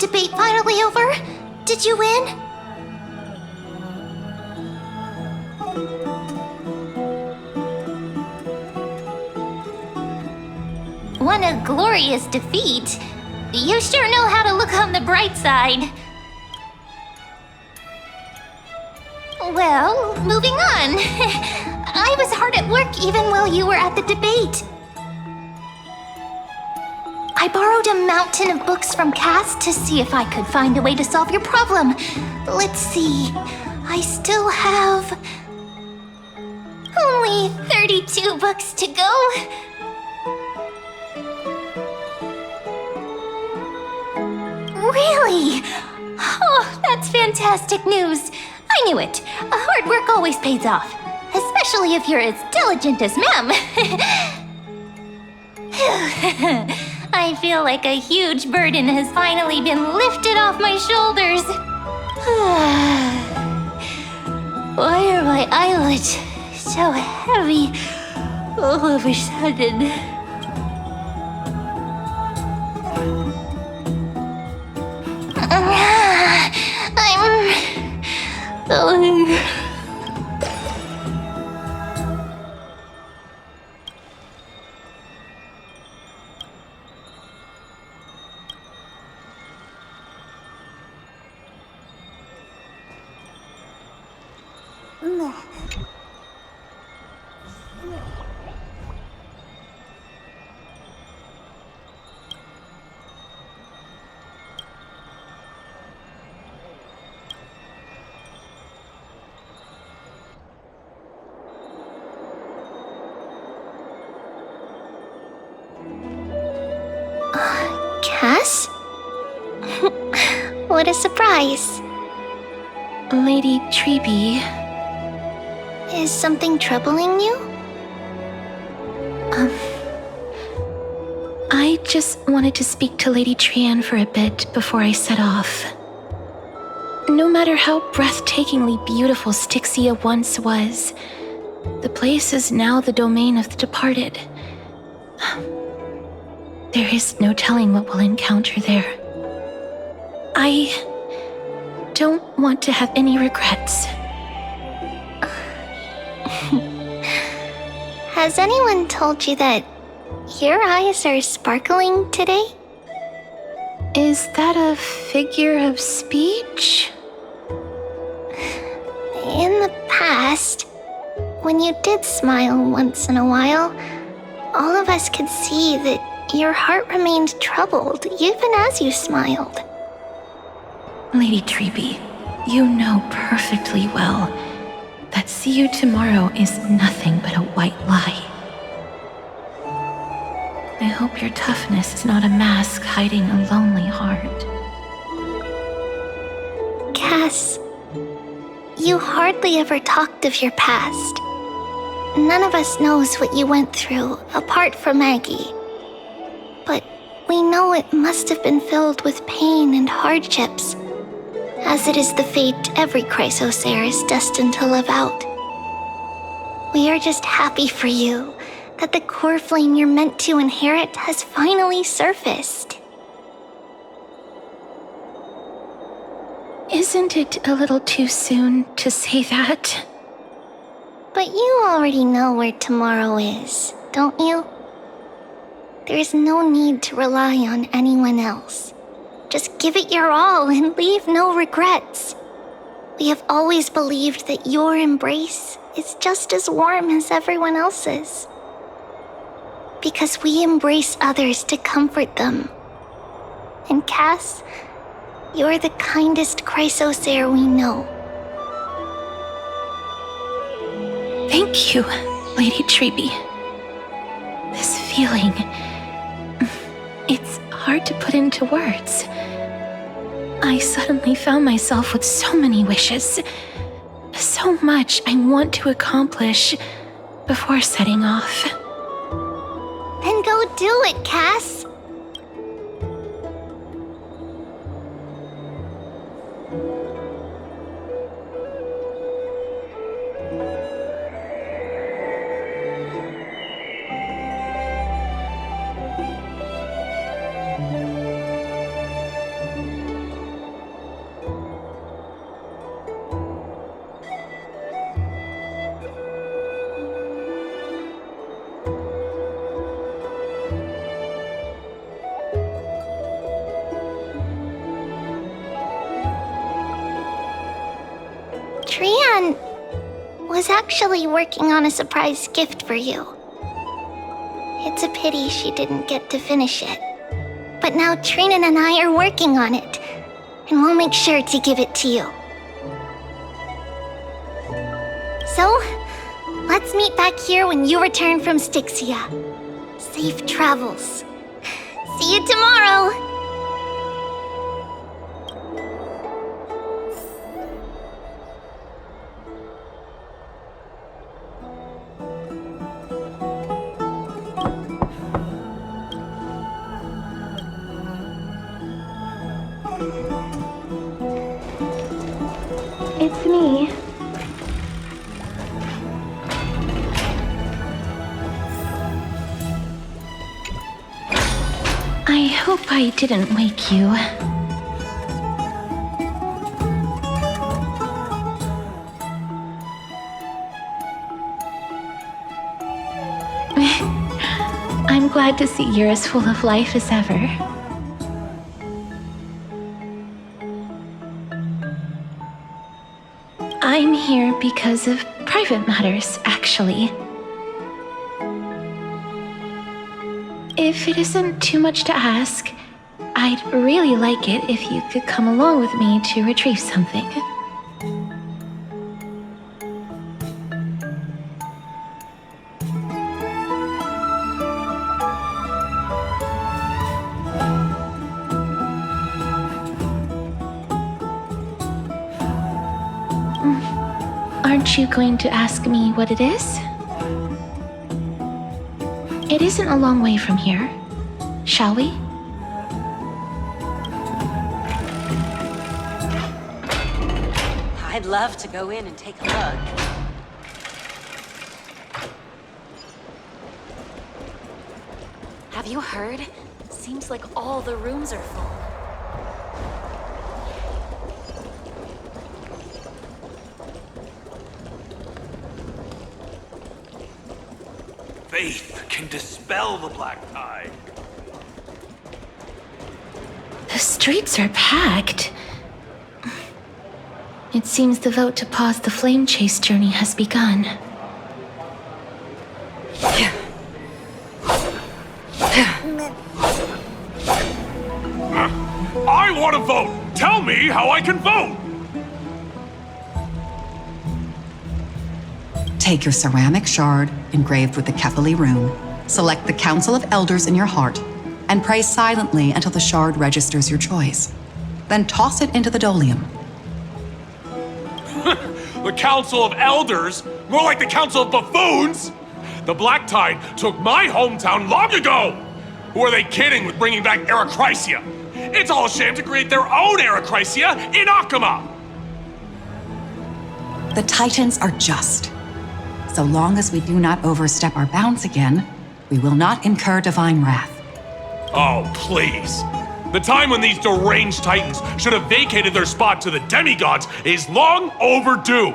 debate finally over? Did you win? What a glorious defeat. You sure know how to look on the bright side. Well, moving on. I was hard at work even while you were at the debate. I borrowed a mountain of books from Cass to see if I could find a way to solve your problem. Let's see. I still have only 32 books to go. Really? Oh, that's fantastic news. I knew it. Hard work always pays off. Especially if you're as diligent as Ma'am. I feel like a huge burden has finally been lifted off my shoulders. Why are my eyelids so heavy all of a sudden? Cass? What a surprise. Lady Treby. Is something troubling you? I just wanted to speak to Lady Trian for a bit before I set off. No matter how breathtakingly beautiful Styxia once was, the place is now the domain of the departed. There is no telling what we'll encounter there. I don't want to have any regrets. Has anyone told you that your eyes are sparkling today? Is that a figure of speech? In the past, when you did smile once in a while, all of us could see that your heart remained troubled even as you smiled. Lady Treby, you know perfectly well that see you tomorrow is nothing but a white lie. I hope your toughness is not a mask hiding a lonely heart. Cass, you hardly ever talked of your past. None of us knows what you went through, apart from Maggie. But we know it must have been filled with pain and hardships, as it is the fate every Chrysosaur is destined to live out. We are just happy for you that the core flame you're meant to inherit has finally surfaced. Isn't it a little too soon to say that? But you already know where tomorrow is, don't you? There is no need to rely on anyone else. Just give it your all and leave no regrets. We have always believed that your embrace is just as warm as everyone else's. Because we embrace others to comfort them. And Cass, you're the kindest Chrysosaur we know. Thank you, Lady Treby. This feeling, it's hard to put into words. I suddenly found myself with so many wishes, so much I want to accomplish before setting off. Then go do it, Cass. was actually working on a surprise gift for you. It's a pity she didn't get to finish it. But now Trinan and I are working on it, and we'll make sure to give it to you. So, let's meet back here when you return from Styxia. Safe travels. See you tomorrow! It's me. I hope I didn't wake you. I'm glad to see you're as full of life as ever. I'm here because of private matters, actually. If it isn't too much to ask, I'd really like it if you could come along with me to retrieve something. Aren't you going to ask me what it is? It isn't a long way from here. Shall we? I'd love to go in and take a look. Have you heard? Seems like all the rooms are full. Faith can dispel the black tide. The streets are packed. It seems the vote to pause the flame chase journey has begun. I want to vote! Tell me how I can vote! Take your ceramic shard, engraved with the Kefali rune, select the Council of Elders in your heart, and pray silently until the shard registers your choice. Then toss it into the Dolium. The Council of Elders? More like the Council of Buffoons! The Black Tide took my hometown long ago! Who are they kidding with bringing back Erechrysia? It's all a sham to create their own Erechrysia in Akama! The Titans are just. So long as we do not overstep our bounds again, we will not incur divine wrath. Oh, please. The time when these deranged Titans should have vacated their spot to the demigods is long overdue.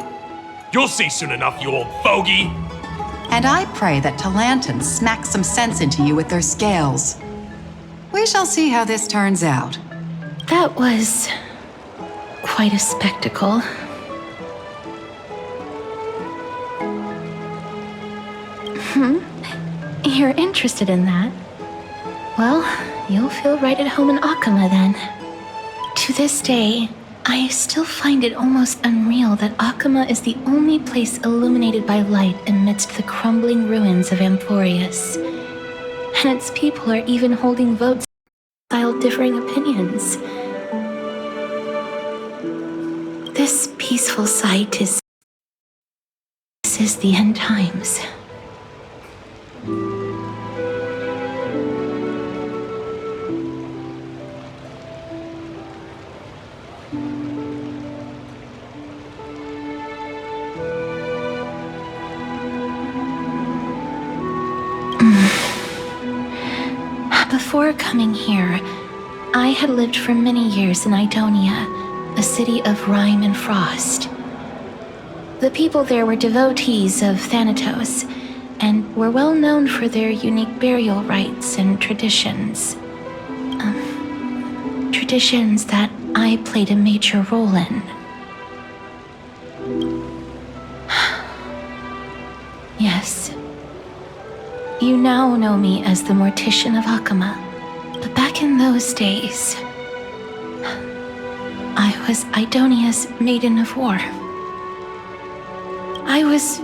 You'll see soon enough, you old bogey. And I pray that Talanton smacks some sense into you with their scales. We shall see how this turns out. That was quite a spectacle. You're interested in that? Well, you'll feel right at home in Akama then. To this day, I still find it almost unreal that Akama is the only place illuminated by light amidst the crumbling ruins of Amphorius. And its people are even holding votes with differing opinions. This peaceful sight is the end times. Before coming here, I had lived for many years in Idonia, a city of rime and frost. The people there were devotees of Thanatos, and were well known for their unique burial rites and traditions. Traditions that I played a major role in. Yes. You now know me as the Mortician of Hakama. But back in those days, I was Idonia's Maiden of War. I was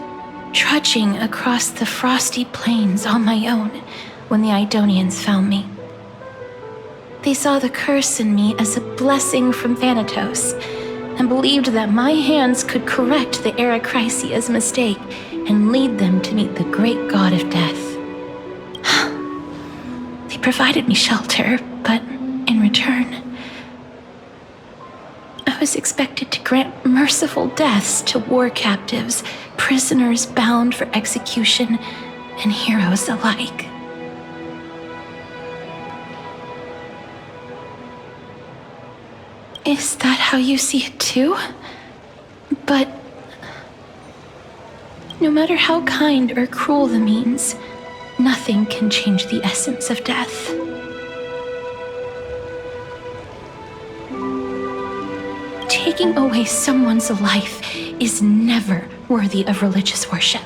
trudging across the frosty plains on my own when the Idonians found me. They saw the curse in me as a blessing from Thanatos, and believed that my hands could correct the Eracrisia's mistake and lead them to meet the great god of death. They provided me shelter, but in return, I was expected to grant merciful deaths to war captives, prisoners bound for execution, and heroes alike. Is that how you see it too? But no matter how kind or cruel the means, nothing can change the essence of death. Taking away someone's life is never worthy of religious worship.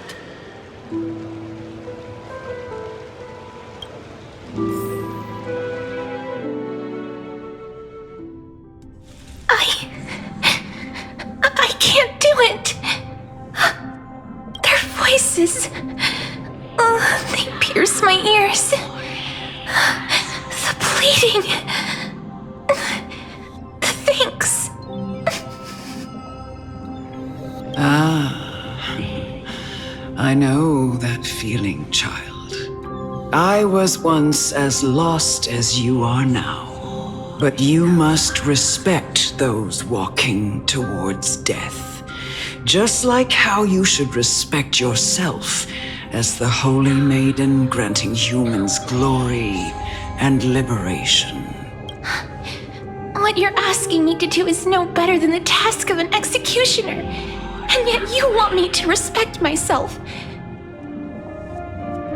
I can't do it. Their voices, they pierce my ears. The pleading, the thanks. I know that feeling, child. I was once as lost as you are now. But you must respect those walking towards death. Just like how you should respect yourself as the Holy Maiden granting humans glory and liberation. What you're asking me to do is no better than the task of an executioner. And yet you want me to respect myself.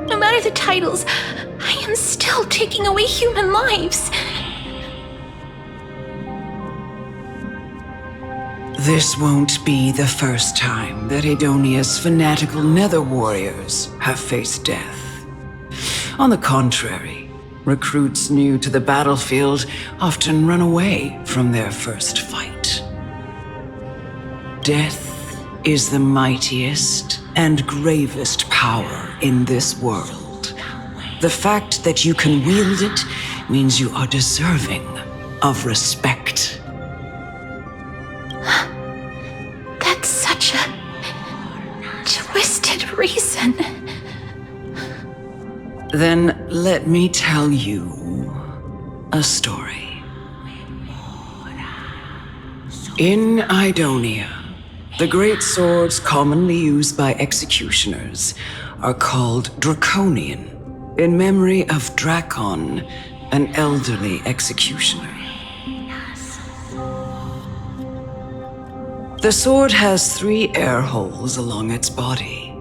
No matter the titles, I am still taking away human lives. This won't be the first time that Edonia's fanatical nether warriors have faced death. On the contrary, recruits new to the battlefield often run away from their first fight. Death is the mightiest and gravest power in this world. The fact that you can wield it means you are deserving of respect. That's such a twisted reason. Then let me tell you a story. In Idonia, the great swords commonly used by executioners are called Draconian, in memory of Drakon, an elderly executioner. The sword has 3 air holes along its body.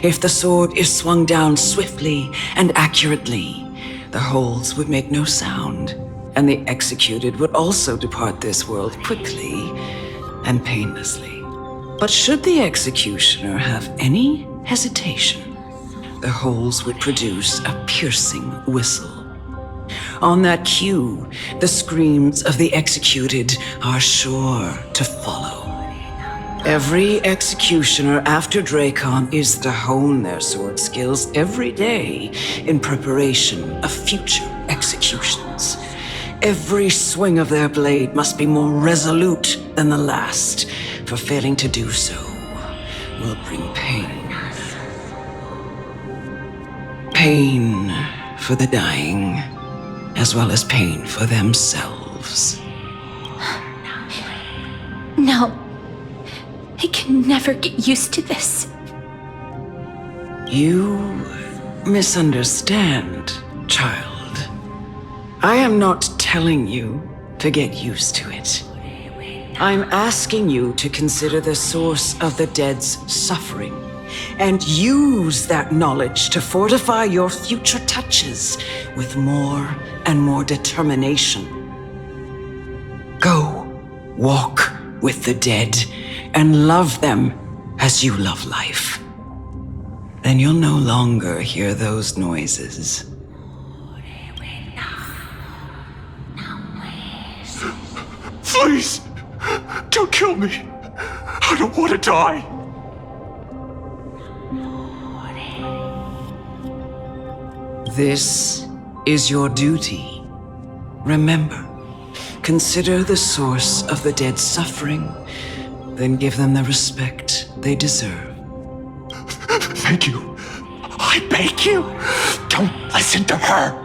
If the sword is swung down swiftly and accurately, the holes would make no sound, and the executed would also depart this world quickly and painlessly. But should the executioner have any hesitation, the holes would produce a piercing whistle. On that cue, the screams of the executed are sure to follow. Every executioner after Drakon is to hone their sword skills every day in preparation of future executions. Every swing of their blade must be more resolute than the last, for failing to do so will bring pain. Pain for the dying, as well as pain for themselves. No. I can never get used to this. You misunderstand, child. I am not telling you to get used to it. I'm asking you to consider the source of the dead's suffering and use that knowledge to fortify your future touches with more and more determination. Go, walk with the dead and love them as you love life. then you'll no longer hear those noises. Please! Don't kill me! I don't want to die! This is your duty. Remember, consider the source of the dead's suffering, then give them the respect they deserve. Thank you. I beg you, don't listen to her.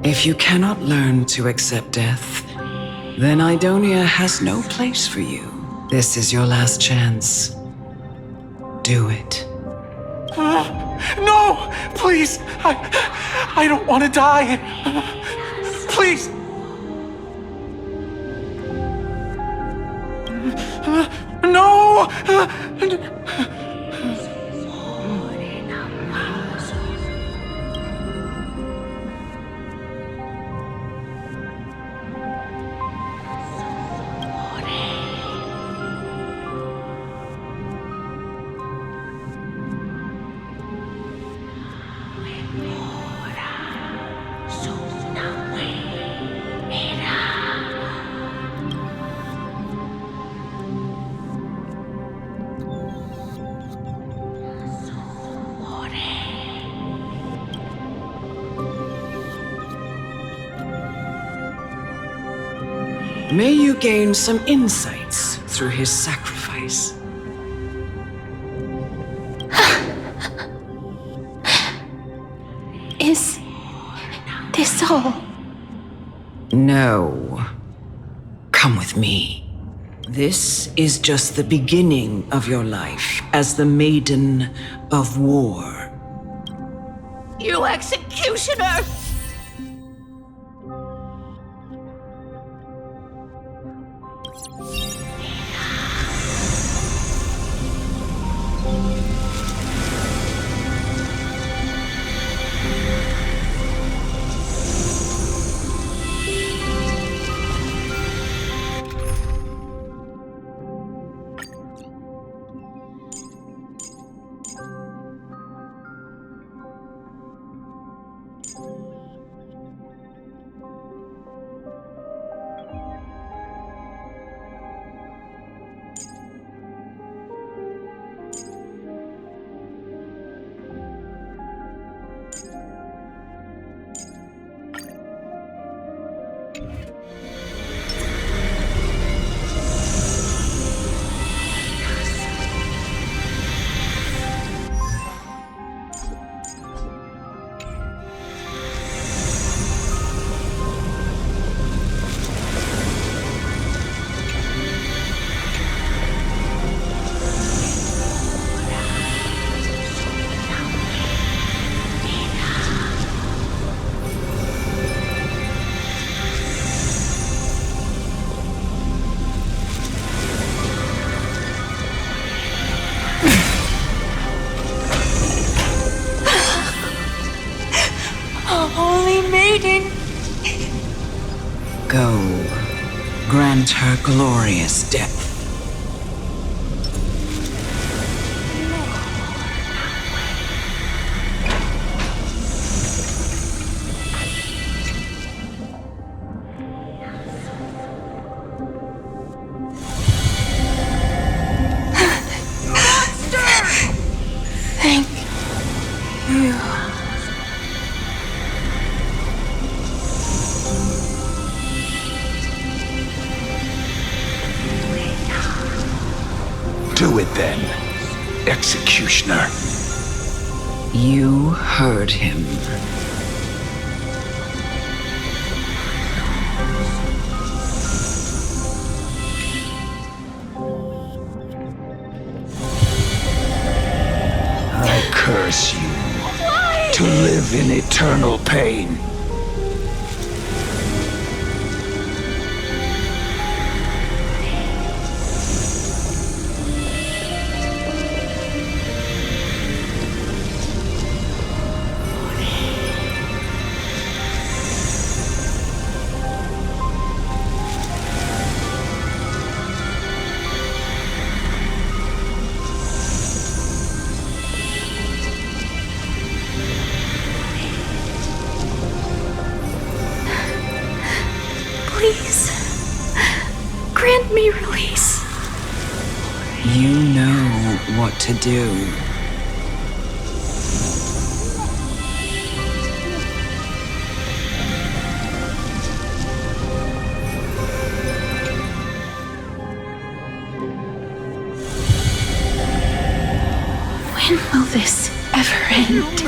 If you cannot learn to accept death, then Idonia has no place for you. This is your last chance. Do it. No! Please! I don't want to die! Please! No! May you gain some insights through his sacrifice. Is this all? No. Come with me. This is just the beginning of your life as the Maiden of War. You executioner! Go, grant her glorious death. Thank you. Do it then, executioner. You heard him. I curse you to live in eternal pain. to do. When will this ever end?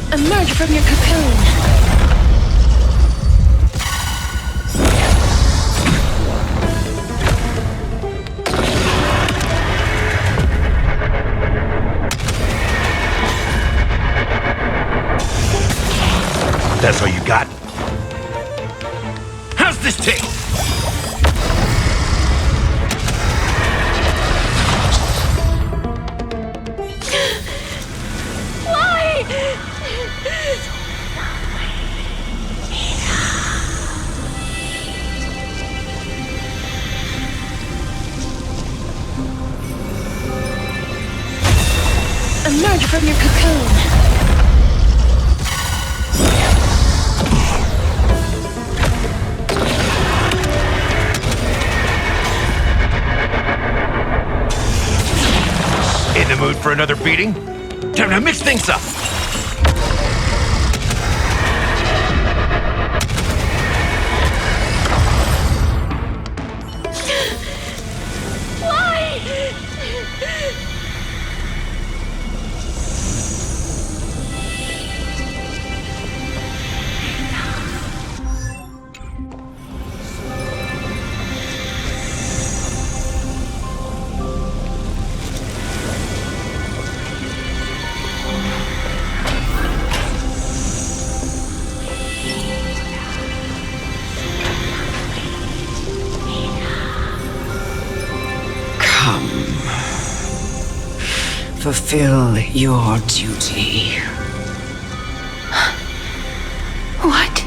Emerge from your cocoon! That's all you got? How's this taste? Emerge from your cocoon! In the mood for another beating? Time to mix things up! Fulfill your duty. What?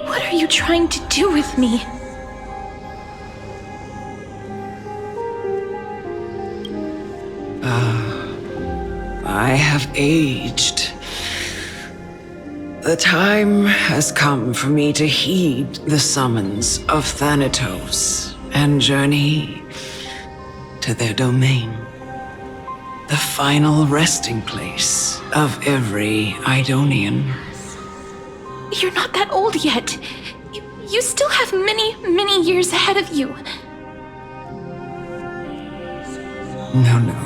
What are you trying to do with me? I have aged. The time has come for me to heed the summons of Thanatos and journey to their domain. The final resting place of every Idonian. You're not that old yet. You still have many, many years ahead of you. No.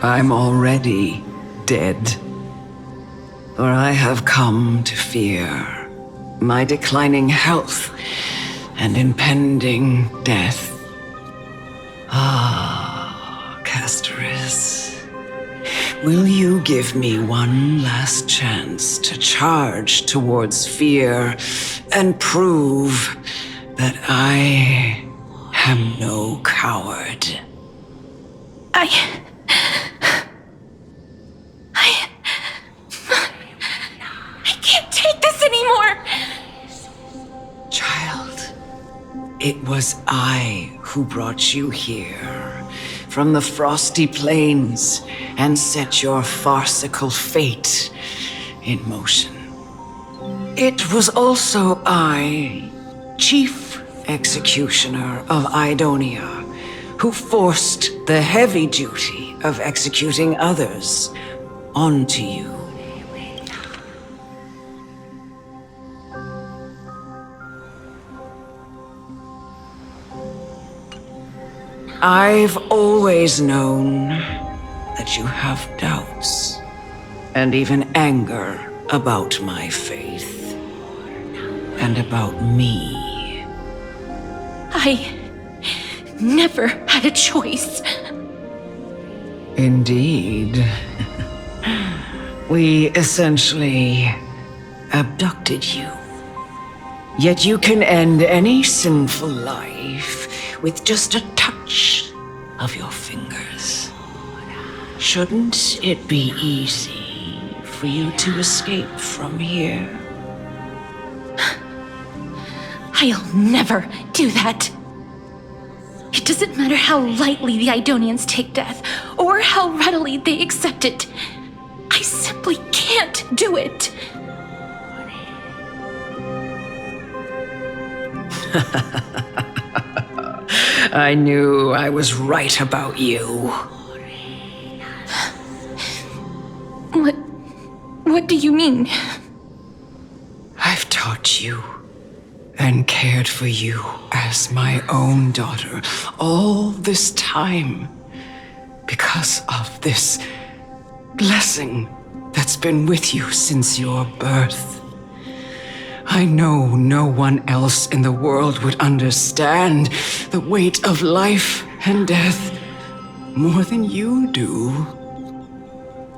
I'm already dead. For I have come to fear my declining health and impending death. Ah, Castoris, will you give me one last chance to charge towards fear and prove that I am no coward? I can't take this anymore! Child, it was I who brought you here from the frosty plains and set your farcical fate in motion. It was also I, Chief Executioner of Idonia, who forced the heavy duty of executing others onto you. I've always known that you have doubts and even anger about my faith and about me. I never had a choice. Indeed. We essentially abducted you. Yet you can end any sinful life with just a touch of your fingers. Shouldn't it be easy for you to escape from here? I'll never do that. It It doesn't matter how lightly the Idonians take death, or how readily they accept it. I simply can't do it. I knew I was right about you. What do you mean? I've taught you and cared for you as my own daughter all this time because of this blessing that's been with you since your birth. I know no one else in the world would understand the weight of life and death more than you do.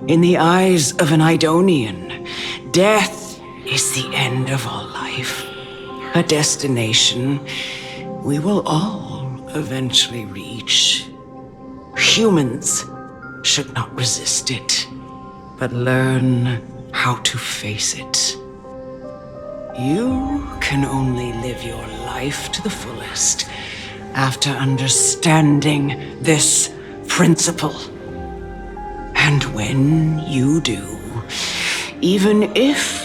In the eyes of an Idonian, death is the end of all life, a destination we will all eventually reach. Humans should not resist it, but learn how to face it. You can only live your life to the fullest after understanding this principle. And when you do, even if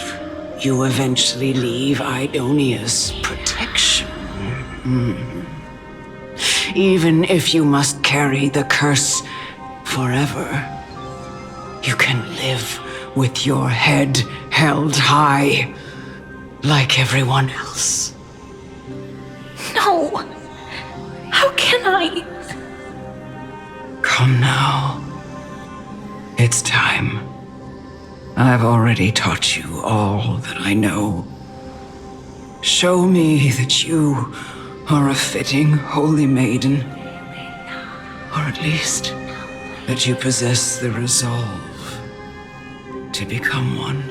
you eventually leave Idonia's protection, even if you must carry the curse forever, you can live with your head held high, like everyone else. No! How can I? Come now. It's time. I've already taught you all that I know. Show me that you are a fitting holy maiden, or at least that you possess the resolve to become one.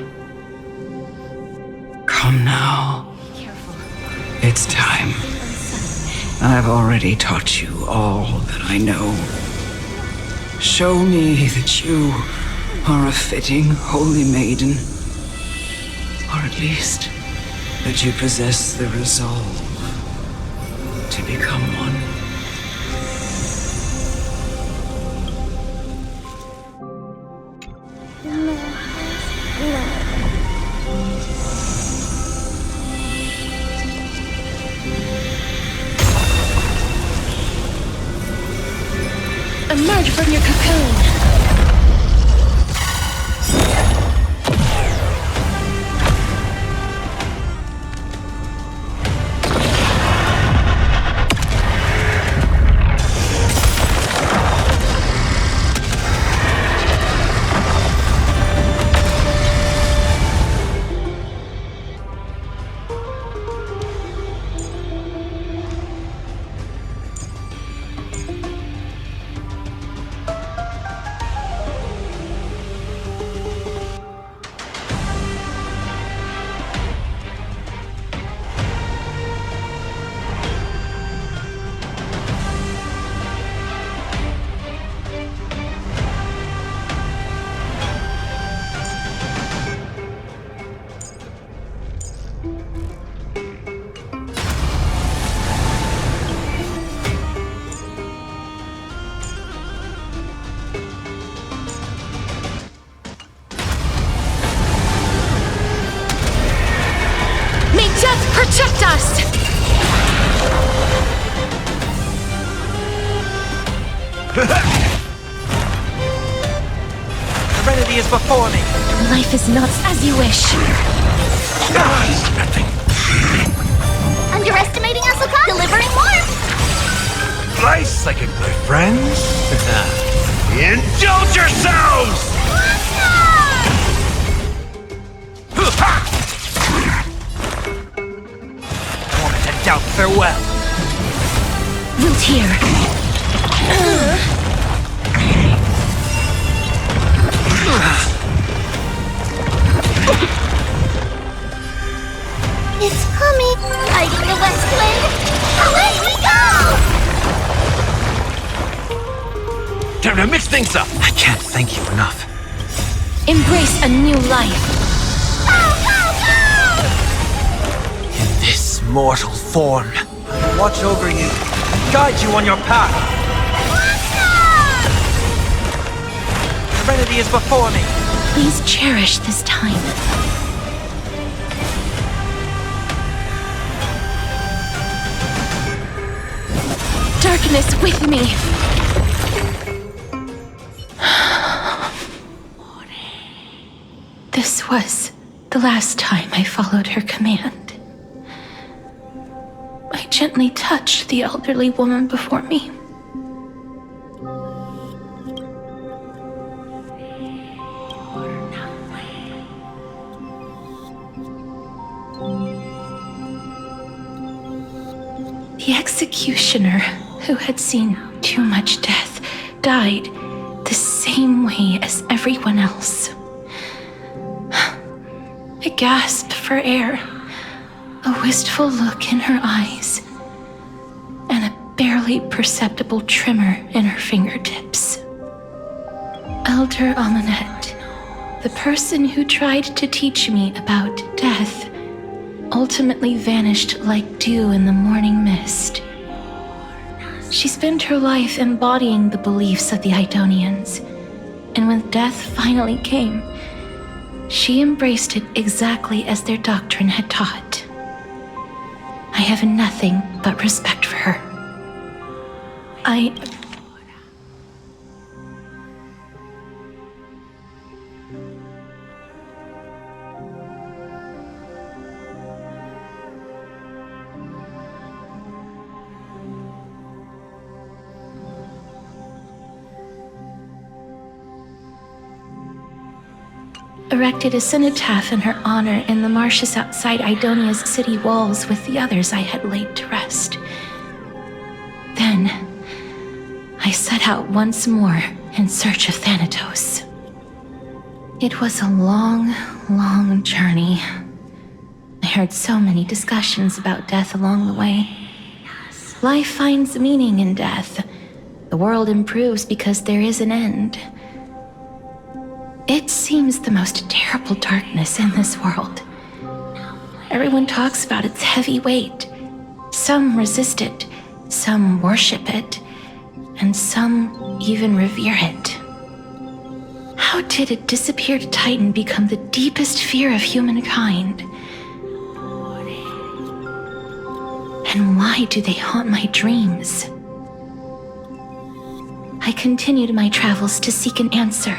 Come now. It's time. I've already taught you all that I know. Show me that you are a fitting holy maiden, or at least that you possess the resolve to become one. Emerge from your cocoon. Protect us! Serenity is before me. Life is not as you wish. Underestimating Asuka? Delivering warmth! Slice like a good friend. Indulge yourselves! Moment to doubt farewell. Root here. It's coming! Fighting the west wind! Away we go! Time to mix things up. I can't thank you enough. Embrace a new life. Go, go, go! In this mortal form, I watch over you and guide you on your path. Serenity is before me. Please cherish this time. Darkness with me. This was the last time I followed her command. I gently touched the elderly woman before me. The executioner, who had seen too much death, died the same way as everyone else. I gasped for air, a wistful look in her eyes, and a barely perceptible tremor in her fingertips. Elder Amunet, the person who tried to teach me about death, ultimately vanished like dew in the morning mist. She spent her life embodying the beliefs of the Idonians, and when death finally came, she embraced it exactly as their doctrine had taught. I have nothing but respect for her. Erected a cenotaph in her honor in the marshes outside Idonia's city walls with the others I had laid to rest. Then, I set out once more in search of Thanatos. It was a long, long journey. I heard so many discussions about death along the way. Life finds meaning in death. The world improves because there is an end. It seems the most terrible darkness in this world. Everyone talks about its heavy weight. Some resist it, some worship it, and some even revere it. How did a disappeared titan become the deepest fear of humankind? And why do they haunt my dreams? I continued my travels to seek an answer.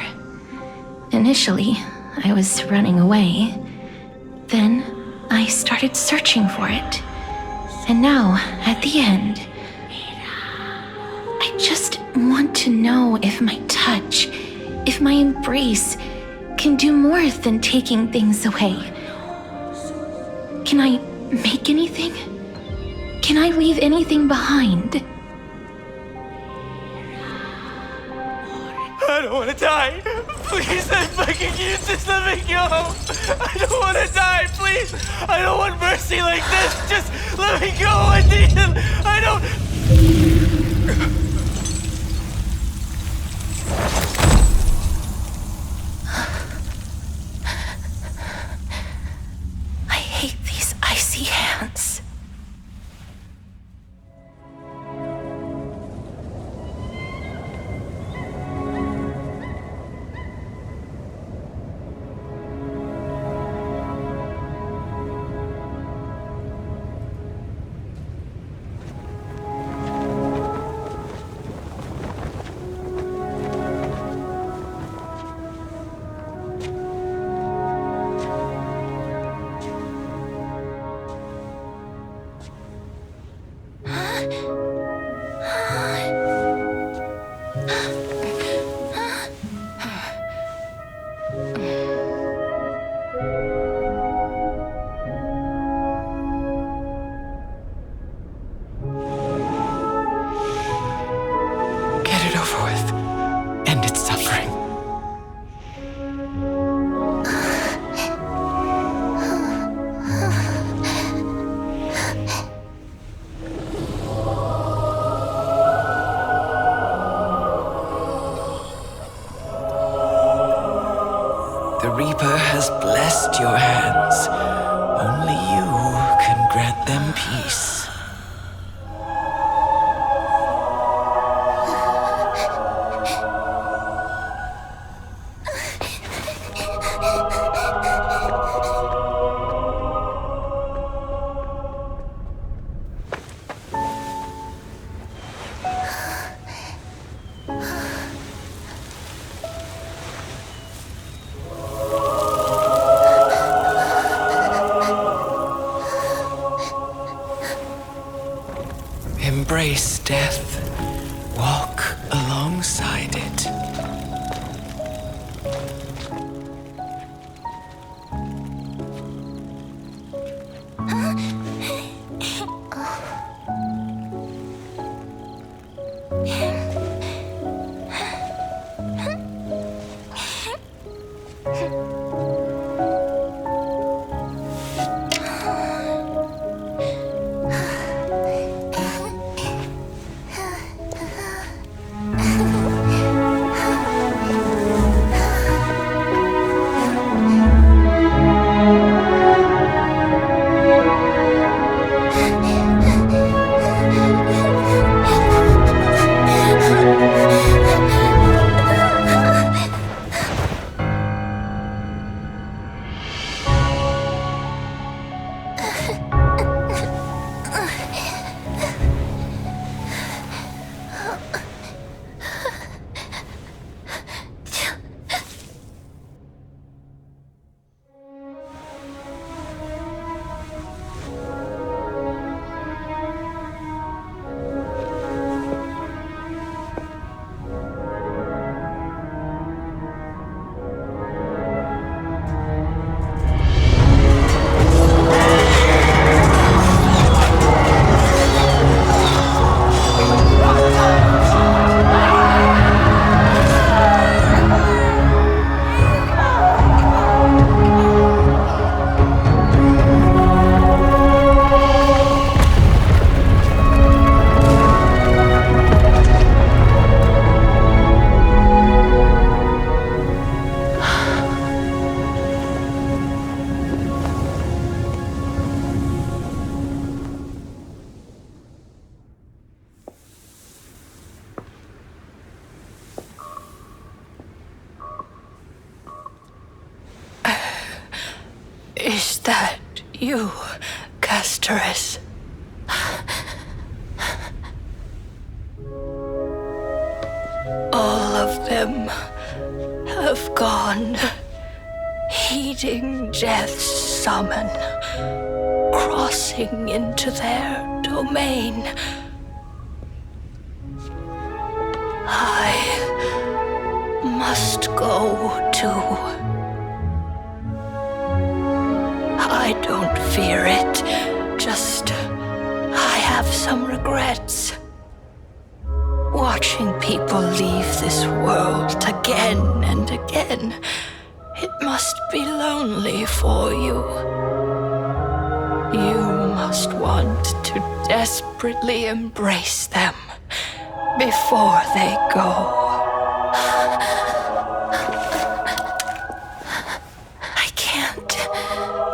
Initially, I was running away. Then, I started searching for it. And now, at the end, I just want to know if my touch, if my embrace, can do more than taking things away. Can I make anything? Can I leave anything behind? I don't want to die. Please, I'm begging you, just let me go. I don't want to die, please. I don't want mercy like this. Just let me go. I need him. I don't... I hate these icy hands. The Reaper has blessed your hands. Only you can grant them peace. Is that you, Casteress? All of them have gone, heeding death's summon, crossing into their domain. I must go too. I don't fear it, just I have some regrets. Watching people leave this world again and again, it must be lonely for you. You must want to desperately embrace them before they go. I can't.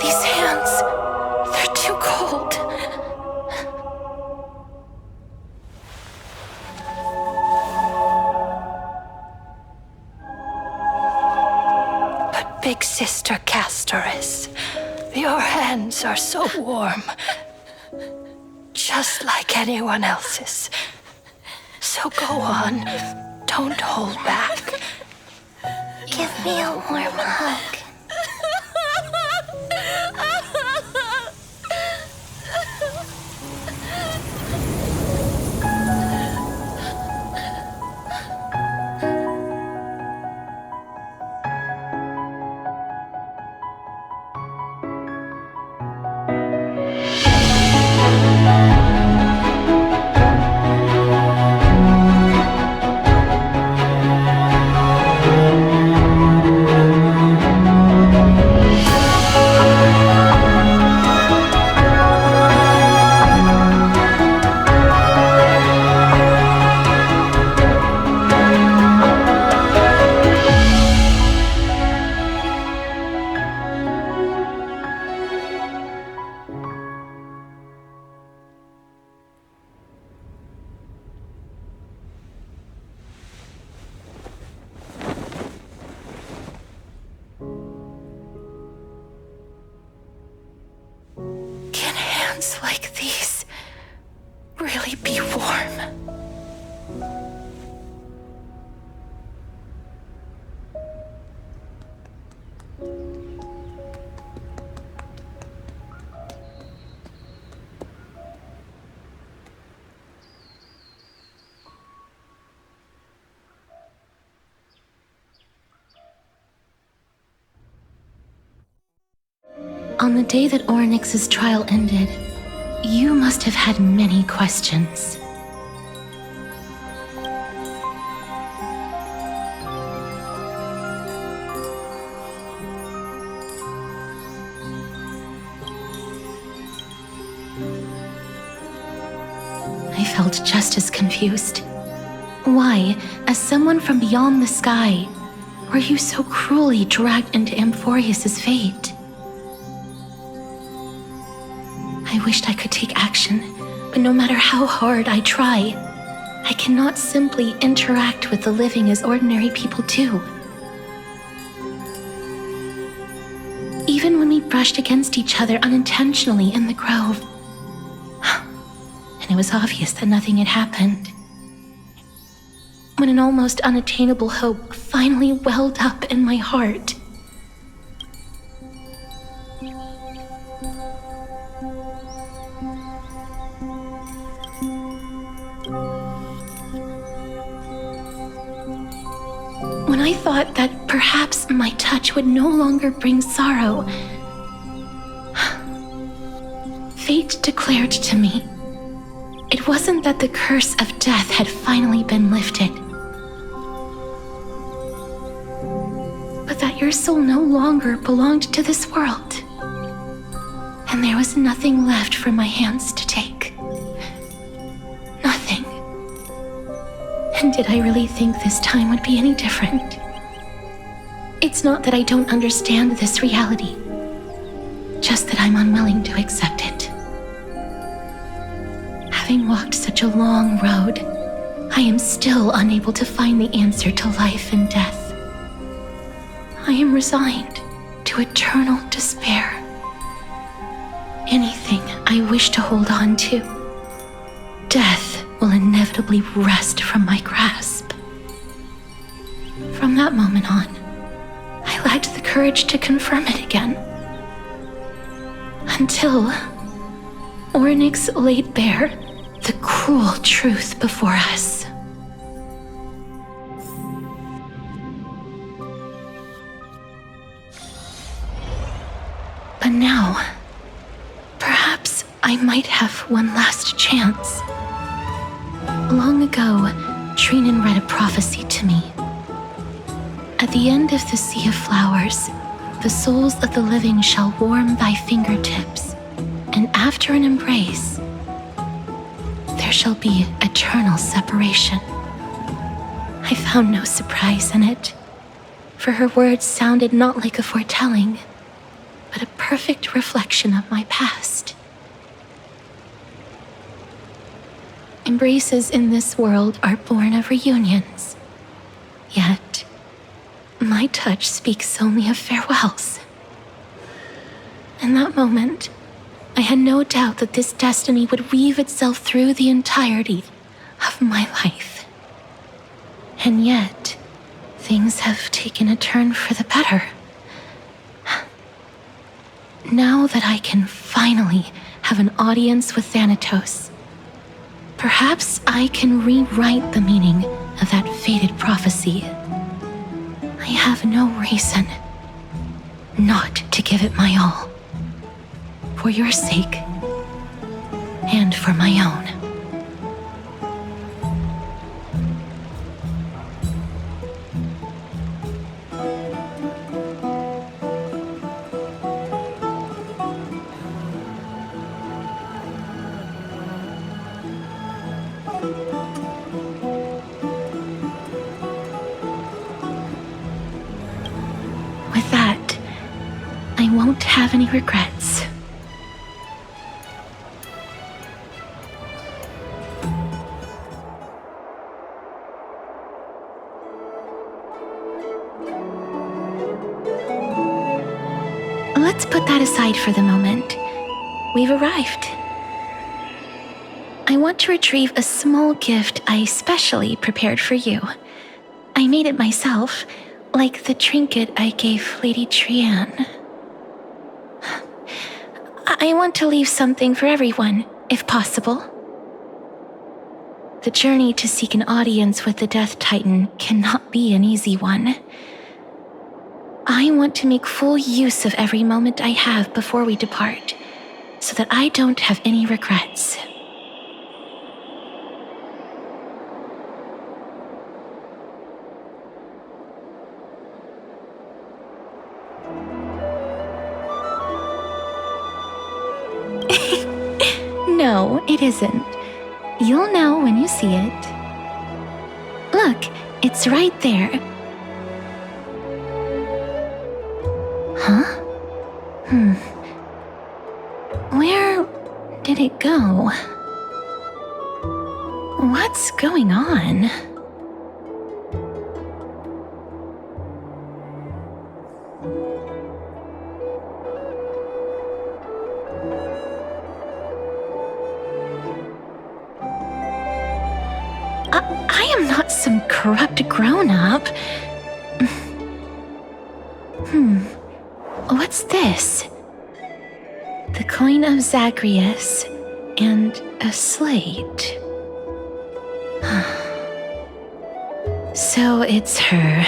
These hands, they're too cold. But Big Sister Casteress, your hands are so warm. Just like anyone else's. So go on. Don't hold back. Give me a warm hug. Like these really be warm? On the day that Orynyx's trial ended, you must have had many questions. I felt just as confused. Why, as someone from beyond the sky, were you so cruelly dragged into Amphorius's fate? I wished I could take action, but no matter how hard I try, I cannot simply interact with the living as ordinary people do. Even when we brushed against each other unintentionally in the grove, and it was obvious that nothing had happened. When an almost unattainable hope finally welled up in my heart. When I thought that perhaps my touch would no longer bring sorrow, fate declared to me, it wasn't that the curse of death had finally been lifted, but that your soul no longer belonged to this world, and there was nothing left for my hands to take. Nothing. And did I really think this time would be any different? It's not that I don't understand this reality, just that I'm unwilling to accept it. Having walked such a long road, I am still unable to find the answer to life and death. I am resigned to eternal despair anything I wish to hold on to, death will inevitably wrest from my grasp. From that moment on, I lacked the courage to confirm it again. Until Ornyx laid bare the cruel truth before us. But now, perhaps I might have one last chance. Long ago, Trinan read a prophecy to me. At the end of the Sea of Flowers, the souls of the living shall warm thy fingertips, and after an embrace, there shall be eternal separation. I found no surprise in it, for her words sounded not like a foretelling, but a perfect reflection of my past. Embraces in this world are born of reunions, yet my touch speaks only of farewells. In that moment, I had no doubt that this destiny would weave itself through the entirety of my life. And yet, things have taken a turn for the better. Now that I can finally have an audience with Thanatos, perhaps I can rewrite the meaning of that fated prophecy. I have no reason not to give it my all. For your sake, and for my own. With that, I won't have any regrets. Let's put that aside for the moment. We've arrived. I want to retrieve a small gift I specially prepared for you. I made it myself, like the trinket I gave Lady Trian. I want to leave something for everyone, if possible. The journey to seek an audience with the Death Titan cannot be an easy one. I want to make full use of every moment I have before we depart, so that I don't have any regrets. No, it isn't. You'll know when you see it. Look, it's right there. Huh? Where did it go? What's going on? I am not some corrupt grown-up. What's this? The coin of Zagreus and a slate. So it's her.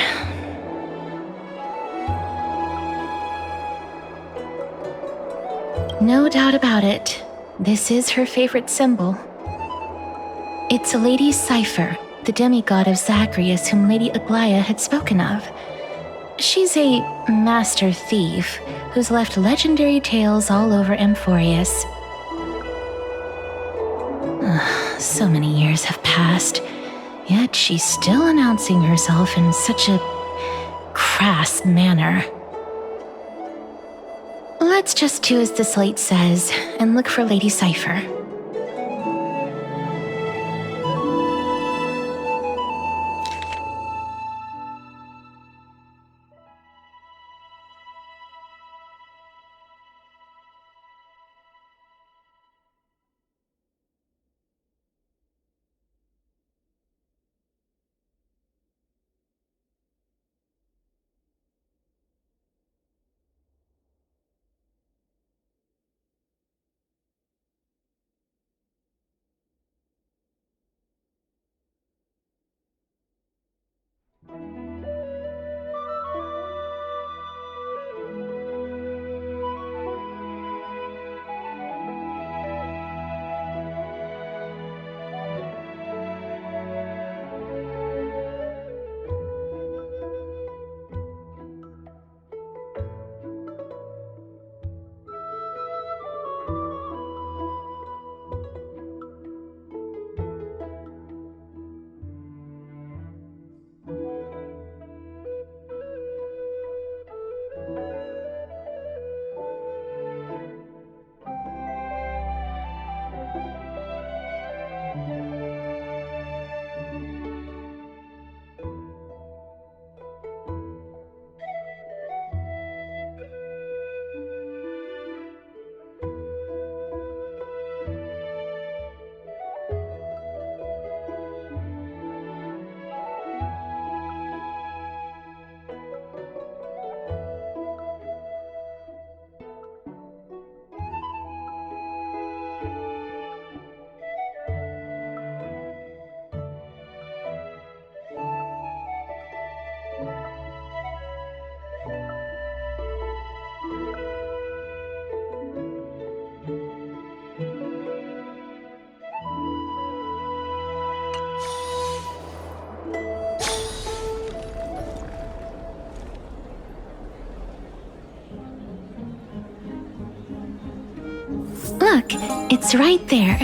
No doubt about it. This is her favorite symbol. It's a lady's cipher, the demigod of Zagreus whom Lady Aglaia had spoken of. She's a master thief who's left legendary tales all over Amphorius. So many years have passed, yet she's still announcing herself in such a crass manner. Let's just do as the slate says and look for Lady Cipher. it's right there.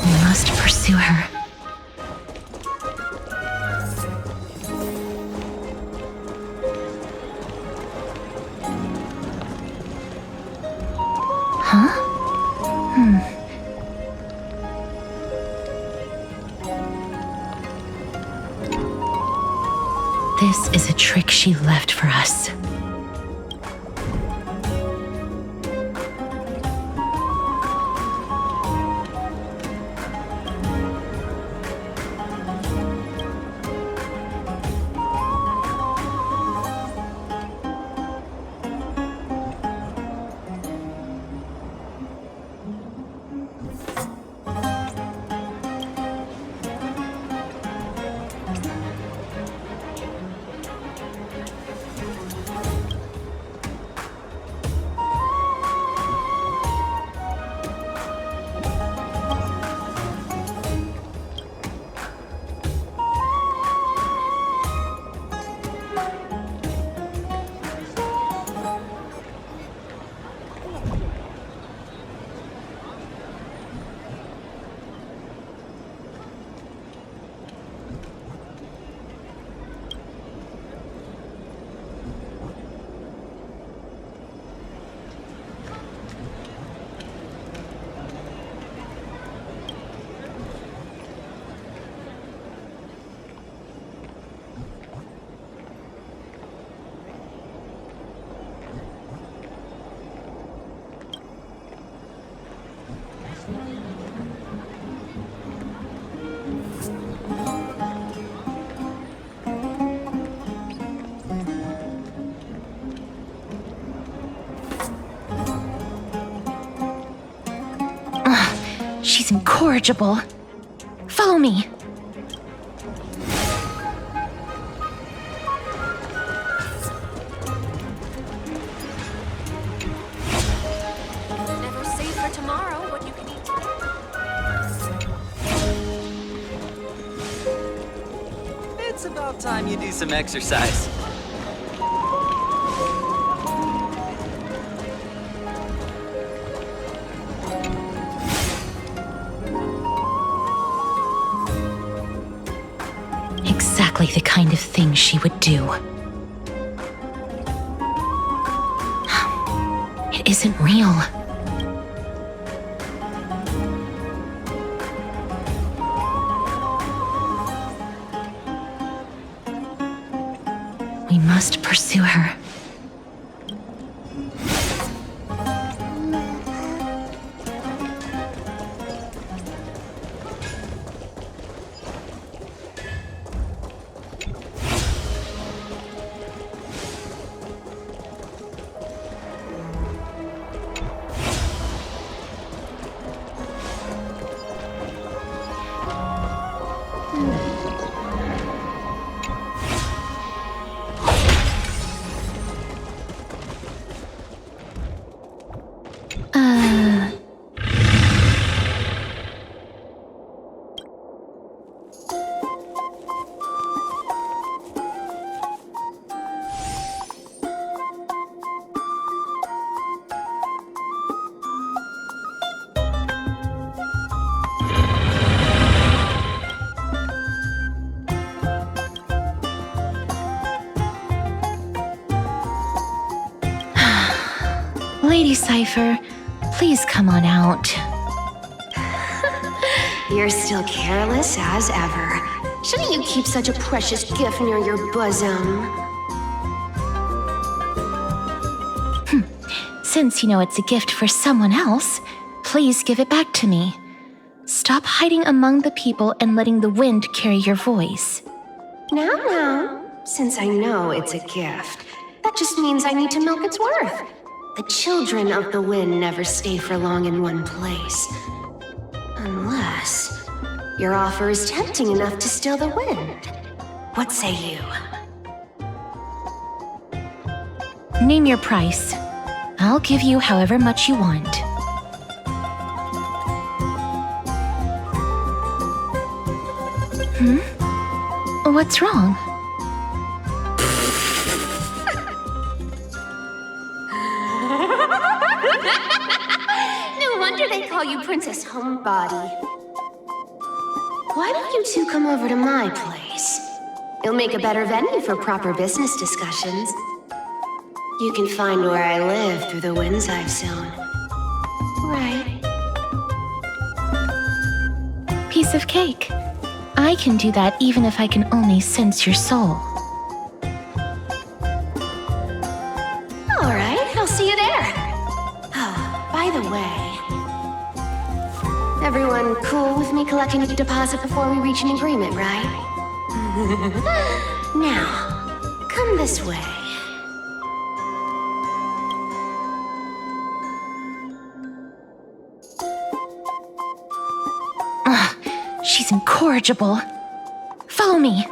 We must pursue her. This is a trick she left for us. She's incorrigible. Follow me. Never save for tomorrow what you can eat today. It's about time you do some exercise. Exactly the kind of thing she would do. It isn't real. We must pursue her. Lady Cypher, please come on out. You're still careless as ever. Shouldn't you keep such a precious gift near your bosom? Since you know it's a gift for someone else, please give it back to me. Stop hiding among the people and letting the wind carry your voice. Now, since I know it's a gift, that just means I need to milk its worth. The children of the wind never stay for long in one place. Unless your offer is tempting enough to still the wind. What say you? Name your price. I'll give you however much you want. What's wrong? No wonder they call you Princess Homebody. Why don't you two come over to my place? You'll make a better venue for proper business discussions. You can find where I live through the winds I've sown. Right. Piece of cake. I can do that even if I can only sense your soul. All right, I'll see you there. Oh, by the way, everyone cool with me collecting a deposit before we reach an agreement, right? Now, come this way. She's incorrigible. Follow me.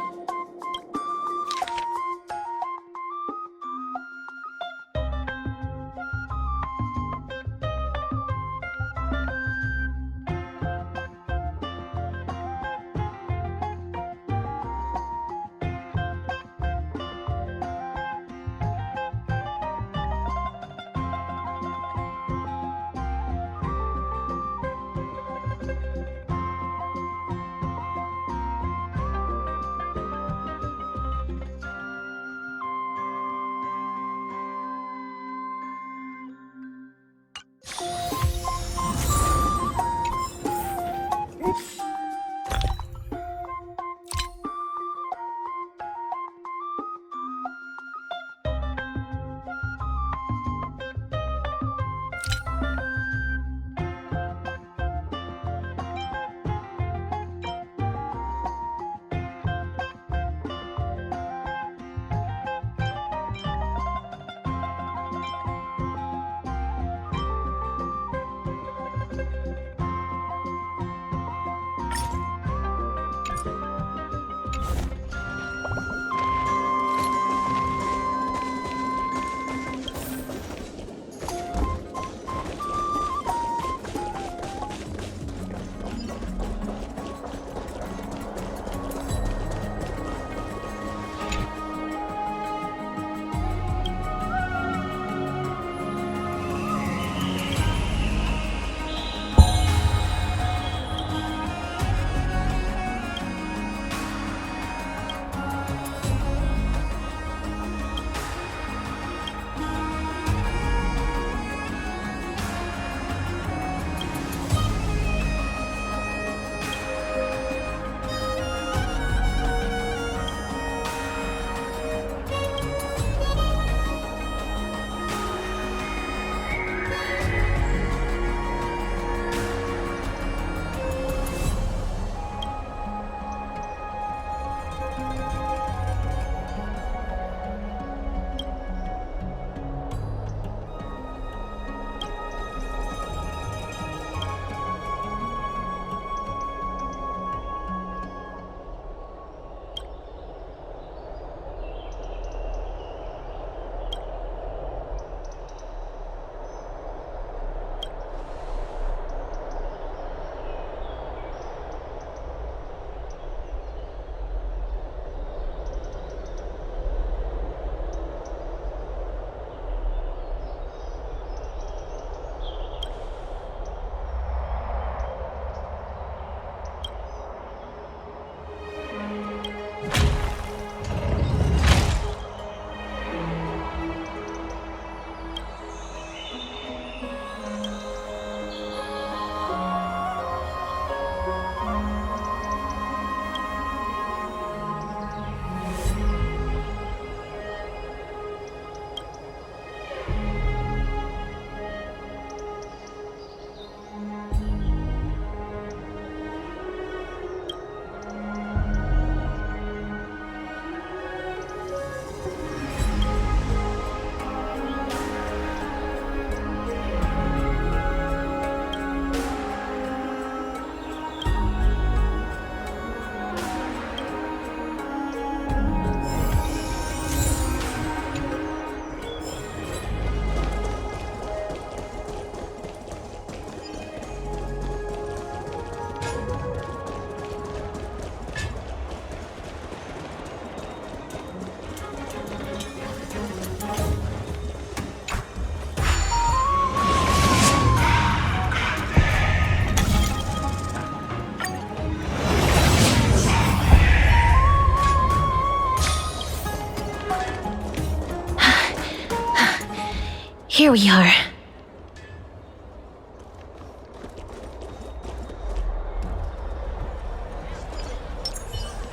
Here we are.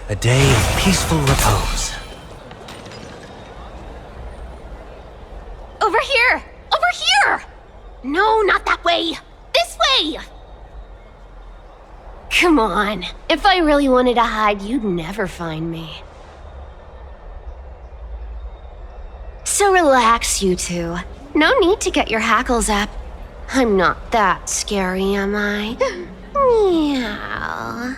A day of peaceful repose. Over here! Over here! No, not that way! This way! Come on. If I really wanted to hide, you'd never find me. So relax, you two. No need to get your hackles up. I'm not that scary, am I? Meow.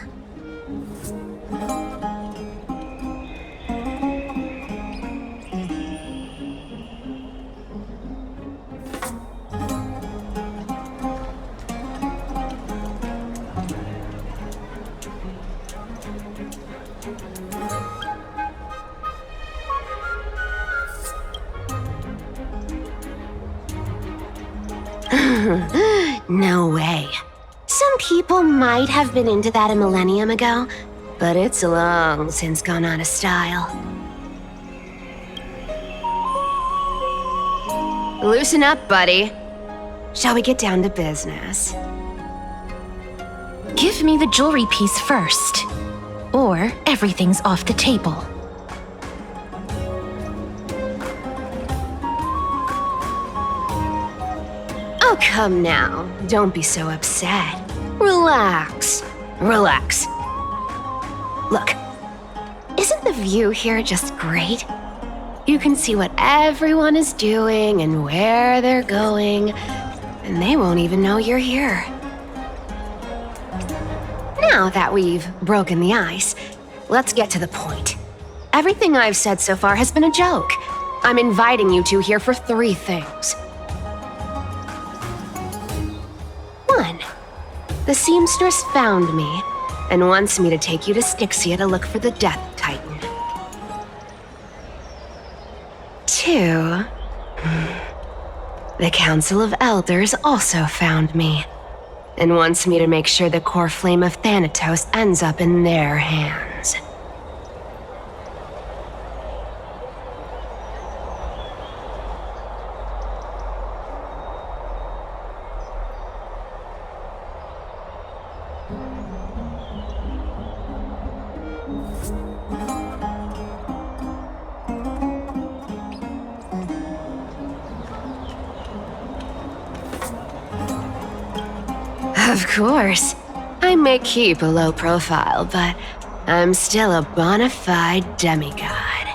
No way. Some people might have been into that a millennium ago, but it's long since gone out of style. Loosen up, buddy. Shall we get down to business? Give me the jewelry piece first, or everything's off the table. Oh, come now. Don't be so upset. Relax. Relax. Look, isn't the view here just great? You can see what everyone is doing and where they're going, and they won't even know you're here. Now that we've broken the ice, let's get to the point. Everything I've said so far has been a joke. I'm inviting you two here for 3 things. 1. The seamstress found me and wants me to take you to Styxia to look for the Death Titan. 2. The Council of Elders also found me and wants me to make sure the core flame of Thanatos ends up in their hands. Of course. I may keep a low profile, but I'm still a bona fide demigod.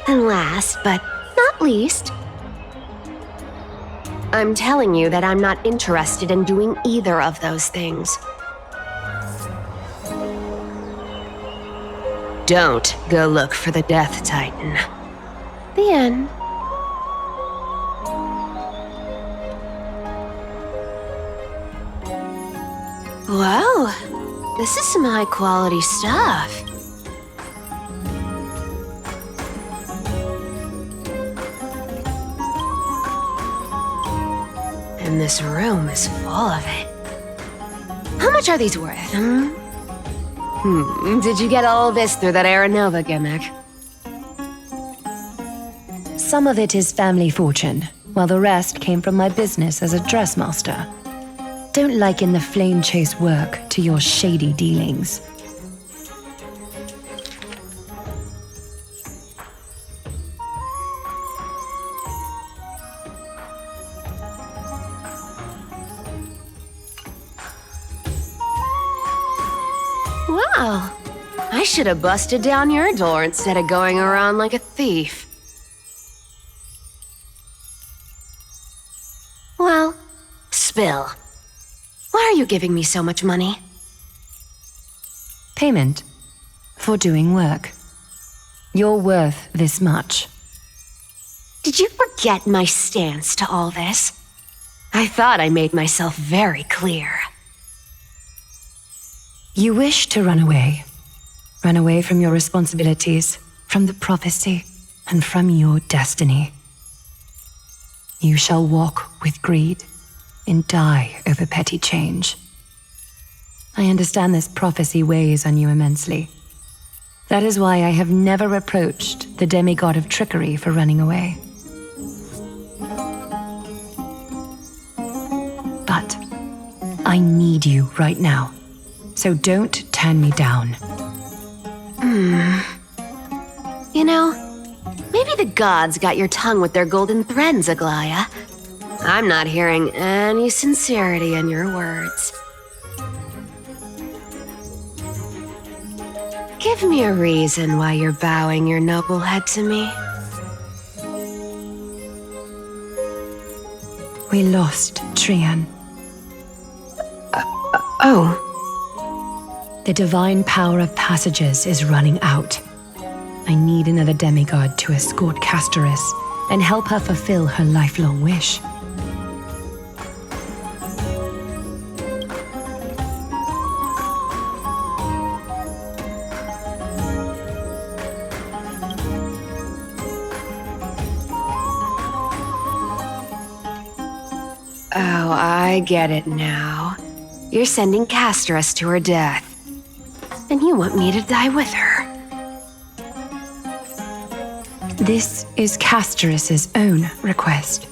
And last, but not least, I'm telling you that I'm not interested in doing either of those things. Don't go look for the Death Titan. The end. Wow, this is some high-quality stuff. And this room is full of it. How much are these worth, Did you get all this through that Aranova gimmick? Some of it is family fortune, while the rest came from my business as a dressmaster. Don't liken the flame chase work to your shady dealings. Wow, I should have busted down your door instead of going around like a thief. Well, spill. Why are you giving me so much money? Payment for doing work. You're worth this much. Did you forget my stance to all this? I thought I made myself very clear. You wish to run away. Run away from your responsibilities, from the prophecy, and from your destiny. You shall walk with greed and die over petty change. I understand this prophecy weighs on you immensely. That is why I have never reproached the demigod of trickery for running away. I need you right now. So don't turn me down. You know, maybe the gods got your tongue with their golden threads, Aglaya. I'm not hearing any sincerity in your words. Give me a reason why you're bowing your noble head to me. We lost Trian. Oh. The divine power of passages is running out. I need another demigod to escort Castoris and help her fulfill her lifelong wish. Oh, I get it now. You're sending Castoris to her death. And you want me to die with her. This is Castoris' own request.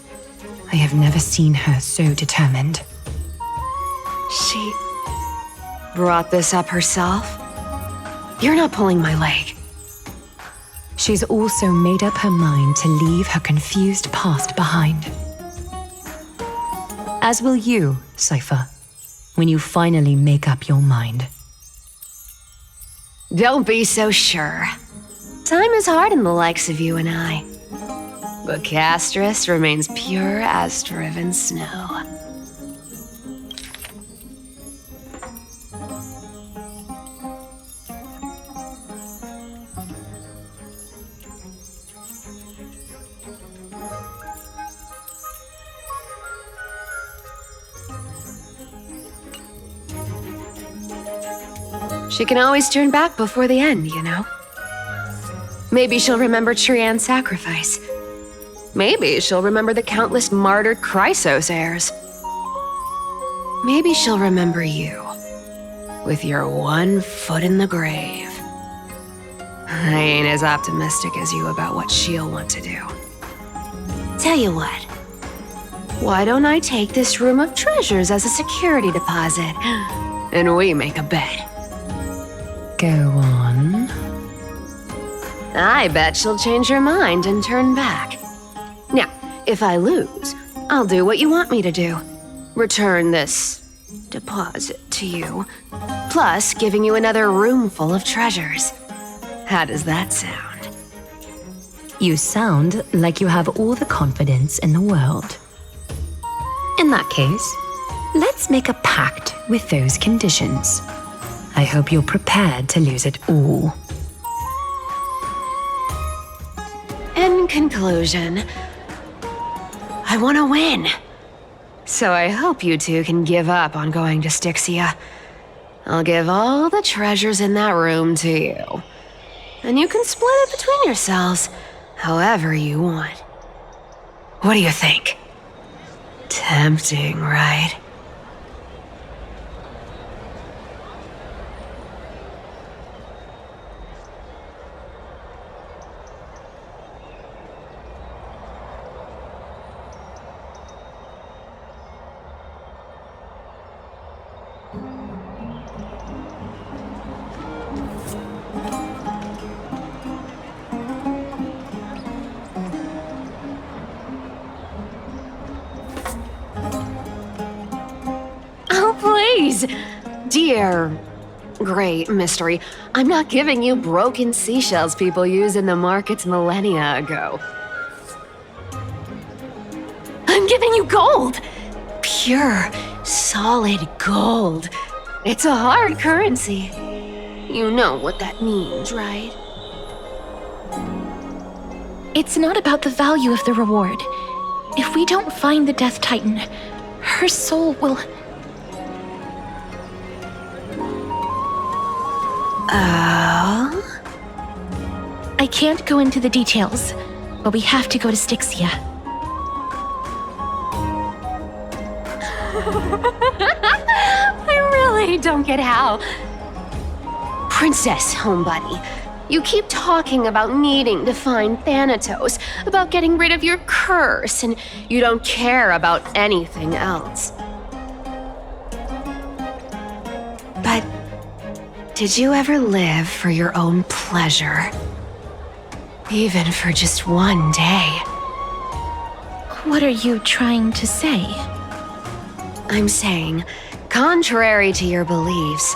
I have never seen her so determined. She brought this up herself? You're not pulling my leg. She's also made up her mind to leave her confused past behind. As will you, Cypher, when you finally make up your mind. Don't be so sure. Time is hard in the likes of you and I. But Castoris remains pure as driven snow. She can always turn back before the end, you know? Maybe she'll remember Trian's sacrifice. Maybe she'll remember the countless martyred Chrysos heirs. Maybe she'll remember you, with your one foot in the grave. I ain't as optimistic as you about what she'll want to do. Tell you what, why don't I take this room of treasures as a security deposit, and we make a bet? Go on. I bet she'll change her mind and turn back. Now, if I lose, I'll do what you want me to do. Return this deposit to you, plus giving you another room full of treasures. How does that sound? You sound like you have all the confidence in the world. In that case, let's make a pact with those conditions. I hope you're prepared to lose it all. In conclusion, I want to win. So I hope you two can give up on going to Styxia. I'll give all the treasures in that room to you. And you can split it between yourselves however you want. What do you think? Tempting, right? Please, dear Great Mystery, I'm not giving you broken seashells people used in the markets millennia ago. I'm giving you gold! Pure, solid gold. It's a hard currency. You know what that means, right? It's not about the value of the reward. If we don't find the Death Titan, her soul will... Oh? I can't go into the details, but we have to go to Styxia. I really don't get how. Princess, homebuddy, you keep talking about needing to find Thanatos, about getting rid of your curse, and you don't care about anything else. Did you ever live for your own pleasure? Even for just one day? What are you trying to say? I'm saying, contrary to your beliefs,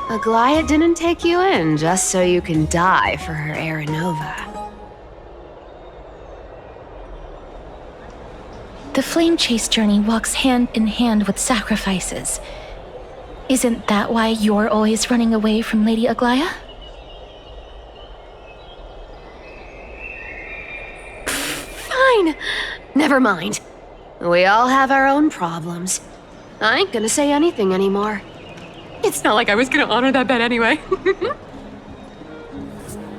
Aglaia didn't take you in just so you can die for her Aranova. The flame chase journey walks hand in hand with sacrifices. Isn't that why you're always running away from Lady Aglaia? Fine. Never mind. We all have our own problems. I ain't gonna say anything anymore. It's not like I was gonna honor that bet anyway.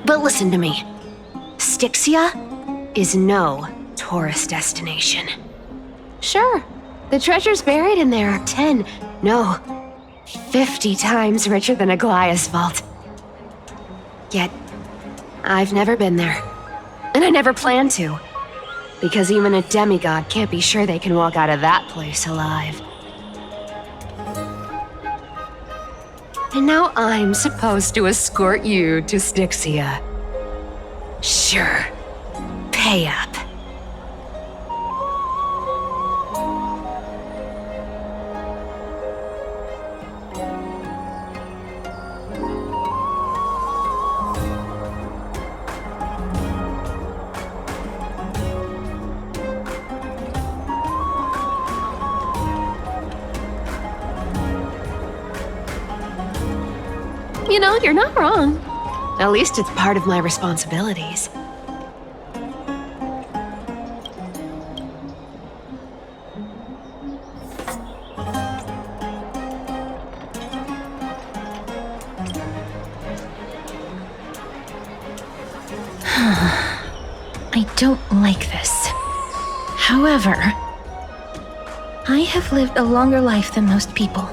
But listen to me. Styxia is no tourist destination. Sure, the treasures buried in there are 10, no, 50 times richer than Aglaia's vault. Yet, I've never been there. And I never plan to. Because even a demigod can't be sure they can walk out of that place alive. And now I'm supposed to escort you to Styxia. Sure. Pay up. You know, you're not wrong. At least it's part of my responsibilities. I don't like this. However, I have lived a longer life than most people.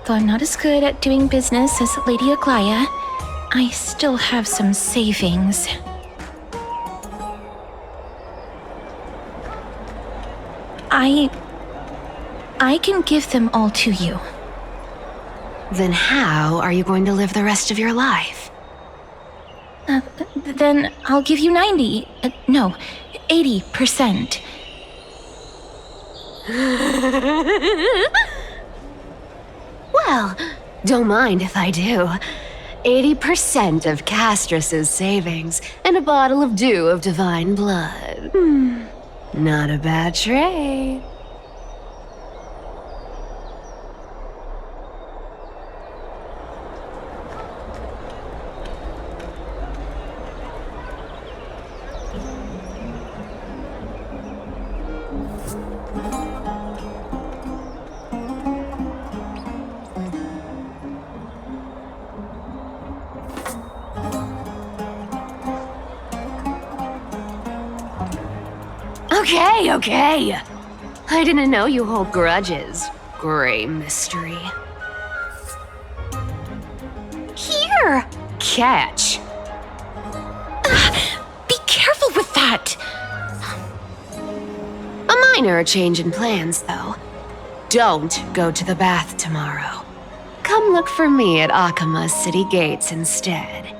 Though I'm not as good at doing business as Lady Aglaia, I still have some savings. I can give them all to you. Then how are you going to live the rest of your life? Then I'll give you 80%. Well, don't mind if I do. 80% of Castrus's savings and a bottle of dew of divine blood. Not a bad trade. Okay. I didn't know you hold grudges, Gray Mystery. Here! Catch. Be careful with that! A minor change in plans, though. Don't go to the bath tomorrow. Come look for me at Akima's city gates instead.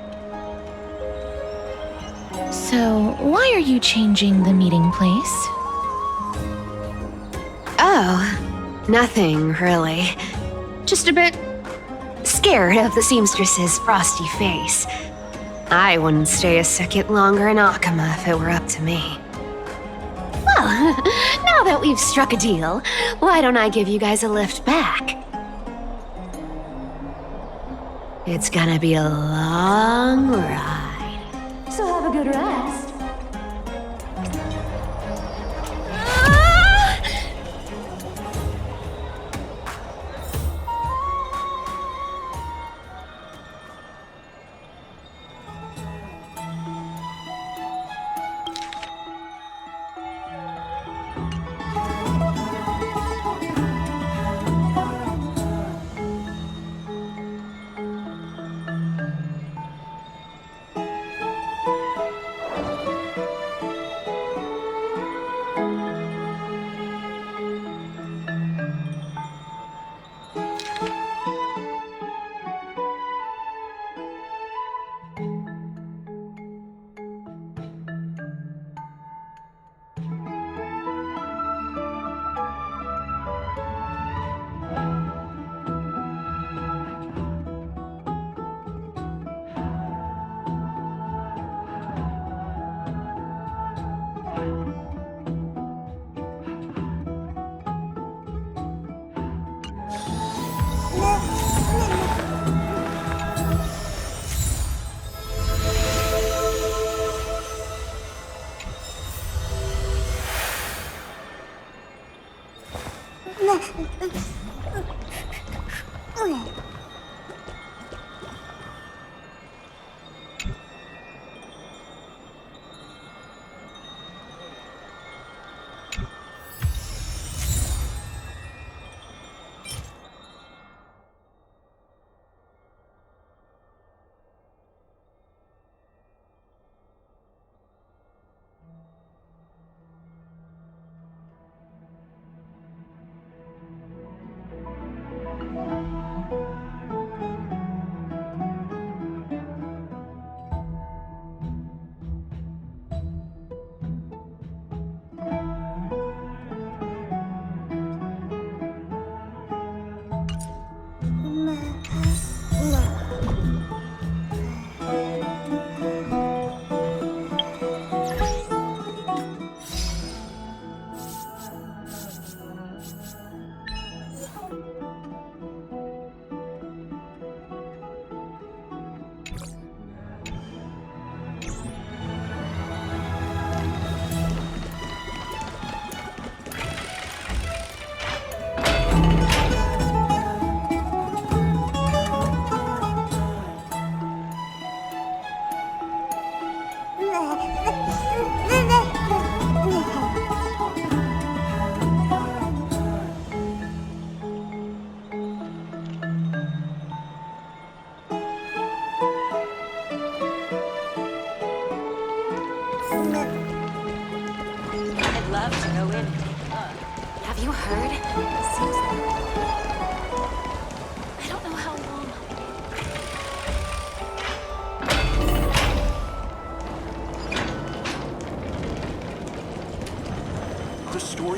So, why are you changing the meeting place? Oh, nothing really. Just a bit scared of the seamstress's frosty face. I wouldn't stay a second longer in Akima if it were up to me. Well, now that we've struck a deal, why don't I give you guys a lift back? It's gonna be a long ride. So have a good rest.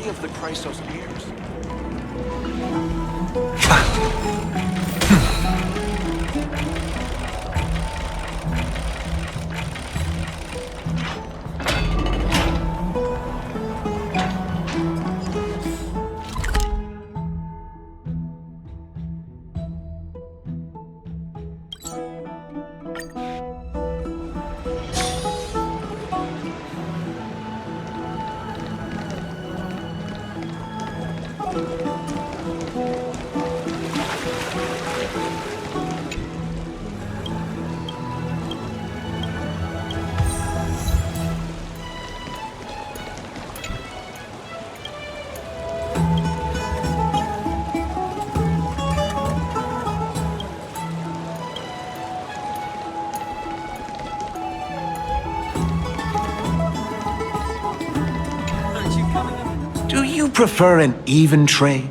any of the Chrysos heirs. Do you prefer an even trade?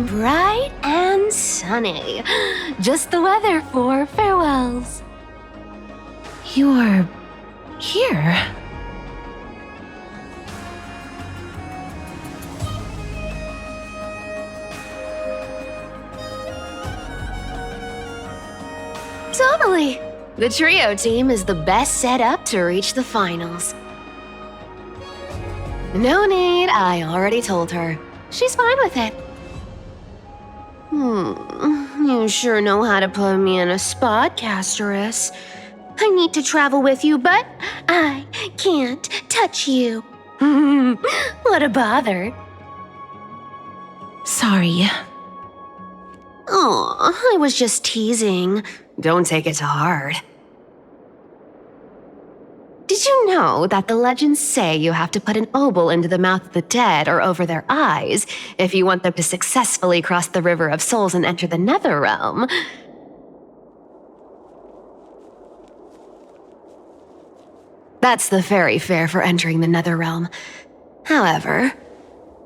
Bright and sunny. Just the weather for farewells. You're here. Totally. The trio team is the best set up to reach the finals. No need, I already told her. She's fine with it. You sure know how to put me in a spot, Casterus. I need to travel with you, but I can't touch you. What a bother. Sorry. Aw, I was just teasing. Don't take it to heart. Did you know that the legends say you have to put an obol into the mouth of the dead or over their eyes if you want them to successfully cross the River of Souls and enter the Netherrealm? That's the fairy fare for entering the Netherrealm. However,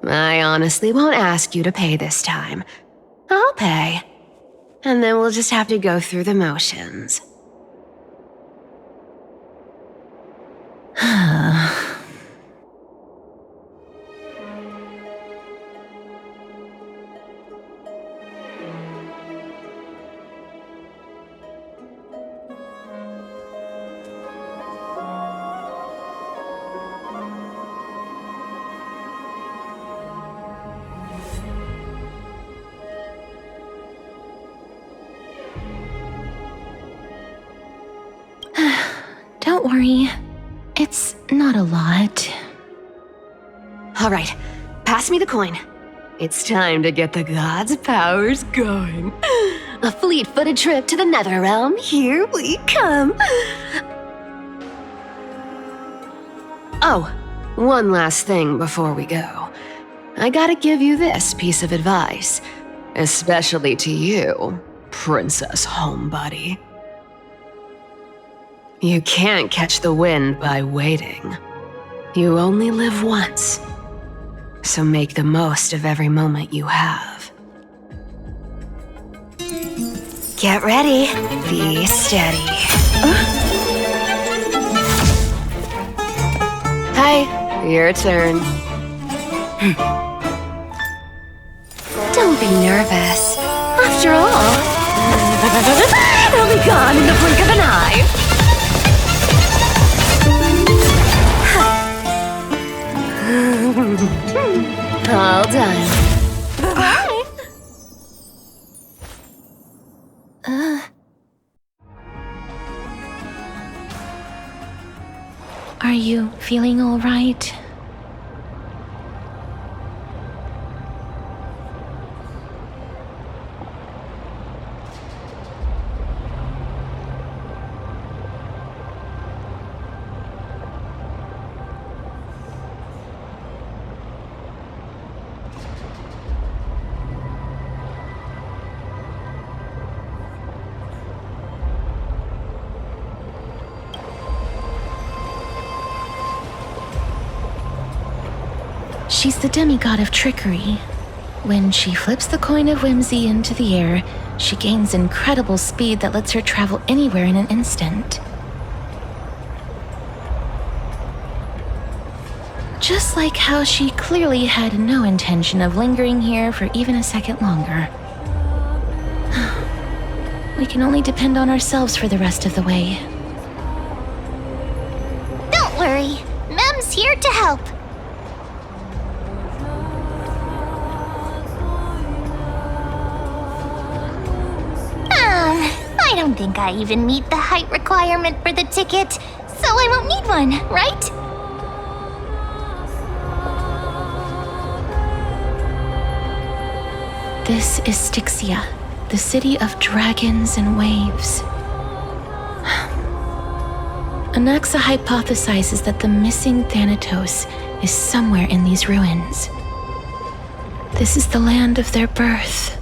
I honestly won't ask you to pay this time. I'll pay. And then we'll just have to go through the motions. Don't worry. It's not a lot. All right, pass me the coin. It's time to get the gods' powers going. A fleet-footed trip to the Netherrealm. Here we come. Oh, one last thing before we go. I gotta give you this piece of advice, especially to you, Princess Homebody. You can't catch the wind by waiting. You only live once, so make the most of every moment you have. Get ready, be steady. Hi, your turn. Don't be nervous. After all, it'll be gone in the blink of an eye. All done. Bye. Are you feeling all right? She's the demigod of trickery. When she flips the coin of whimsy into the air, she gains incredible speed that lets her travel anywhere in an instant. Just like how she clearly had no intention of lingering here for even a second longer. We can only depend on ourselves for the rest of the way. Don't worry, Mem's here to help. I don't think I even meet the height requirement for the ticket, so I won't need one, right? This is Styxia, the city of dragons and waves. Anaxa hypothesizes that the missing Thanatos is somewhere in these ruins. This is the land of their birth.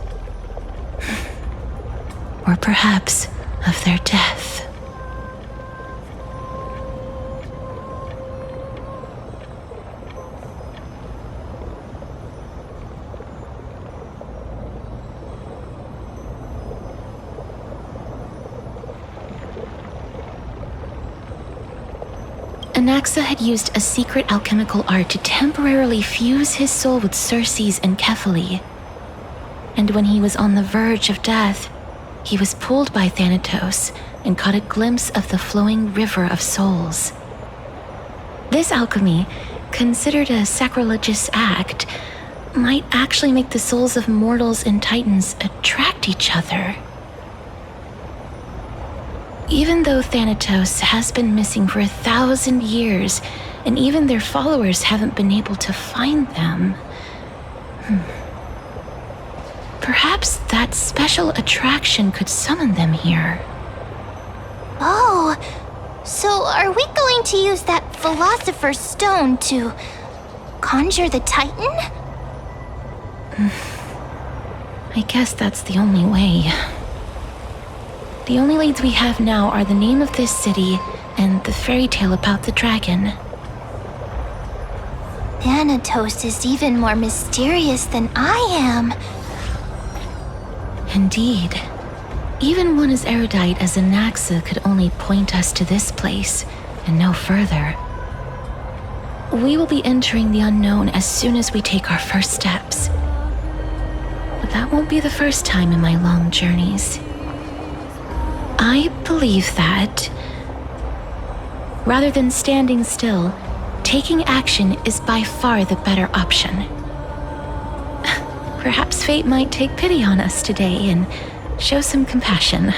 Or perhaps of their death. Anaxa had used a secret alchemical art to temporarily fuse his soul with Circe's and Kephae. And when he was on the verge of death, he was pulled by Thanatos and caught a glimpse of the flowing river of souls. This alchemy, considered a sacrilegious act, might actually make the souls of mortals and titans attract each other. Even though Thanatos has been missing for 1,000 years, and even their followers haven't been able to find them, perhaps that special attraction could summon them here. Oh, so are we going to use that Philosopher's Stone to conjure the Titan? I guess that's the only way. The only leads we have now are the name of this city and the fairy tale about the dragon. Thanatos is even more mysterious than I am. Indeed. Even one as erudite as Anaxa could only point us to this place, and no further. We will be entering the unknown as soon as we take our first steps. But that won't be the first time in my long journeys. I believe that, rather than standing still, taking action is by far the better option. Perhaps fate might take pity on us today and show some compassion.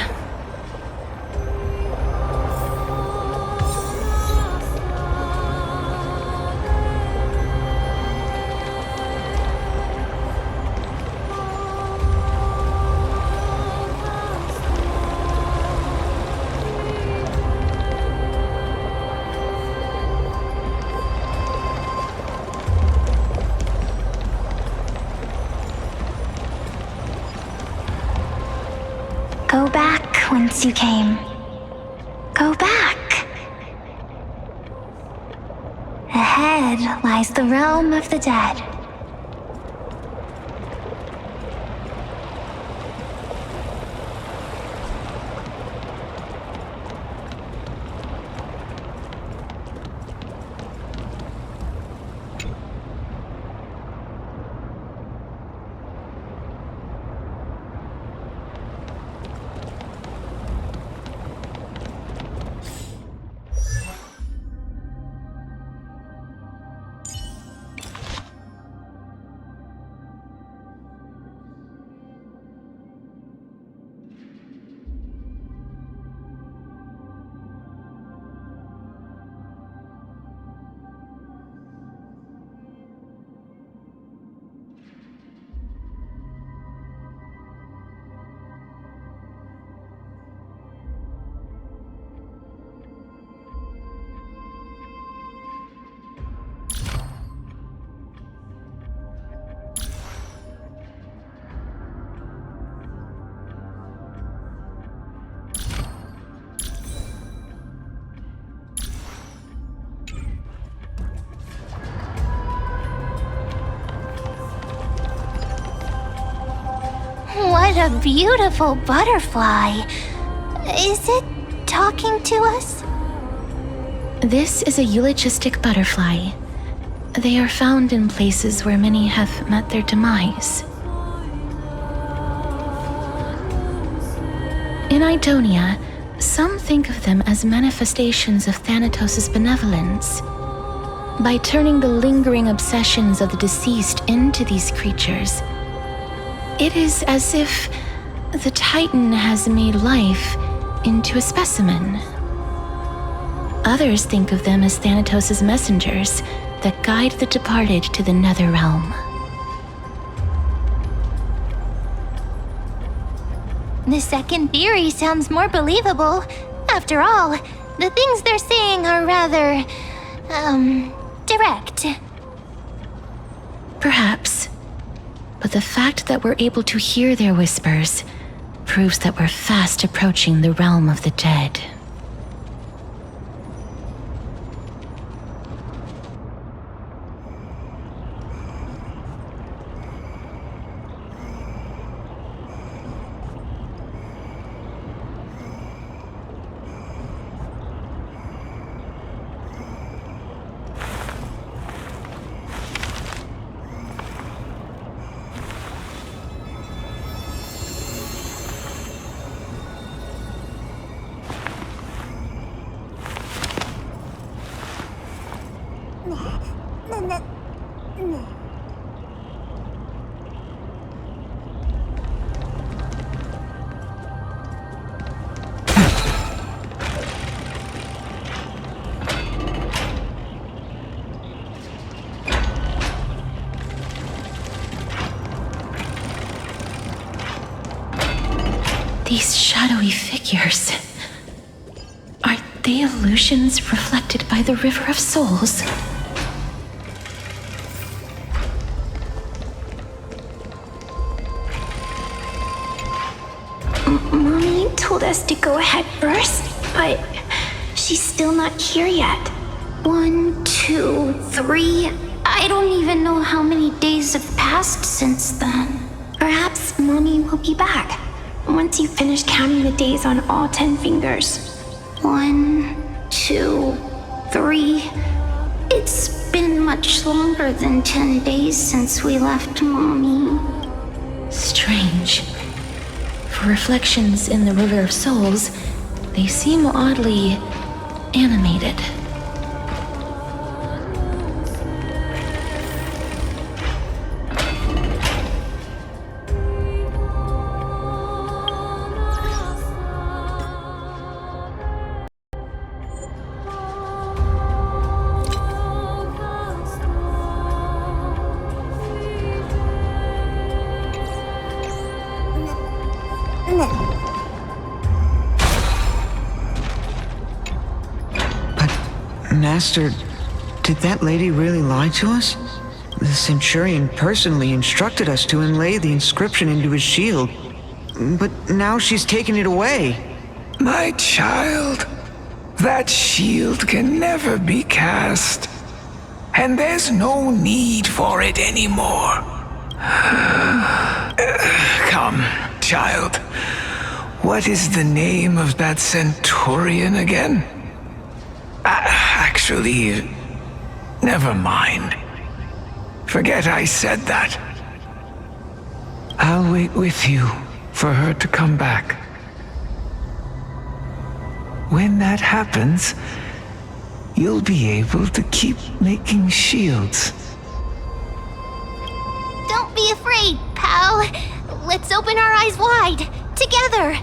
Go back whence you came. Go back. Ahead lies the realm of the dead. What a beautiful butterfly. Is it talking to us? This is a eulogistic butterfly. They are found in places where many have met their demise. In Idonia, some think of them as manifestations of Thanatos' benevolence. By turning the lingering obsessions of the deceased into these creatures, it is as if the Titan has made life into a specimen. Others think of them as Thanatos' messengers that guide the departed to the nether realm. The second theory sounds more believable. After all, the things they're saying are rather, direct. Perhaps. But the fact that we're able to hear their whispers proves that we're fast approaching the realm of the dead. These shadowy figures. Are they illusions reflected by the River of Souls? Mommy told us to go ahead first, but she's still not here yet. 1, 2, 3. I don't even know how many days have passed since then. Perhaps Mommy will be back once you finish counting the days on all 10 fingers. 1, 2, 3. It's been much longer than 10 days since we left Mommy. Strange. For reflections in the River of Souls, they seem oddly animated. Master, did that lady really lie to us? The Centurion personally instructed us to inlay the inscription into his shield, but now she's taken it away. My child, that shield can never be cast, and there's no need for it anymore. Come, child. What is the name of that Centurion again? Actually, never mind. Forget I said that. I'll wait with you for her to come back. When that happens, you'll be able to keep making shields. Don't be afraid, pal. Let's open our eyes wide, together.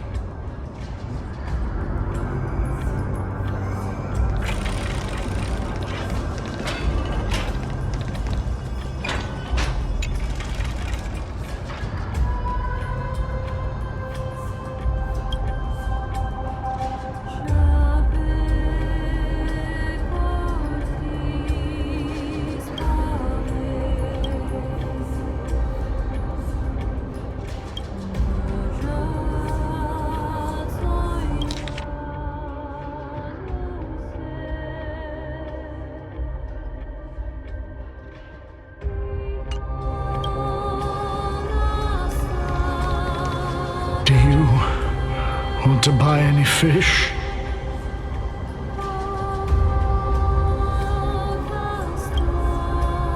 want to buy any fish?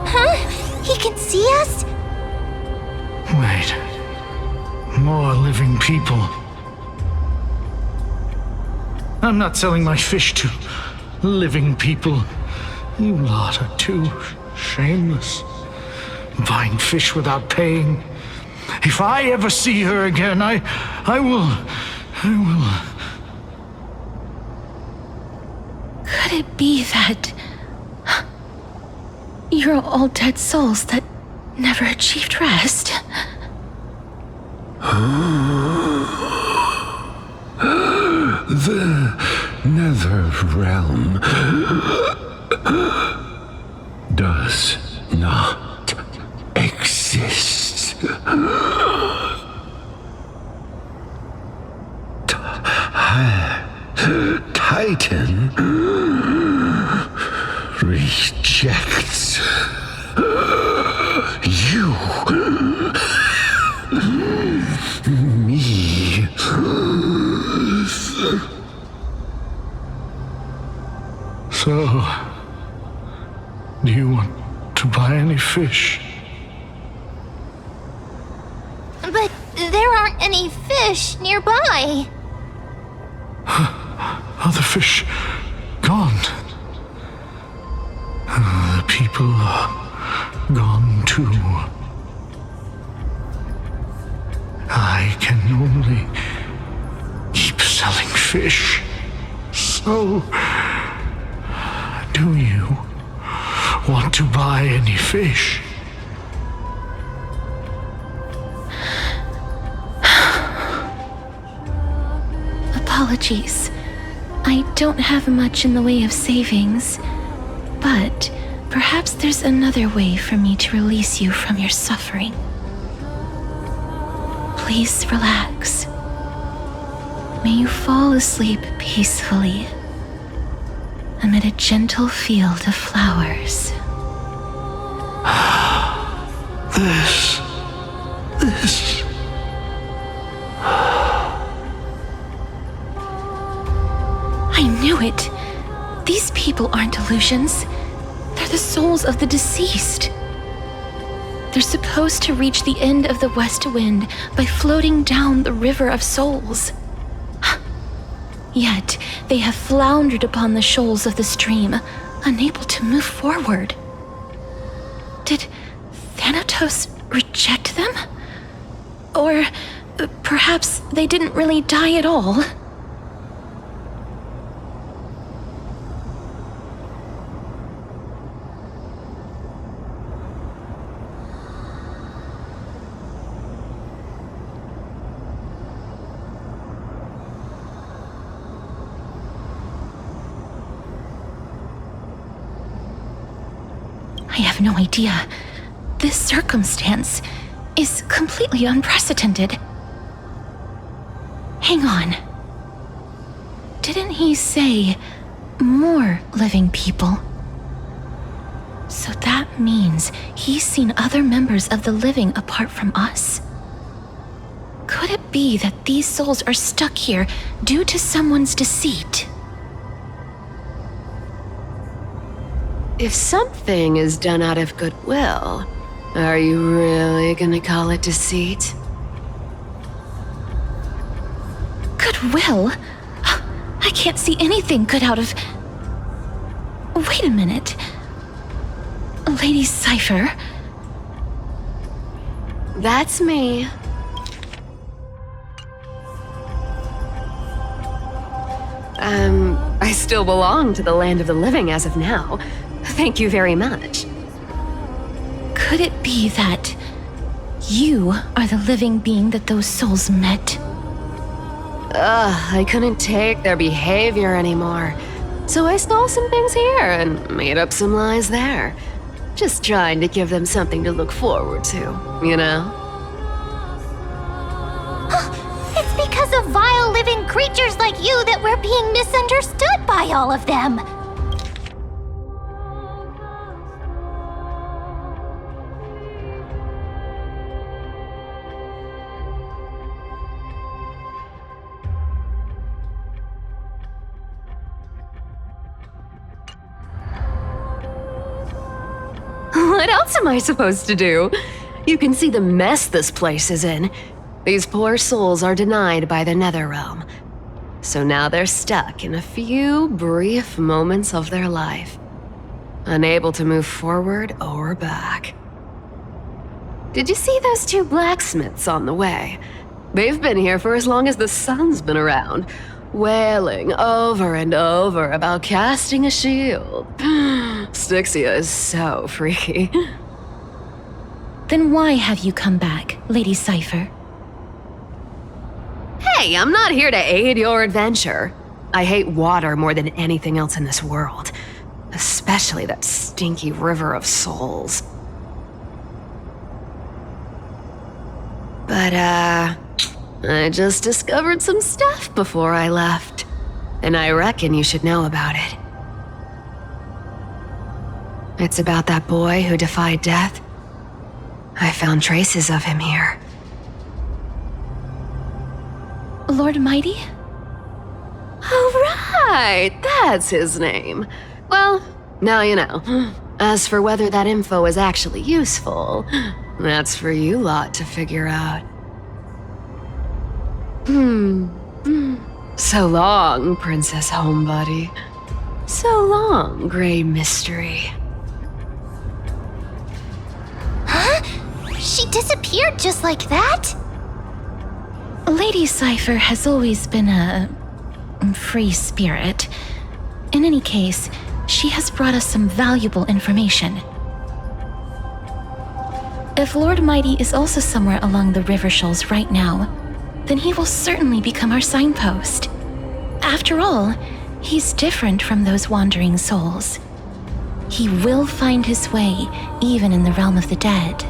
Huh? He can see us? Wait. More living people. I'm not selling my fish to living people. You lot are too shameless. Buying fish without paying. If I ever see her again, I will... Could it be that you're all dead souls that never achieved rest? The nether realm does not exist. Titan rejects you. Me. So, do you want to buy any fish? But there aren't any fish nearby. Other fish gone. The people are gone too. I can only keep selling fish. So, do you want to buy any fish? Apologies. I don't have much in the way of savings, but perhaps there's another way for me to release you from your suffering. Please relax. May you fall asleep peacefully amid a gentle field of flowers. This. I knew it! These people aren't illusions. They're the souls of the deceased. They're supposed to reach the end of the west wind by floating down the river of souls. Yet, they have floundered upon the shoals of the stream, unable to move forward. Did Thanatos reject them? Or perhaps they didn't really die at all? I have no idea. This circumstance is completely unprecedented. Hang on. Didn't he say more living people? So that means he's seen other members of the living apart from us? Could it be that these souls are stuck here due to someone's deceit? If something is done out of goodwill, are you really gonna call it deceit? Goodwill? I can't see anything good out of... Wait a minute. Lady Cypher? That's me. I still belong to the land of the living as of now. Thank you very much. Could it be that you are the living being that those souls met? I couldn't take their behavior anymore. So I stole some things here and made up some lies there. Just trying to give them something to look forward to, you know? It's because of vile living creatures like you that we're being misunderstood by all of them. What else am I supposed to do? You can see the mess this place is in. These poor souls are denied by the Netherrealm. So now they're stuck in a few brief moments of their life, unable to move forward or back. Did you see those two blacksmiths on the way? They've been here for as long as the sun's been around, wailing over and over about casting a shield. Styxia is so freaky. Then why have you come back, Lady Cypher? Hey, I'm not here to aid your adventure. I hate water more than anything else in this world, especially that stinky river of souls. But, I just discovered some stuff before I left, and I reckon you should know about it. It's about that boy who defied death. I found traces of him here. Lord Mighty? Oh, right! That's his name. Well, now you know. As for whether that info is actually useful, that's for you lot to figure out. So long, Princess Homebody. So long, Grey Mystery. Huh? She disappeared just like that? Lady Cypher has always been a free spirit. In any case, she has brought us some valuable information. If Lord Mighty is also somewhere along the river shoals right now, then he will certainly become our signpost. After all, he's different from those wandering souls. He will find his way even in the realm of the dead.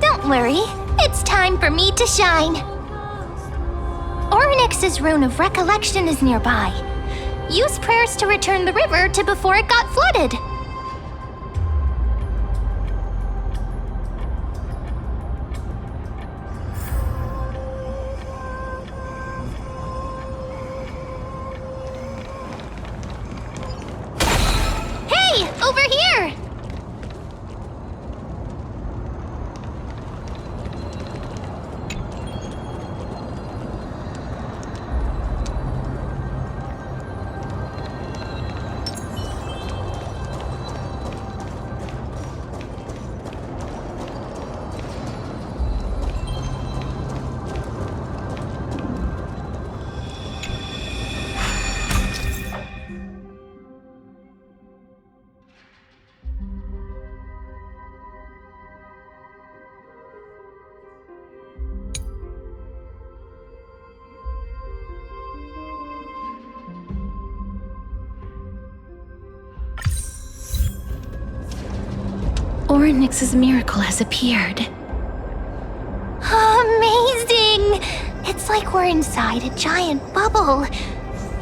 Don't worry, it's time for me to shine. Ornyx's rune of recollection is nearby. Use prayers to return the river to before it got flooded. Hey, over here! Ornyx's miracle has appeared. Amazing! It's like we're inside a giant bubble.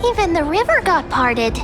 Even the river got parted.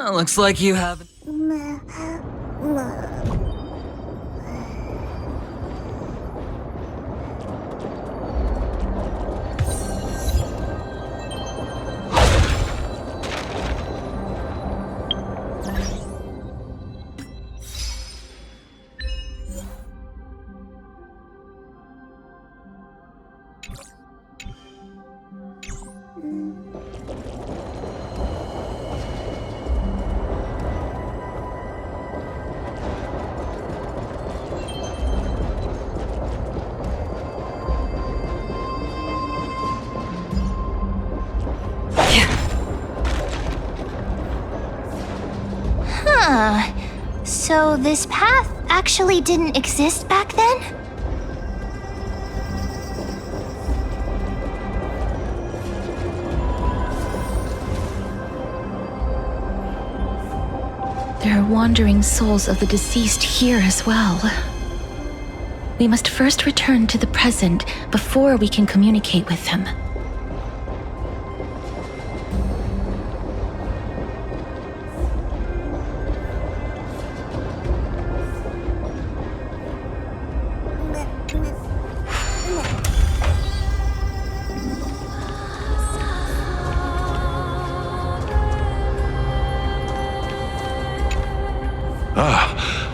Well, looks like you have... So this path actually didn't exist back then? There are wandering souls of the deceased here as well. We must first return to the present before we can communicate with them.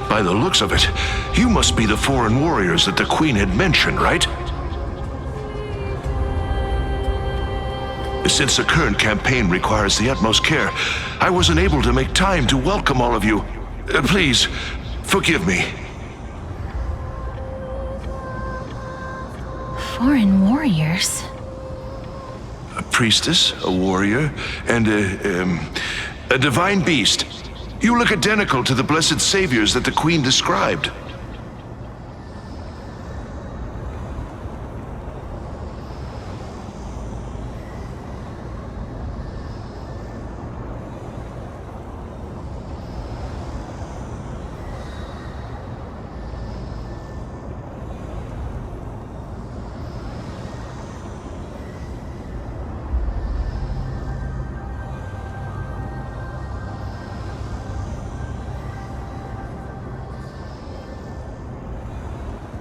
By the looks of it, you must be the foreign warriors that the Queen had mentioned, right? Since the current campaign requires the utmost care, I wasn't able to make time to welcome all of you. Please, forgive me. Foreign warriors? A priestess, a warrior, and a divine beast. You look identical to the blessed saviors that the Queen described.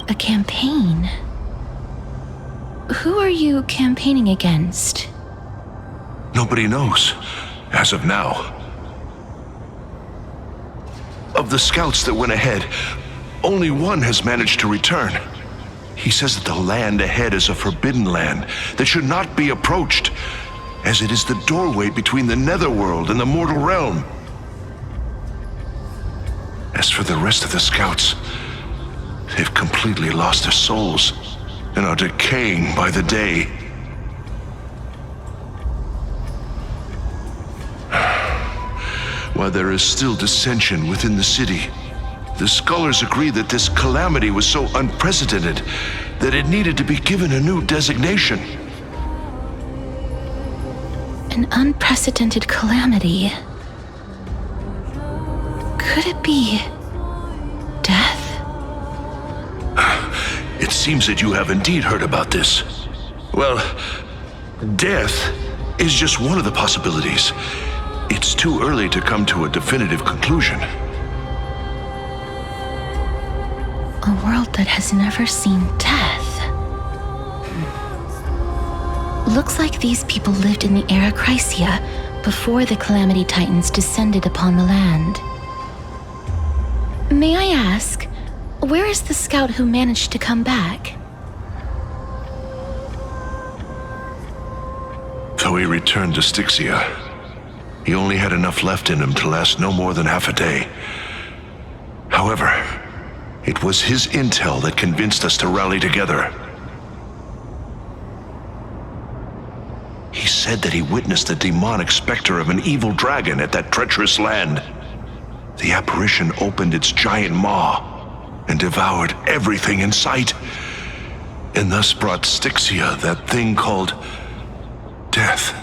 A campaign? Who are you campaigning against? Nobody knows, as of now. Of the scouts that went ahead, only one has managed to return. He says that the land ahead is a forbidden land that should not be approached, as it is the doorway between the netherworld and the mortal realm. As for the rest of the scouts, they've completely lost their souls and are decaying by the day. While there is still dissension within the city, the scholars agree that this calamity was so unprecedented that it needed to be given a new designation. An unprecedented calamity. Could it be death? It seems that you have indeed heard about this. Well, death is just one of the possibilities. It's too early to come to a definitive conclusion. A world that has never seen death. Looks like these people lived in the era Chrysia before the Calamity Titans descended upon the land. May I ask, where is the scout who managed to come back? Though he returned to Styxia, he only had enough left in him to last no more than half a day. However, it was his intel that convinced us to rally together. He said that he witnessed the demonic specter of an evil dragon at that treacherous land. The apparition opened its giant maw and devoured everything in sight, and thus brought Styxia that thing called death.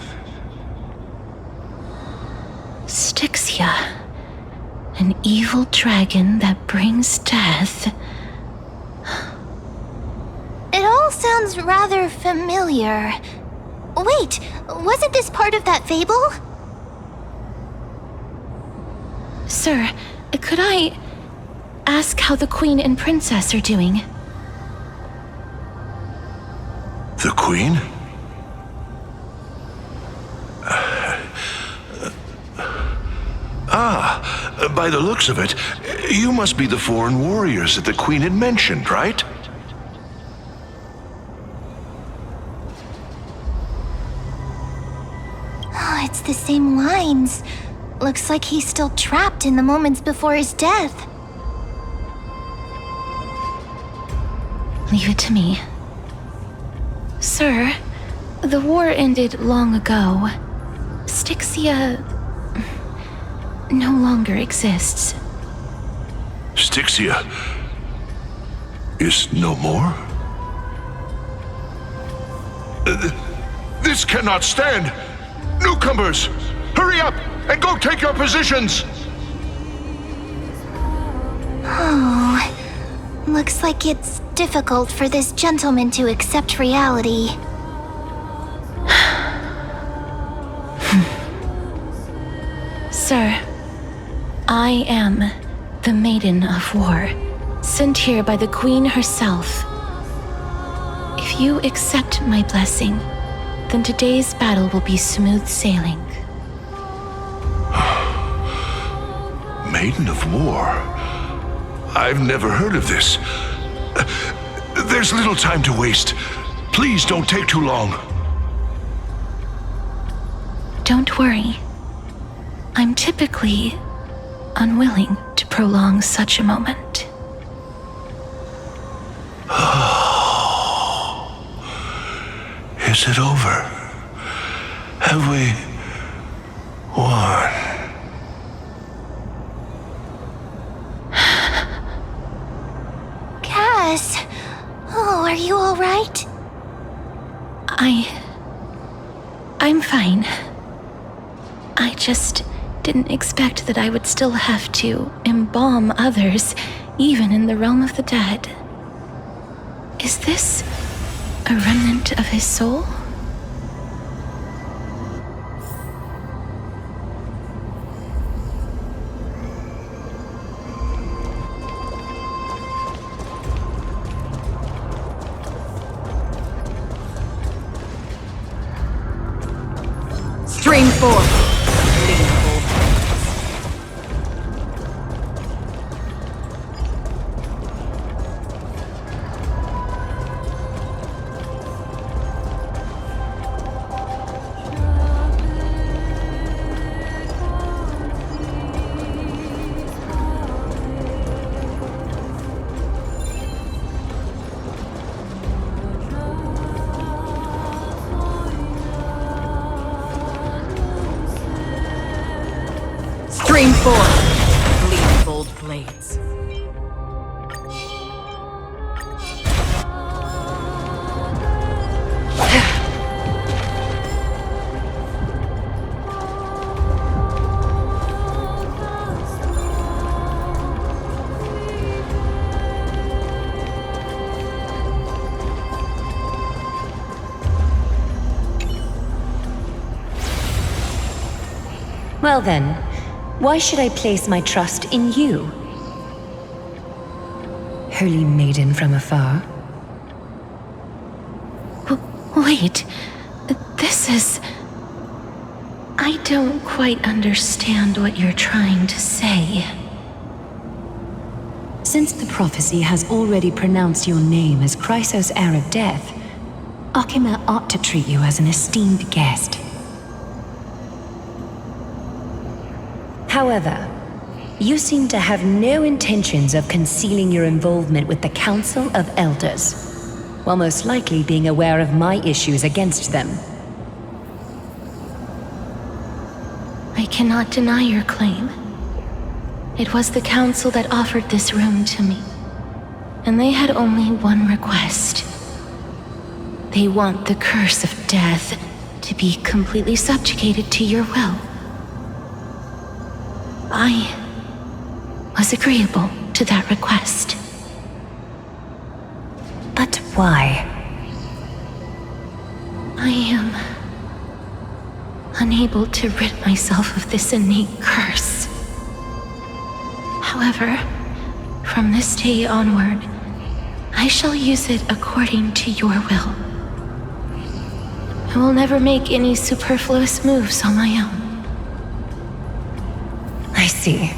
Styxia, an evil dragon that brings death. It all sounds rather familiar. Wait, wasn't this part of that fable? Sir, could I ask how the Queen and Princess are doing? The Queen? By the looks of it, you must be the foreign warriors that the Queen had mentioned, right? Oh, it's the same lines. Looks like he's still trapped in the moments before his death. Leave it to me. Sir, the war ended long ago. Styxia no longer exists. Styxia is no more? This cannot stand! Newcomers, hurry up and go take your positions! Oh, looks like it's difficult for this gentleman to accept reality. Sir, I am the Maiden of War, sent here by the Queen herself. If you accept my blessing, then today's battle will be smooth sailing. Maiden of War? I've never heard of this. There's little time to waste. Please don't take too long. Don't worry. I'm typically unwilling to prolong such a moment. Is it over? Have we won? Cass! Oh, are you alright? I'm fine. I just didn't expect that I would still have to embalm others, even in the realm of the dead. Is this a remnant of his soul? Stream 4. Stream 4. Bleed bold blades. Well then, why should I place my trust in you? Holy maiden from afar. Wait, this is... I don't quite understand what you're trying to say. Since the prophecy has already pronounced your name as Chrysos, heir of death, Akima ought to treat you as an esteemed guest. However, you seem to have no intentions of concealing your involvement with the Council of Elders, while most likely being aware of my issues against them. I cannot deny your claim. It was the Council that offered this room to me, and they had only one request. They want the curse of death to be completely subjugated to your will. I was agreeable to that request. But why? I am unable to rid myself of this innate curse. However, from this day onward, I shall use it according to your will. I will never make any superfluous moves on my own. I see.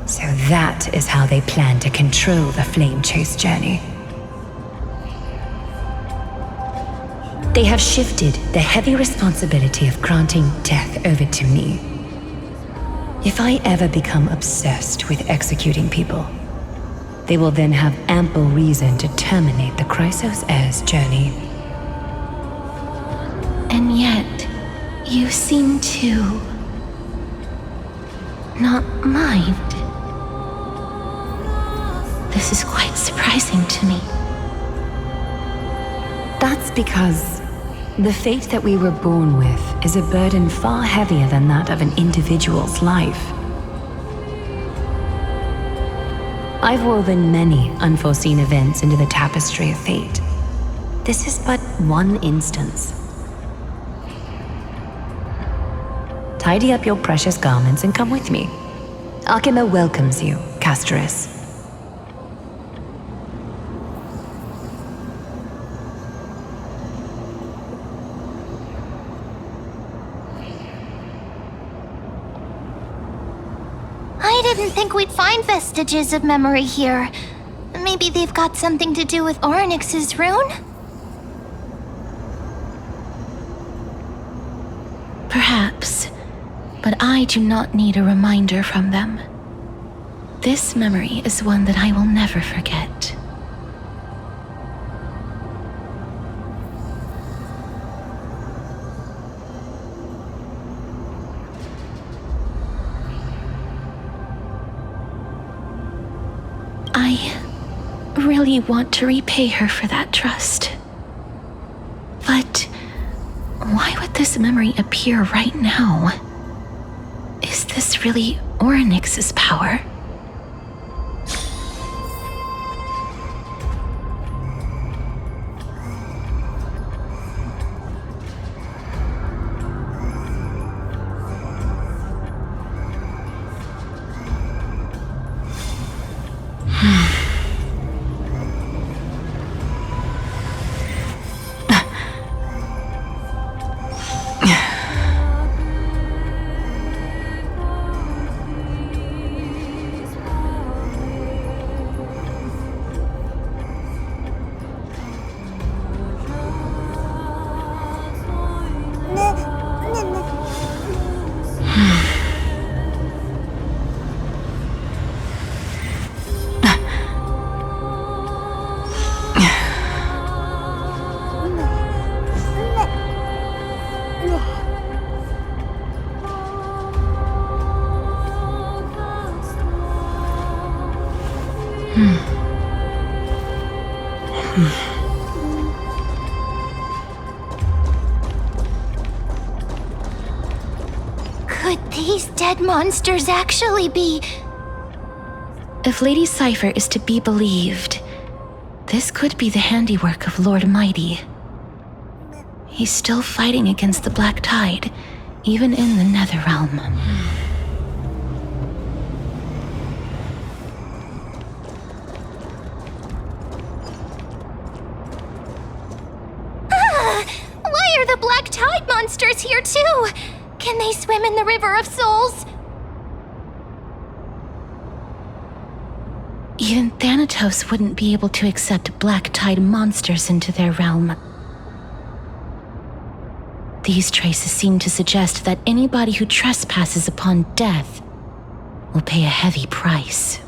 So that is how they plan to control the Flame Chase journey. They have shifted the heavy responsibility of granting death over to me. If I ever become obsessed with executing people, they will then have ample reason to terminate the Chrysos Heir's journey. And yet, you seem to not mind. This is quite surprising to me. That's because the fate that we were born with is a burden far heavier than that of an individual's life. I've woven many unforeseen events into the tapestry of fate. This is but one instance. Tidy up your precious garments and come with me. Arkema welcomes you, Casterus. I didn't think we'd find vestiges of memory here. Maybe they've got something to do with Orynyx's rune? Perhaps, but I do not need a reminder from them. This memory is one that I will never forget. I really want to repay her for that trust. But why would this memory appear right now? Is this really Orynyx's power? Could these dead monsters actually be... If Lady Cypher is to be believed, this could be the handiwork of Lord Mighty. He's still fighting against the Black Tide, even in the Netherrealm. Why are the Black Tide monsters here too? Can they swim in the River of Souls? Even Thanatos wouldn't be able to accept Black Tide monsters into their realm. These traces seem to suggest that anybody who trespasses upon death will pay a heavy price.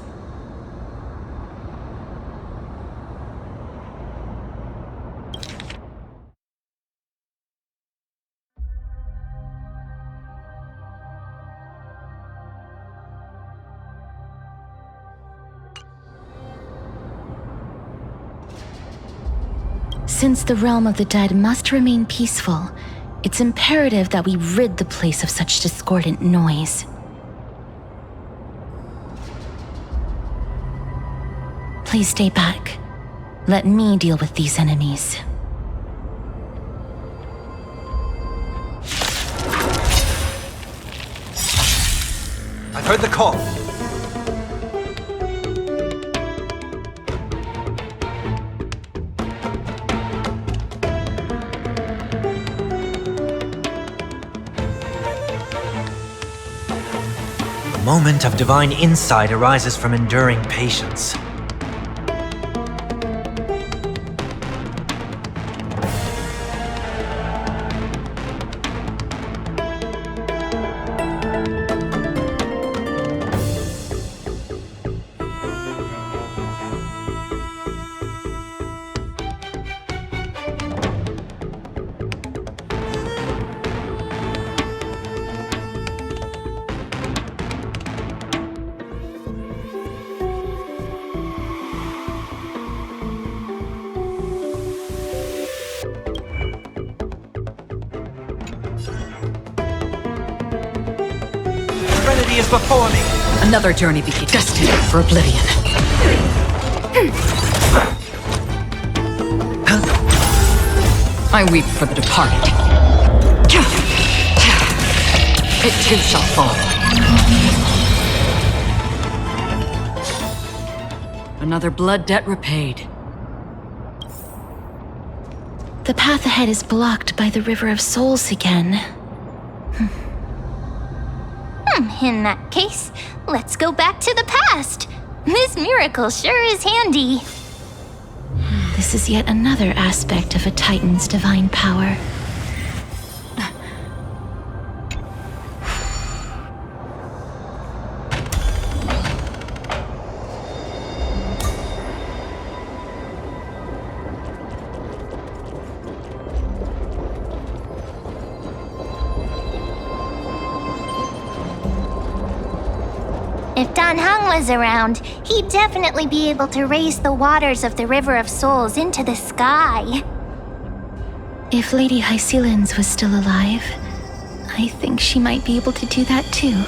Since the realm of the dead must remain peaceful, it's imperative that we rid the place of such discordant noise. Please stay back. Let me deal with these enemies. I've heard the call. moment of divine insight arises from enduring patience. Is before me. Another journey begins. Destined for oblivion. I weep for the departed. It too shall fall. Another blood debt repaid. The path ahead is blocked by the River of Souls again. In that case, let's go back to the past. This miracle sure is handy. This is yet another aspect of a Titan's divine power. If Dan Heng was around, he'd definitely be able to raise the waters of the River of Souls into the sky. If Lady Hycelens was still alive, I think she might be able to do that too.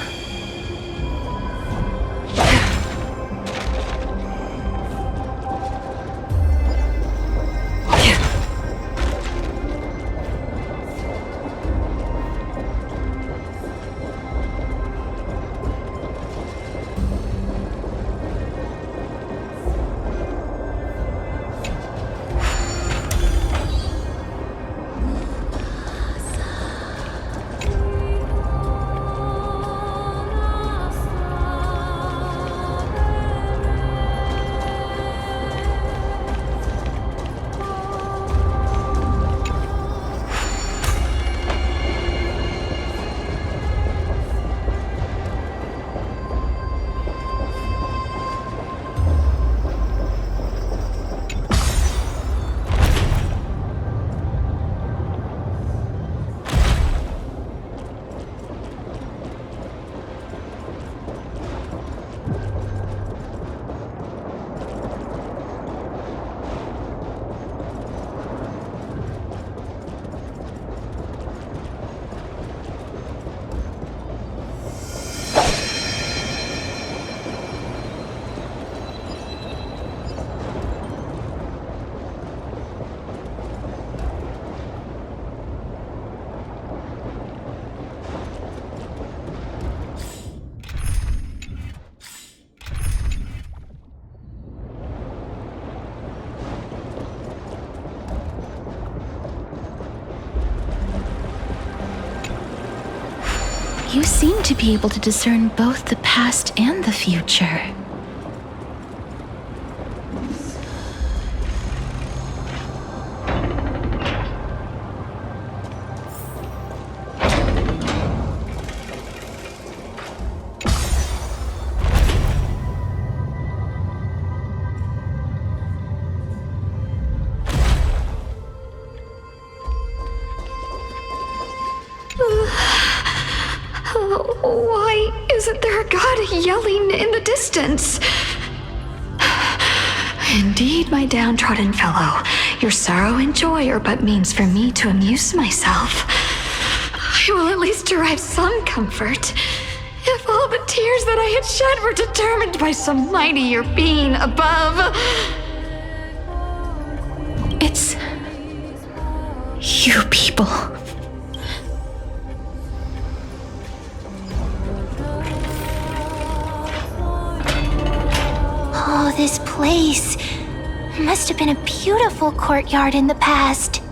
You seem to be able to discern both the past and the future. Why isn't there a god yelling in the distance? Indeed, my downtrodden fellow, your sorrow and joy are but means for me to amuse myself. I will at least derive some comfort. If all the tears that I had shed were determined by some mightier being above. It's you people. Oh, this place must have been a beautiful courtyard in the past.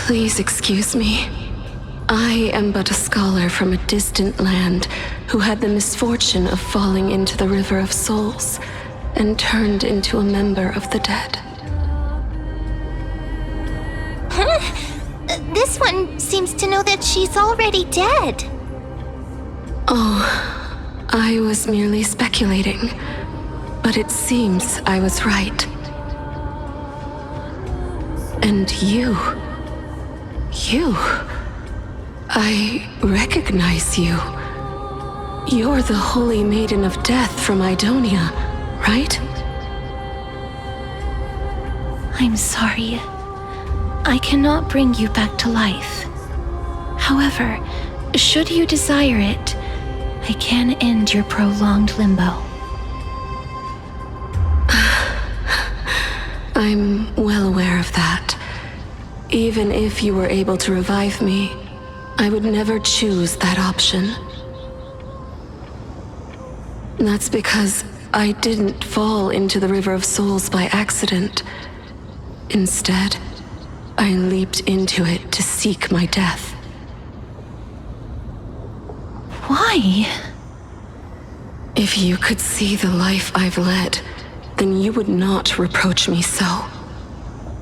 Please excuse me. I am but a scholar from a distant land who had the misfortune of falling into the River of Souls and turned into a member of the dead. Huh? This one seems to know that she's already dead. Oh, I was merely speculating, but it seems I was right. And you, I recognize you. You're the Holy Maiden of Death from Idonia, right? I'm sorry. I cannot bring you back to life. However, should you desire it, I can end your prolonged limbo. I'm well aware of that. Even if you were able to revive me, I would never choose that option. That's because I didn't fall into the River of Souls by accident. Instead, I leaped into it to seek my death. Why? If you could see the life I've led, then you would not reproach me so.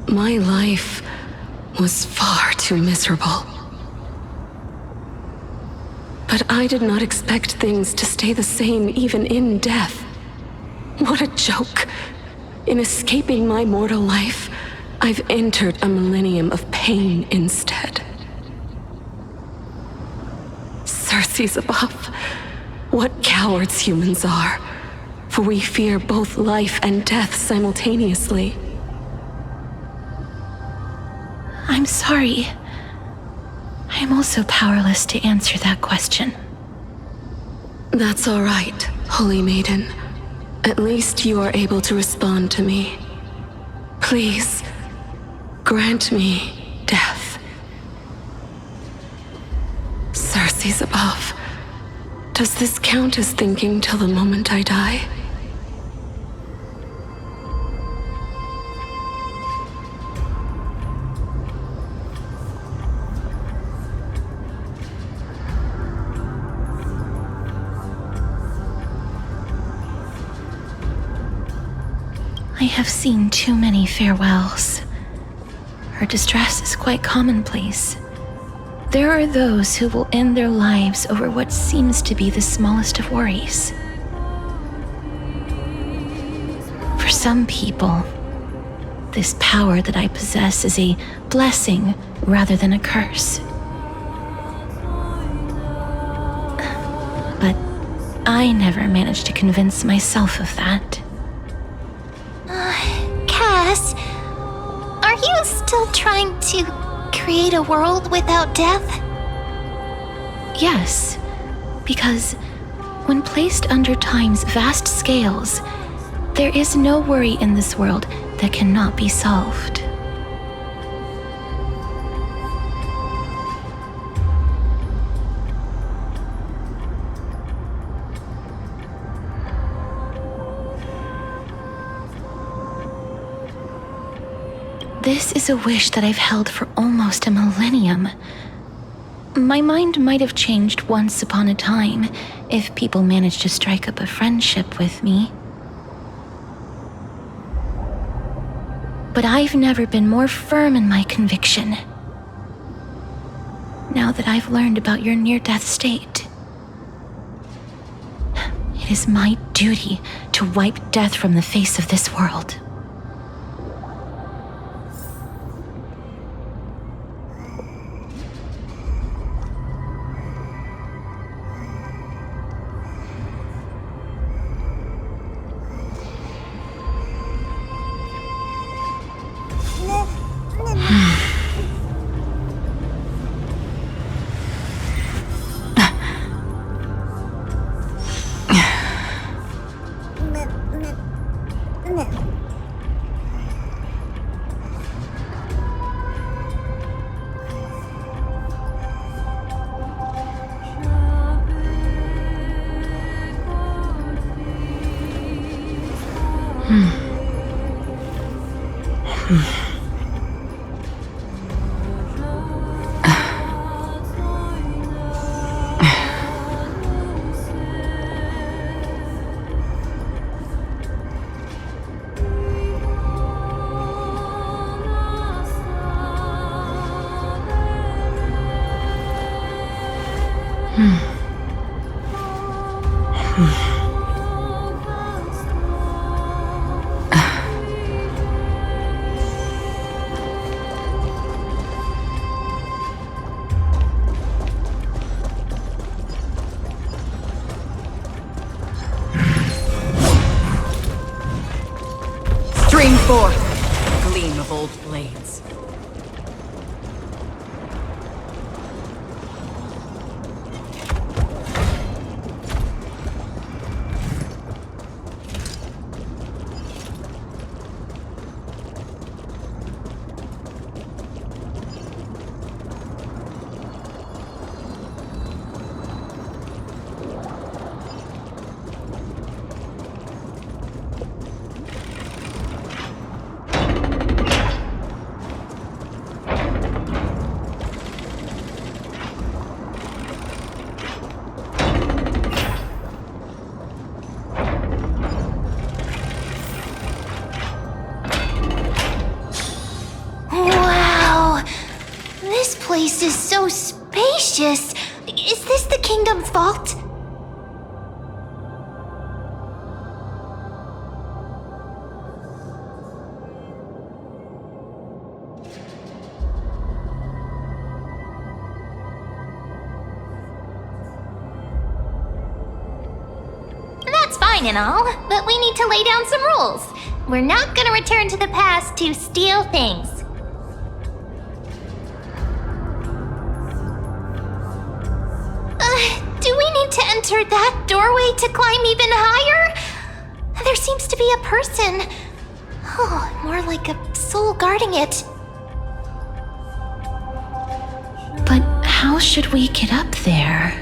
My life was far too miserable. But I did not expect things to stay the same even in death. What a joke. In escaping my mortal life, I've entered a millennium of pain instead. Circes above, what cowards humans are, for we fear both life and death simultaneously. I'm sorry. I am also powerless to answer that question. That's all right, Holy Maiden. At least you are able to respond to me. Please, grant me death. Circes above, does this count as thinking till the moment I die? I have seen too many farewells. Her distress is quite commonplace. There are those who will end their lives over what seems to be the smallest of worries. For some people, this power that I possess is a blessing rather than a curse. But I never managed to convince myself of that. Cass, are you still trying to create a world without death? Yes, because when placed under time's vast scales, there is no worry in this world that cannot be solved. This is a wish that I've held for almost a millennium. My mind might have changed once upon a time if people managed to strike up a friendship with me. But I've never been more firm in my conviction. Now that I've learned about your near-death state, it is my duty to wipe death from the face of this world. forth, gleam of old blades. Wow! This place is so spacious! Is this the kingdom's vault? That's fine and all, but we need to lay down some rules. We're not gonna return to the past to steal things. Do we need to enter that doorway to climb even higher? There seems to be a person. Oh, more like a soul guarding it. But how should we get up there?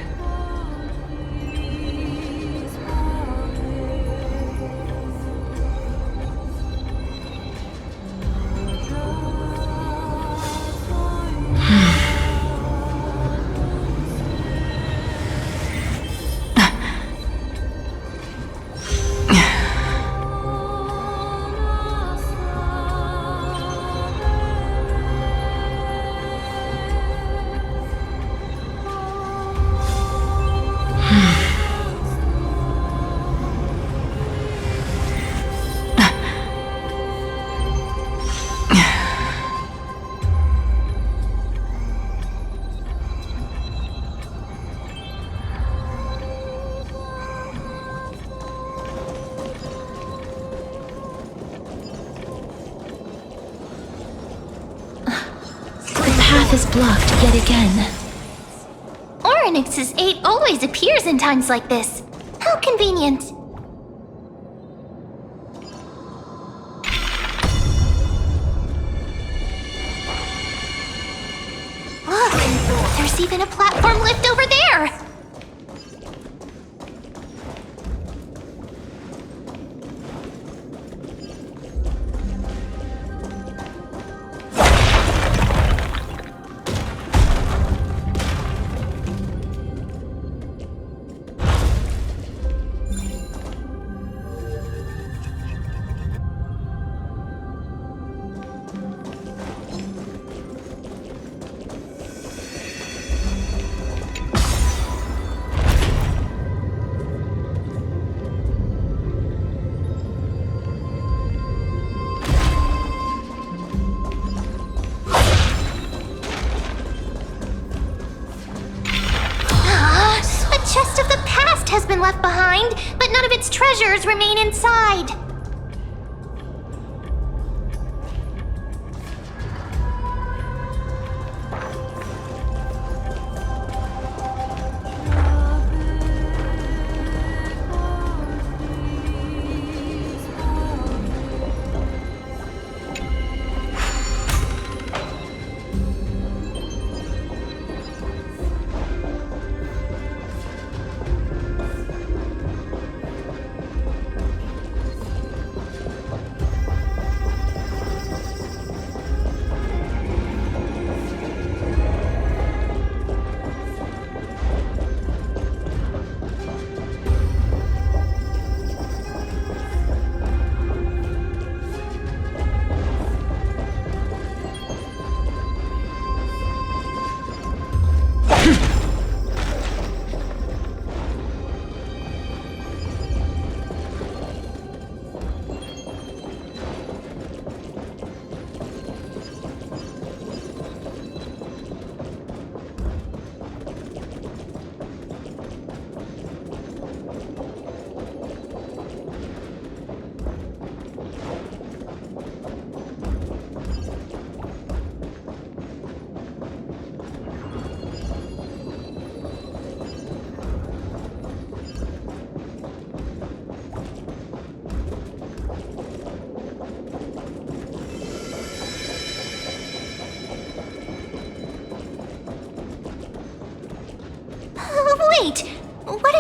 Is blocked yet again. Oryx's 8 always appears in times like this. How convenient. Look, there's even a platform lift over there. Has been left behind, but none of its treasures remain inside.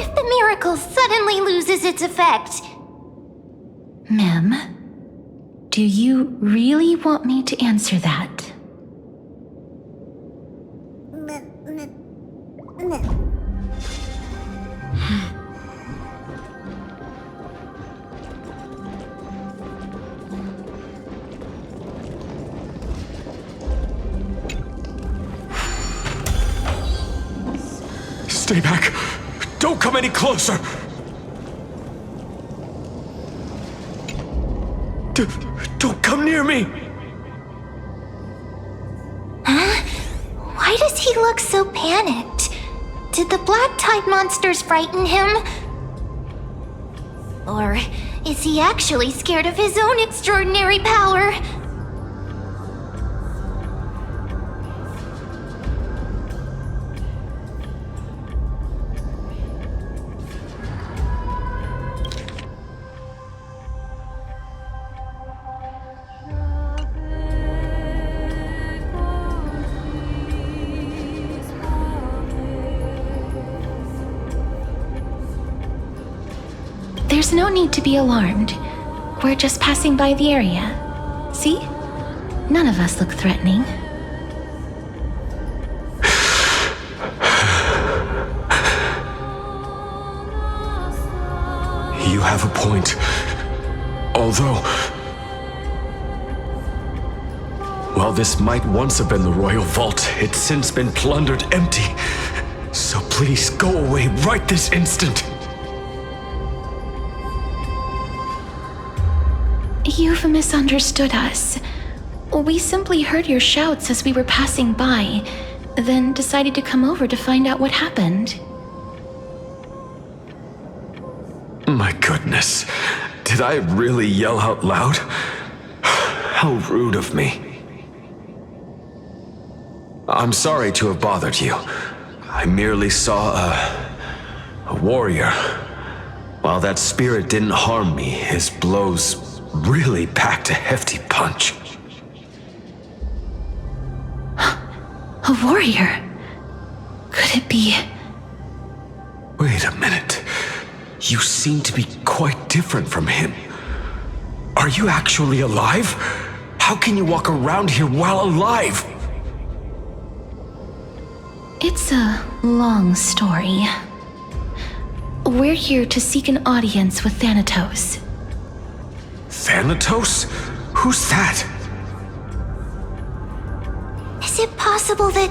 What if the miracle suddenly loses its effect? Mem, do you really want me to answer that? Stay back! Don't come any closer! Don't come near me! Huh? Why does he look so panicked? Did the black tide monsters frighten him? Or is he actually scared of his own extraordinary power? There's no need to be alarmed. We're just passing by the area. See? None of us look threatening. You have a point. Although, while this might once have been the royal vault, it's since been plundered empty. So please go away right this instant. You've misunderstood us. We simply heard your shouts as we were passing by, then decided to come over to find out what happened. My goodness, did I really yell out loud? How rude of me. I'm sorry to have bothered you. I merely saw a warrior. While that spirit didn't harm me, his blows really packed a hefty punch. A warrior? Could it be? Wait a minute. You seem to be quite different from him. Are you actually alive? How can you walk around here while alive? It's a long story. We're here to seek an audience with Thanatos. Thanatos? Who's that? Is it possible that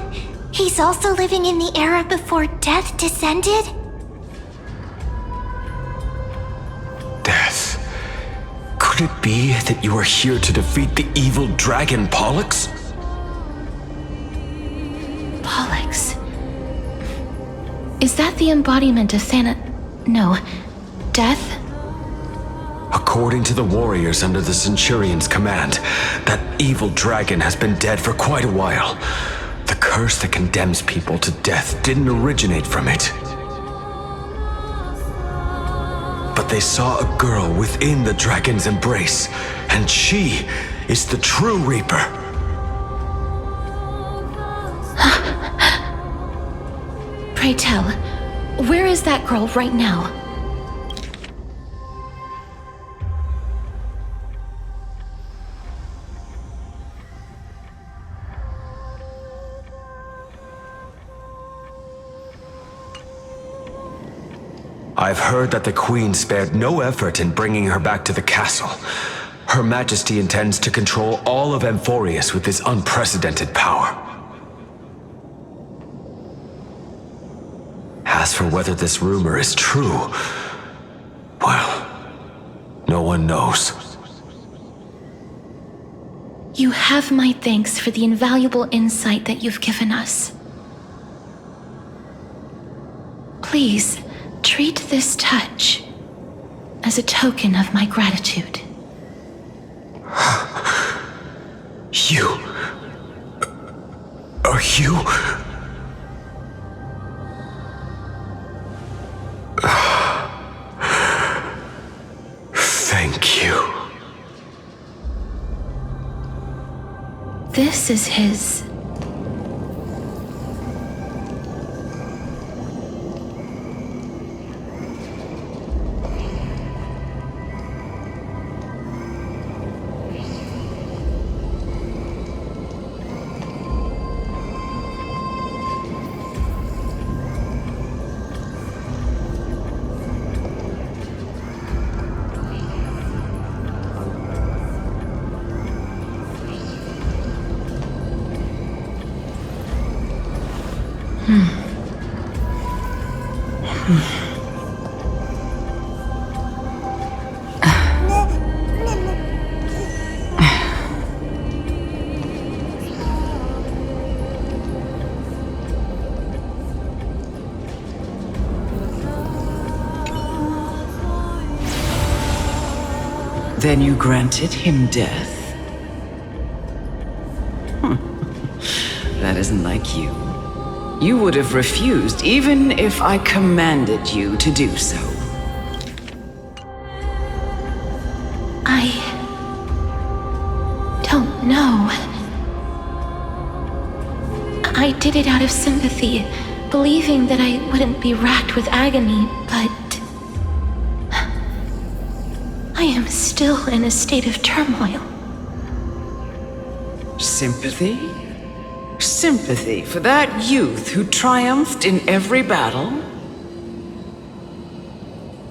he's also living in the era before death descended? Death? Could it be that you are here to defeat the evil dragon Pollux? Pollux? Is that the embodiment of death? According to the warriors under the Centurion's command, that evil dragon has been dead for quite a while. The curse that condemns people to death didn't originate from it. But they saw a girl within the dragon's embrace, and she is the true Reaper. Pray tell, where is that girl right now? I've heard that the Queen spared no effort in bringing her back to the castle. Her Majesty intends to control all of Amphorius with this unprecedented power. As for whether this rumor is true, well, no one knows. You have my thanks for the invaluable insight that you've given us. Please, treat this touch as a token of my gratitude. You... Are you... Thank you. This is his... Then you granted him death? That isn't like you. You would have refused even if I commanded you to do so. I don't know. I did it out of sympathy, believing that I wouldn't be racked with agony, but I am still in a state of turmoil. Sympathy? Sympathy for that youth who triumphed in every battle?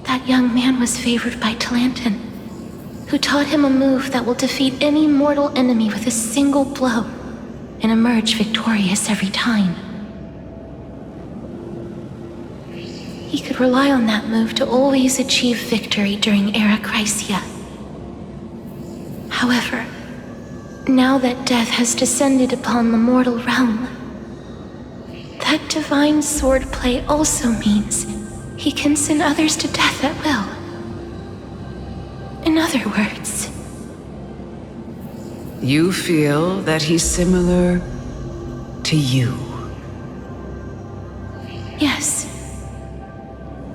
That young man was favored by Talantin, who taught him a move that will defeat any mortal enemy with a single blow and emerge victorious every time. He could rely on that move to always achieve victory during Era Chrysia. However, now that death has descended upon the mortal realm, that divine swordplay also means he can send others to death at will. In other words, you feel that he's similar to you? Yes.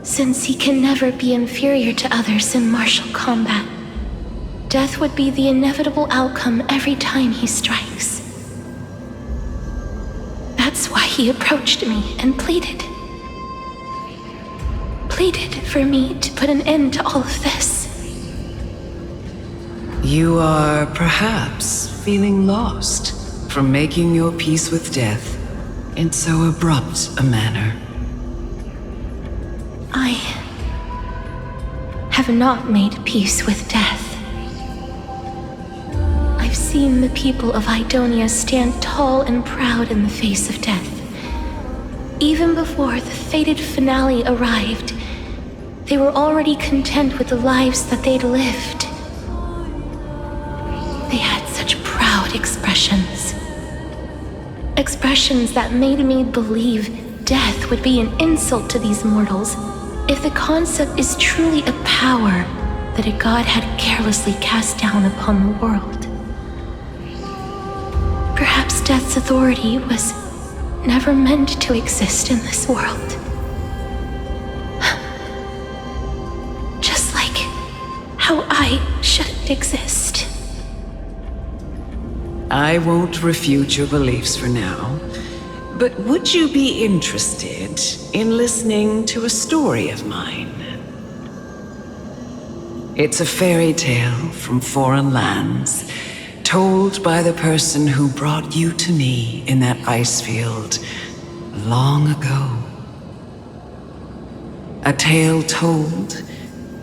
Since he can never be inferior to others in martial combat, death would be the inevitable outcome every time he strikes. That's why he approached me and pleaded. Pleaded for me to put an end to all of this. You are perhaps feeling lost from making your peace with death in so abrupt a manner. I have not made peace with death. I've seen the people of Idonia stand tall and proud in the face of death. Even before the fated finale arrived, they were already content with the lives that they'd lived. They had such proud expressions. Expressions that made me believe death would be an insult to these mortals if the concept is truly a power that a god had carelessly cast down upon the world. Perhaps death's authority was never meant to exist in this world. Just like how I shouldn't exist. I won't refute your beliefs for now, but would you be interested in listening to a story of mine? It's a fairy tale from foreign lands, told by the person who brought you to me in that ice field long ago. A tale told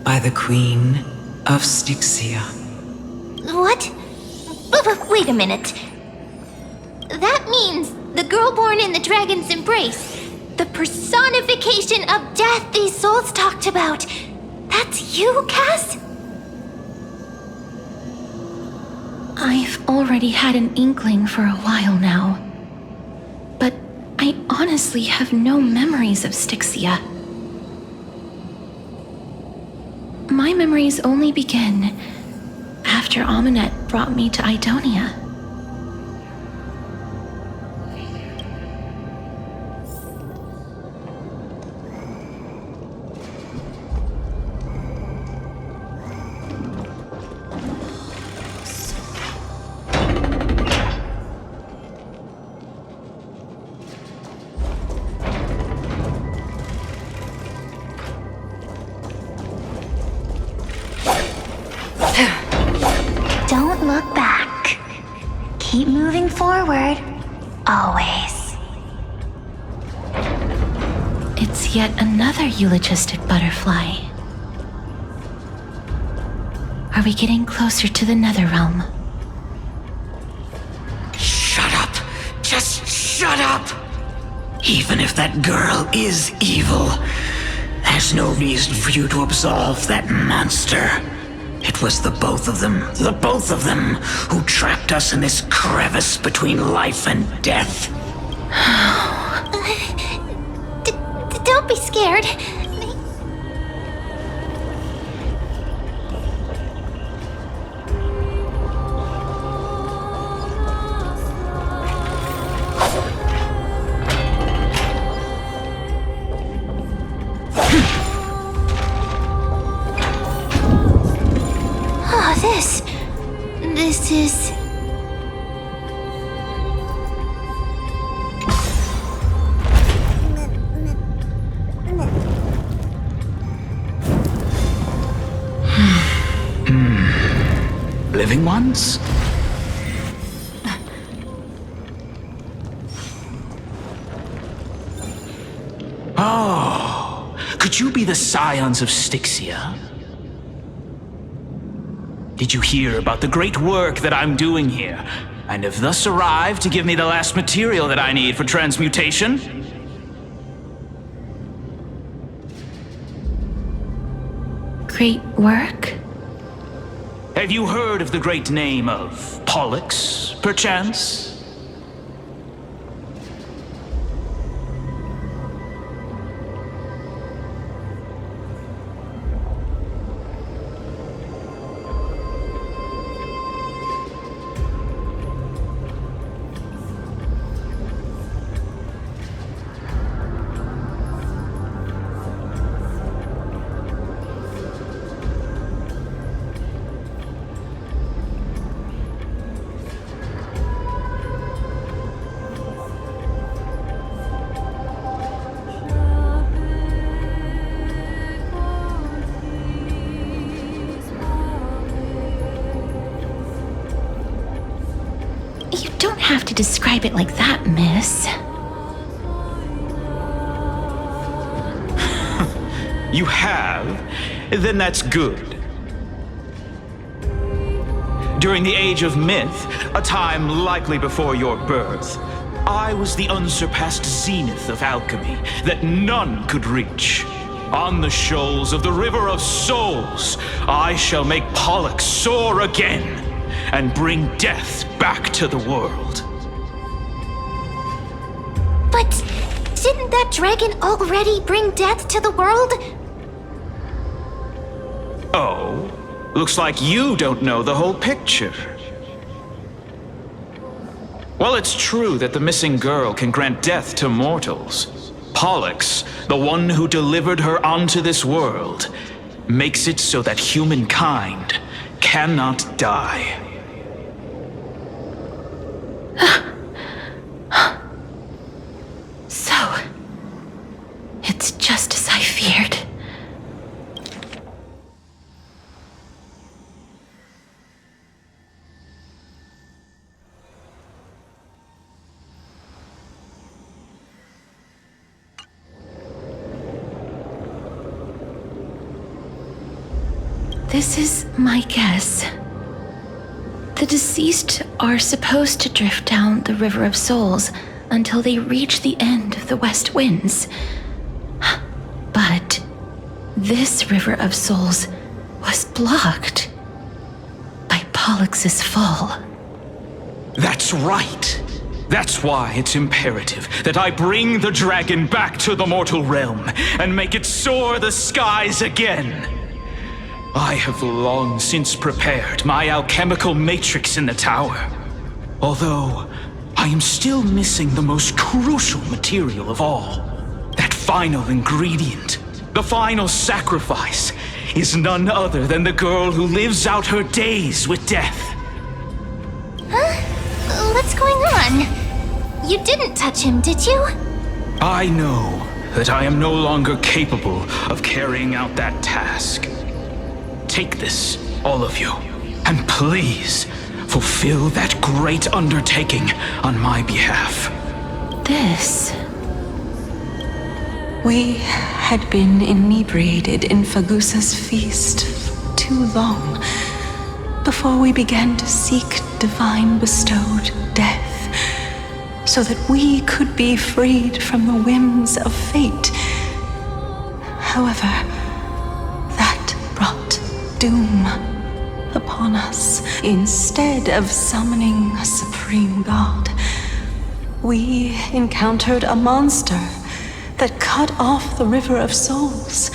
by the Queen of Styxia. What? Wait a minute. That means the girl born in the dragon's embrace, the personification of death these souls talked about. That's you, Cass? I've already had an inkling for a while now, but I honestly have no memories of Styxia. My memories only begin after Aminet brought me to Idonia. Don't look back. Keep moving forward. Always. It's yet another eulogistic butterfly. Are we getting closer to the Netherrealm? Shut up! Just shut up! Even if that girl is evil, there's no reason for you to absolve that monster. It was the both of them, who trapped us in this crevice between life and death. Don't be scared. saw this. This is... Living ones? Oh, could you be the scions of Styxia? Did you hear about the great work that I'm doing here, and have thus arrived to give me the last material that I need for transmutation? Great work? Have you heard of the great name of Pollux, perchance? Have to describe it like that, miss. You have? Then that's good. During the Age of Myth, a time likely before your birth, I was the unsurpassed zenith of alchemy that none could reach. On the shoals of the River of Souls, I shall make Pollux soar again and bring death back to the world. But didn't that dragon already bring death to the world? Oh, looks like you don't know the whole picture. While it's true that the missing girl can grant death to mortals, Pollux, the one who delivered her onto this world, makes it so that humankind cannot die. So, it's just as I feared. This is my guess. The deceased are supposed to drift down the River of Souls until they reach the end of the West Winds. But this River of Souls was blocked by Pollux's fall. That's right. That's why it's imperative that I bring the dragon back to the mortal realm and make it soar the skies again. I have long since prepared my alchemical matrix in the tower. Although, I am still missing the most crucial material of all. That final ingredient, the final sacrifice, is none other than the girl who lives out her days with death. Huh? What's going on? You didn't touch him, did you? I know that I am no longer capable of carrying out that task. Take this, all of you, and please fulfill that great undertaking on my behalf. This... We had been inebriated in Fagusa's feast for too long before we began to seek divine bestowed death, so that we could be freed from the whims of fate. However, that brought doom upon us. Instead of summoning a supreme god, we encountered a monster that cut off the River of Souls.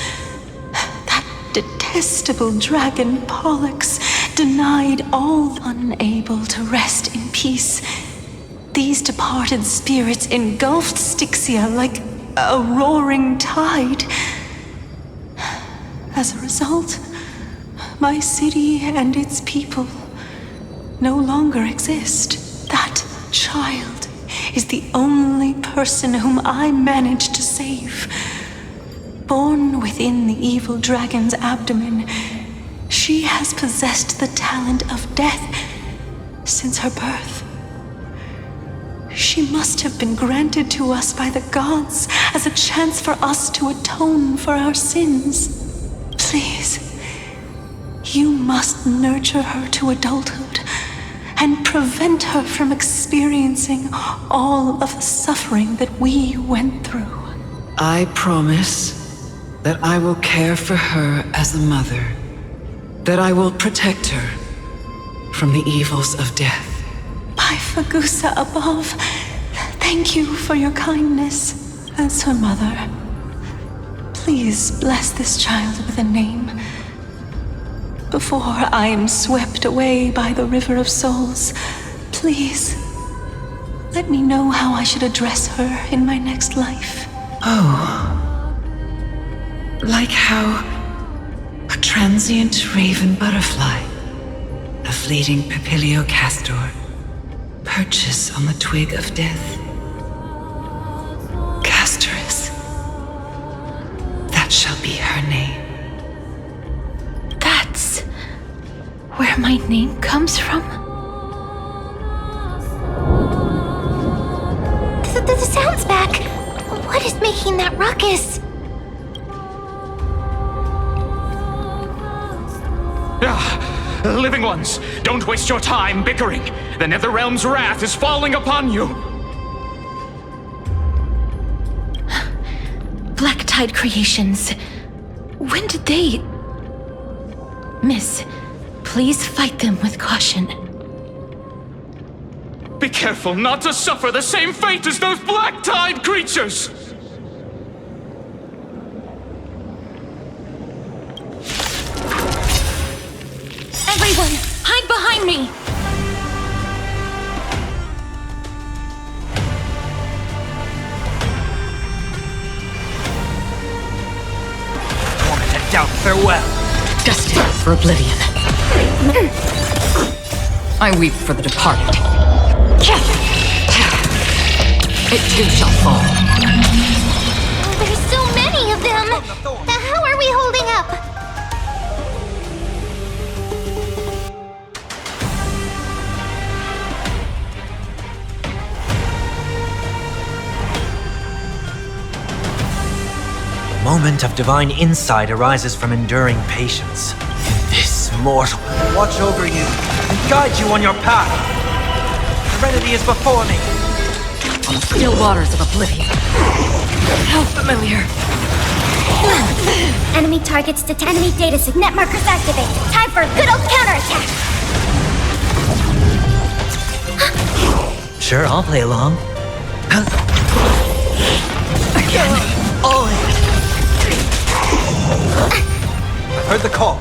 That detestable dragon Pollux denied all, unable to rest in peace. These departed spirits engulfed Styxia like a roaring tide. As a result, my city and its people no longer exist. That child is the only person whom I managed to save. Born within the evil dragon's abdomen, she has possessed the talent of death since her birth. She must have been granted to us by the gods as a chance for us to atone for our sins. Please, you must nurture her to adulthood and prevent her from experiencing all of the suffering that we went through. I promise that I will care for her as a mother, that I will protect her from the evils of death. By Fagusa above, thank you for your kindness as her mother. Please bless this child with a name before I am swept away by the River of Souls. Please, let me know how I should address her in my next life. Oh. Like how a transient raven butterfly, a fleeting papilio castor, perches on the twig of death. Castorus. That shall be her name. That's where my name comes from? The sound's back. What is making that ruckus? Living ones, don't waste your time bickering. The Netherrealm's wrath is falling upon you. Black Tide creations. When did they... Miss, please fight them with caution. Be careful not to suffer the same fate as those Black Tide creatures! Everyone, hide behind me! Torment and doubt, farewell. Destined for oblivion. I weep for the departed. It too shall fall. There's so many of them! How are we holding up? The moment of divine insight arises from enduring patience. In this mortal, watch over you and guide you on your path. Serenity is before me. On the still waters of oblivion. How familiar. Enemy targets detect. Enemy data signet markers activate. Time for a good old counterattack. Sure, I'll play along. Again. All in. I've heard the call.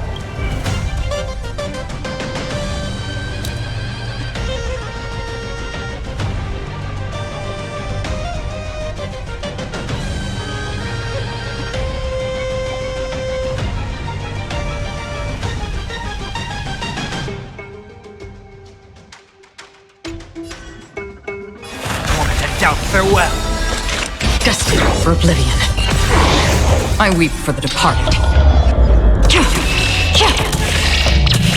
Doubt, farewell. Destined for oblivion. I weep for the departed.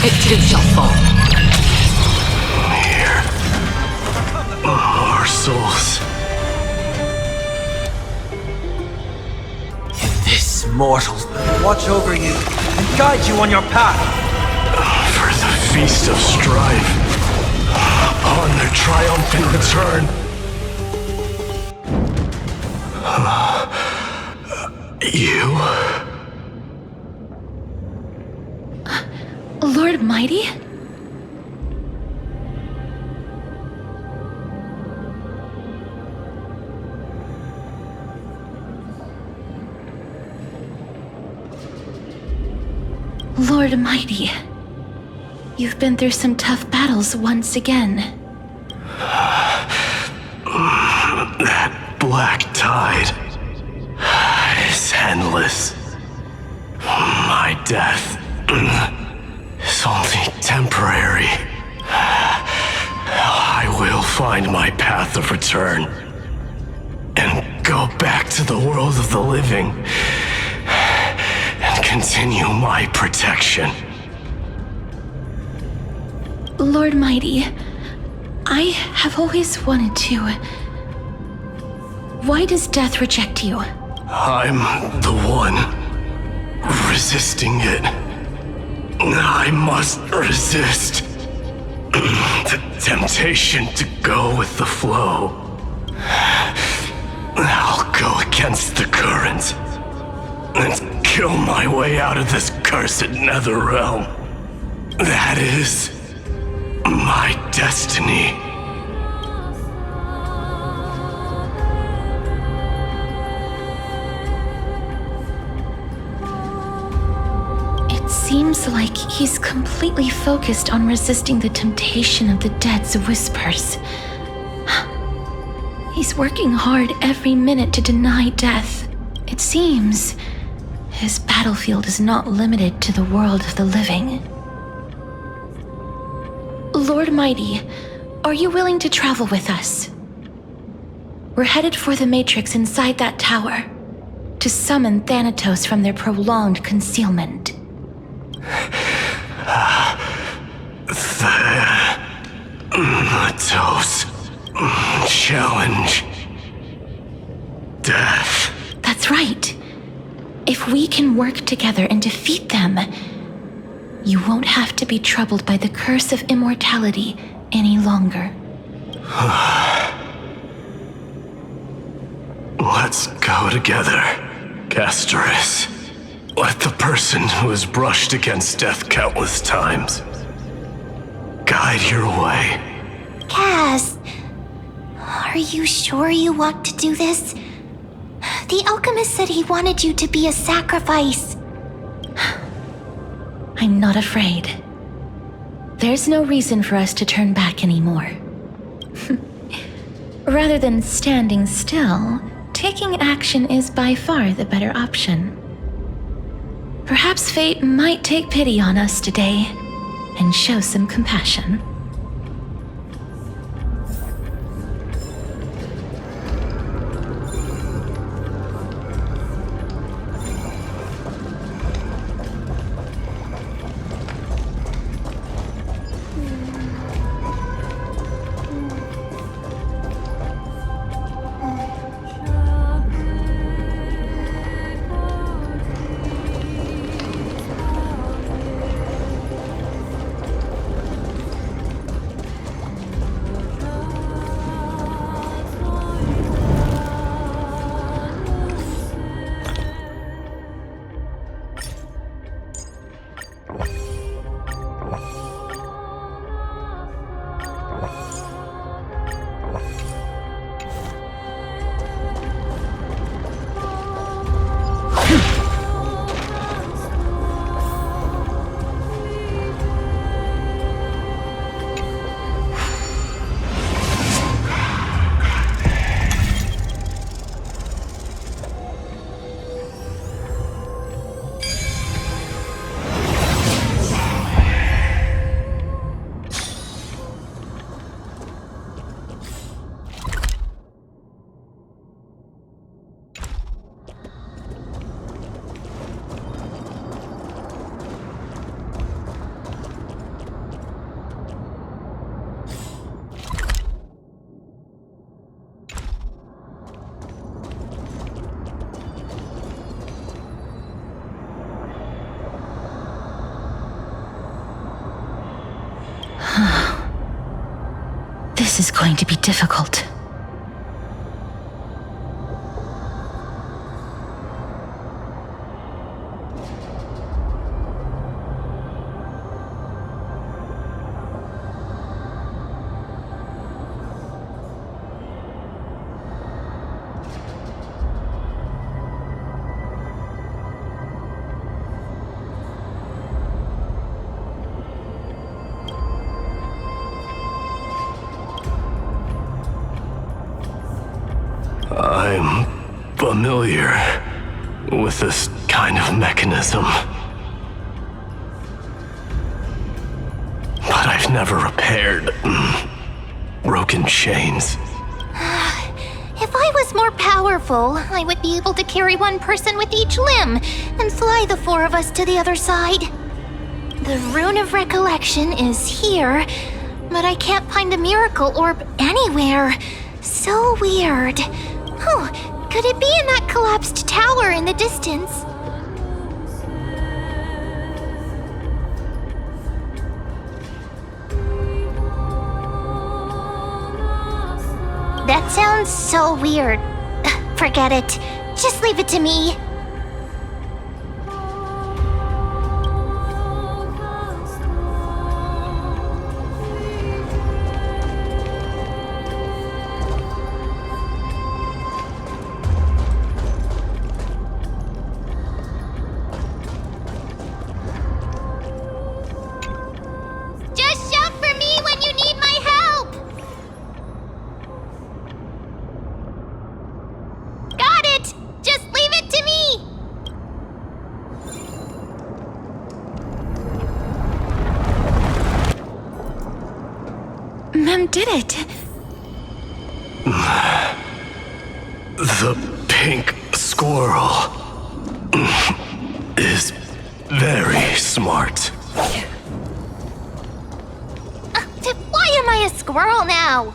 It too shall fall. Here. Our souls. In this mortal, watch over you and guide you on your path. For the feast of strife. On their triumphant return. You? Lord Mighty? Lord Mighty, you've been through some tough battles once again. That black tide is endless. My death temporary. I will find my path of return and go back to the world of the living and continue my protection. Lord Mighty, I have always wanted to. Why does death reject you? I'm the one resisting it. I must resist the temptation to go with the flow. I'll go against the current and kill my way out of this cursed nether realm. That is my destiny. It seems like he's completely focused on resisting the temptation of the dead's whispers. He's working hard every minute to deny death. It seems his battlefield is not limited to the world of the living. Lord Mighty, are you willing to travel with us? We're headed for the Matrix inside that tower to summon Thanatos from their prolonged concealment. Thanatos challenge death. That's right. If we can work together and defeat them, you won't have to be troubled by the curse of immortality any longer. Let's go together, Castoris. Let the person who has brushed against death countless times guide your way. Cass, are you sure you want to do this? The alchemist said he wanted you to be a sacrifice. I'm not afraid. There's no reason for us to turn back anymore. Rather than standing still, taking action is by far the better option. Perhaps fate might take pity on us today and show some compassion. This is going to be difficult. I'm familiar with this kind of mechanism. I've never repaired broken chains. If I was more powerful, I would be able to carry one person with each limb and fly the four of us to the other side. The Rune of Recollection is here, but I can't find the miracle orb anywhere. So weird. Oh, could it be in that collapsed tower in the distance? That sounds so weird. Forget it. Just leave it to me. Just shout for me when you need my help! Got it! Just leave it to me! Mem did it. The pink squirrel is very smart. Why am I a squirrel now?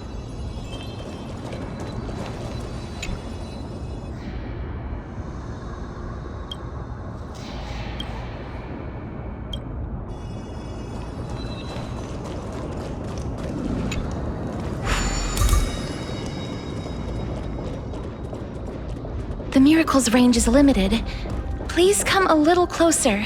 The miracle's range is limited. Please come a little closer.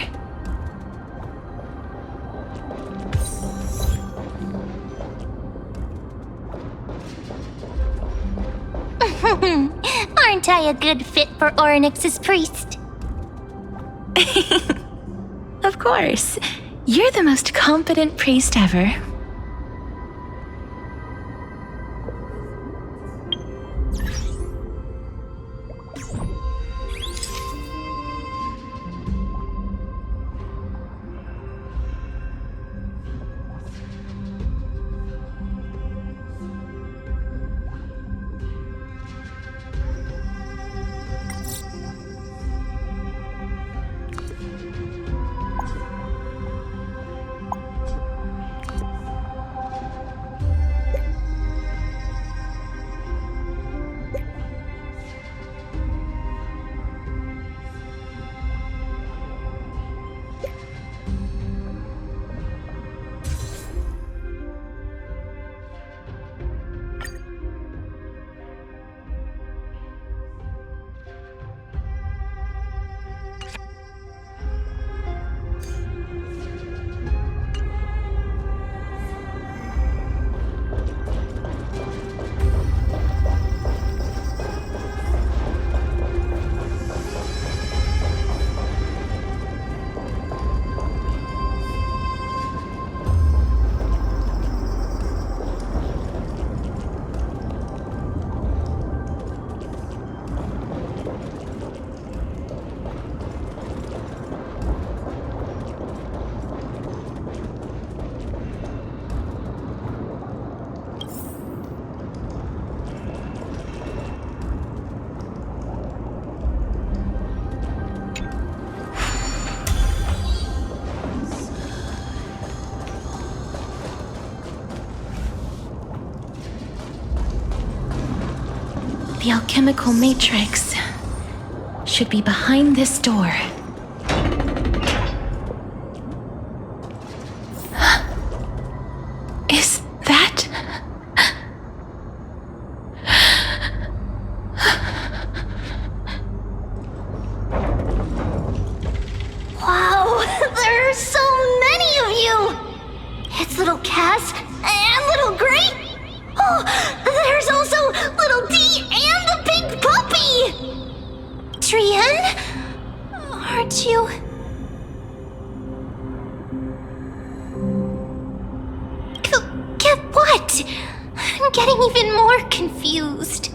Aren't I a good fit for Orynyx's priest? Of course. You're the most competent priest ever. The alchemical matrix should be behind this door. Is that... Wow, there are so many of you! It's little Cass and little Grape. Oh, there's also little D and the pink puppy! Trian? Aren't you... Get what? I'm getting even more confused.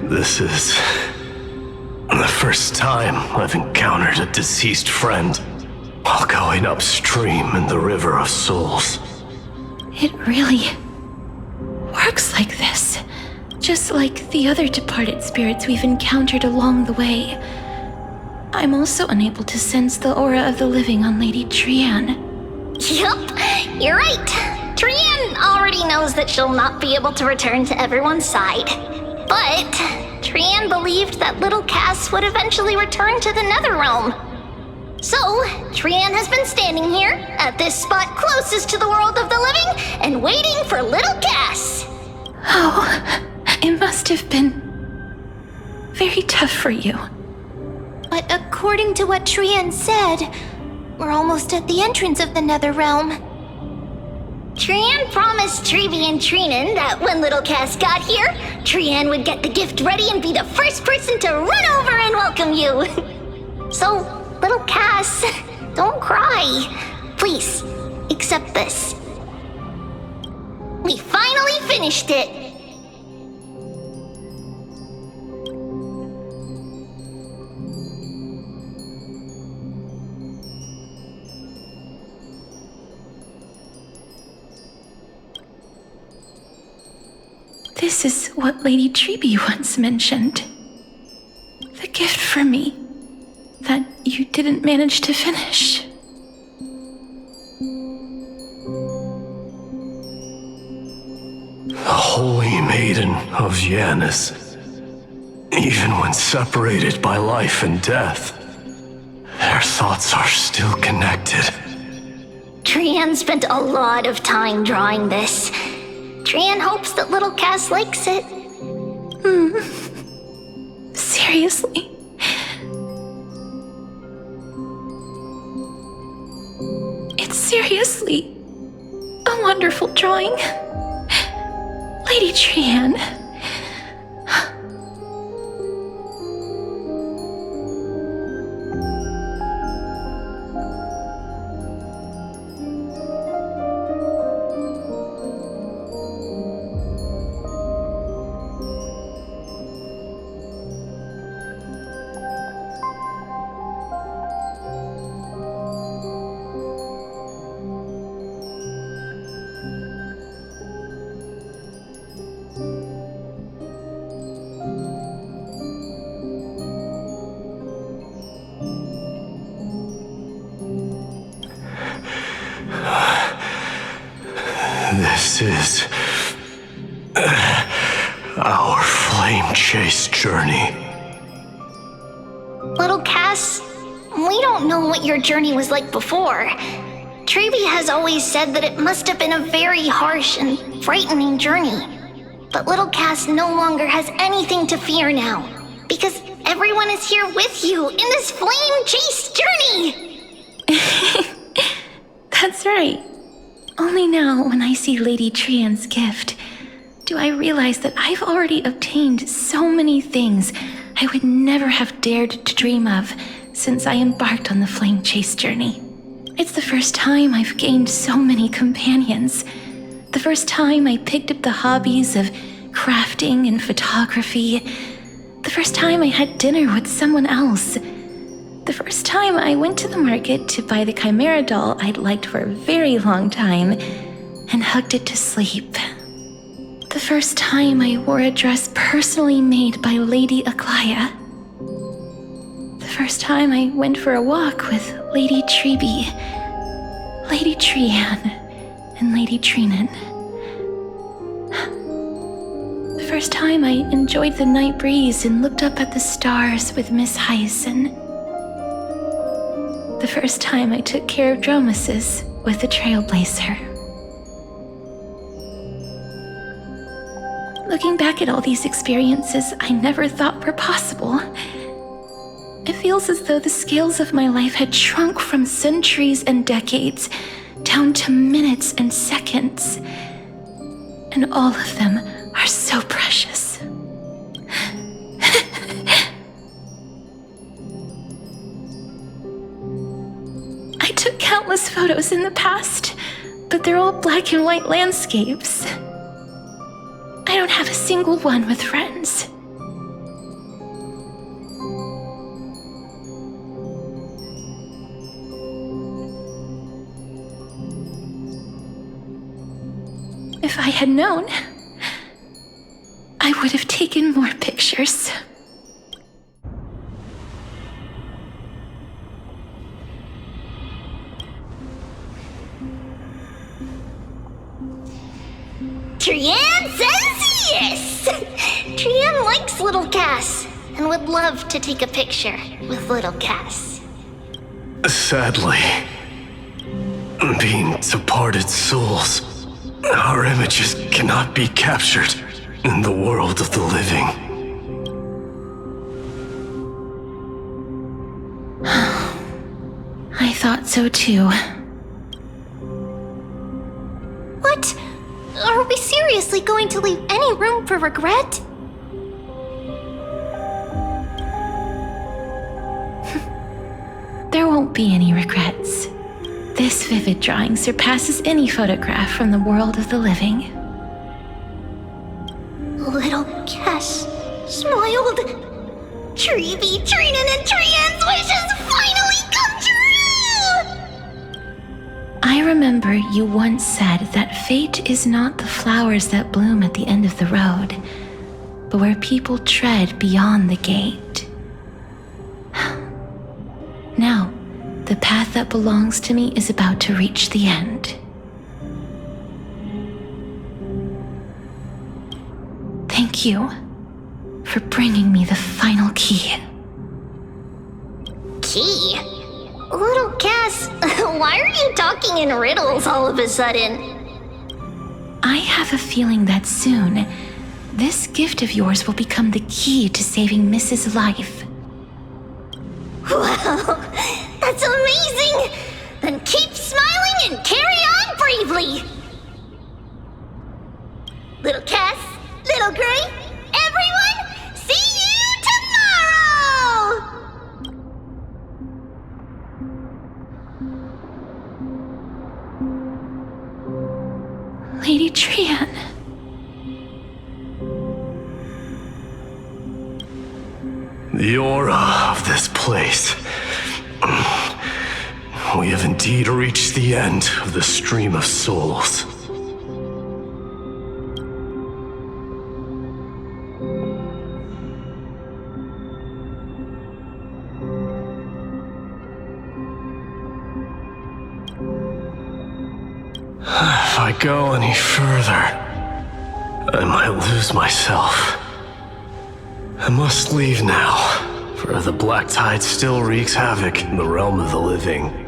This is the first time I've encountered a deceased friend while going upstream in the River of Souls. It really works like this. Just like the other departed spirits we've encountered along the way. I'm also unable to sense the aura of the living on Lady Trian. Yup, you're right. Trian already knows that she'll not be able to return to everyone's side. But Trian believed that little Cass would eventually return to the Netherrealm. So, Trian has been standing here, at this spot closest to the world of the living, and waiting for little Cass. Oh, it must have been very tough for you. But according to what Trian said, we're almost at the entrance of the Netherrealm. Trian promised Treevy and Treenan that when little Cass got here, Trian would get the gift ready and be the first person to run over and welcome you. So, little Cass, don't cry. Please, accept this. We finally finished it. This is what Lady Treeby once mentioned. The gift for me that you didn't manage to finish. The Holy Maiden of Yanis. Even when separated by life and death, their thoughts are still connected. Trian spent a lot of time drawing this. Trian hopes that little Cass likes it. Seriously? It's seriously a wonderful drawing. Lady Trian. This is our flame chase journey. Little Cass, we don't know what your journey was like before. Treeby has always said that it must have been a very harsh and frightening journey. But little Cass no longer has anything to fear now, because everyone is here with you in this flame chase journey! That's right. Only now, when I see Lady Trian's gift, do I realize that I've already obtained so many things I would never have dared to dream of since I embarked on the flame chase journey. It's the first time I've gained so many companions. The first time I picked up the hobbies of crafting and photography. The first time I had dinner with someone else. The first time I went to the market to buy the Chimera doll I'd liked for a very long time and hugged it to sleep. The first time I wore a dress personally made by Lady Aglaya. The first time I went for a walk with Lady Treeby, Lady Trian, and Lady Treenan. The first time I enjoyed the night breeze and looked up at the stars with Miss Hyacin. The first time I took care of Dromasis with the Trailblazer. Looking back at all these experiences I never thought were possible, it feels as though the scales of my life had shrunk from centuries and decades down to minutes and seconds. And all of them are so precious. I took countless photos in the past, but they're all black and white landscapes. I don't have a single one with friends. If I had known, I would have taken more pictures. Trianne says yes! Trianne likes little Cass and would love to take a picture with little Cass. Sadly, being departed souls, our images cannot be captured in the world of the living. I thought so too. What? Are we seriously going to leave any room for regret? There won't be any regrets. This vivid drawing surpasses any photograph from the world of the living. Little Cass smiled. Treevee, Trinan, and Trianne's wishes finally come true! I remember you once said that fate is not the flowers that bloom at the end of the road, but where people tread beyond the gate. Now, the path that belongs to me is about to reach the end. Thank you for bringing me the final key. Key? Little Cass, why are you talking in riddles all of a sudden? I have a feeling that soon, this gift of yours will become the key to saving Mrs. Life. Wow, that's amazing! Then keep smiling and carry on bravely! Little Cass, Little Gray, everyone, see you tomorrow! Lady Trianne. The aura of this place. We have indeed reached the end of the stream of souls. If I go any further, I might lose myself. I must leave now, for the black tide still wreaks havoc in the realm of the living.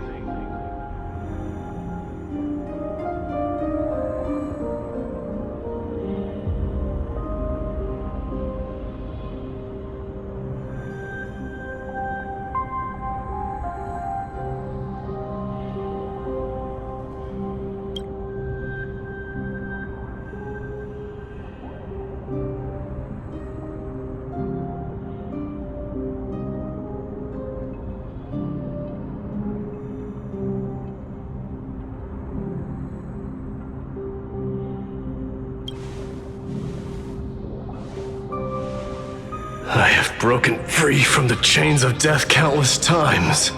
I have broken free from the chains of death countless times.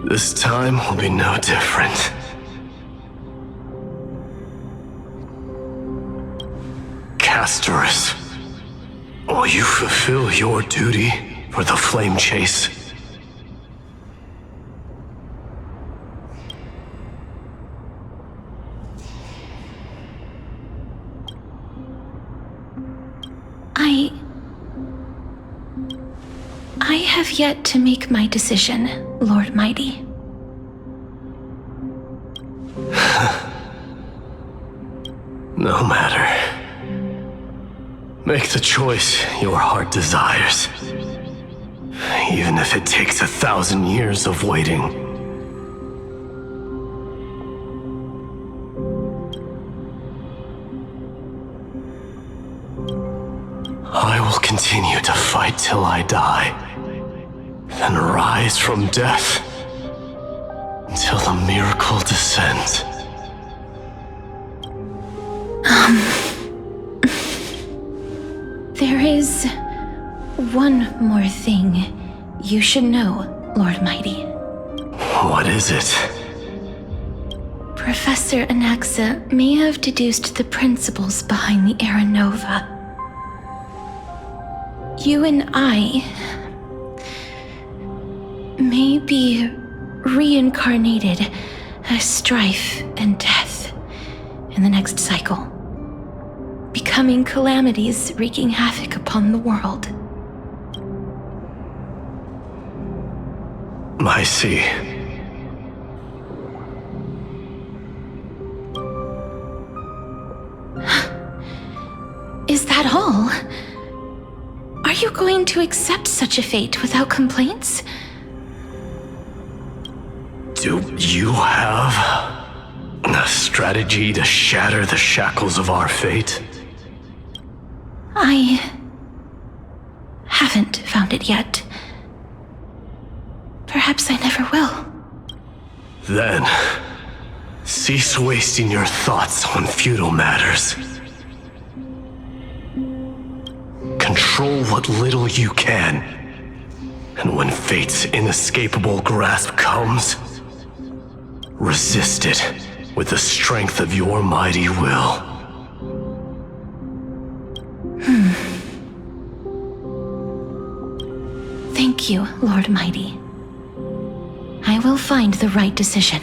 This time will be no different. Castorus, will you fulfill your duty for the flame chase? I have yet to make my decision, Lord Mighty. No matter. Make the choice your heart desires. Even if it takes 1,000 years of waiting. I will continue to fight till I die. Then rise from death until the miracle descends. There is one more thing you should know, Lord Mighty. What is it? Professor Anaxa may have deduced the principles behind the Era Nova. You and I may be reincarnated as strife and death in the next cycle, becoming calamities wreaking havoc upon the world. I see. Is that all? Are you going to accept such a fate without complaints? Do you have a strategy to shatter the shackles of our fate? I haven't found it yet. Perhaps I never will. Then, cease wasting your thoughts on futile matters. Control what little you can. And when fate's inescapable grasp comes, resist it with the strength of your mighty will. Thank you, Lord Mighty. I will find the right decision.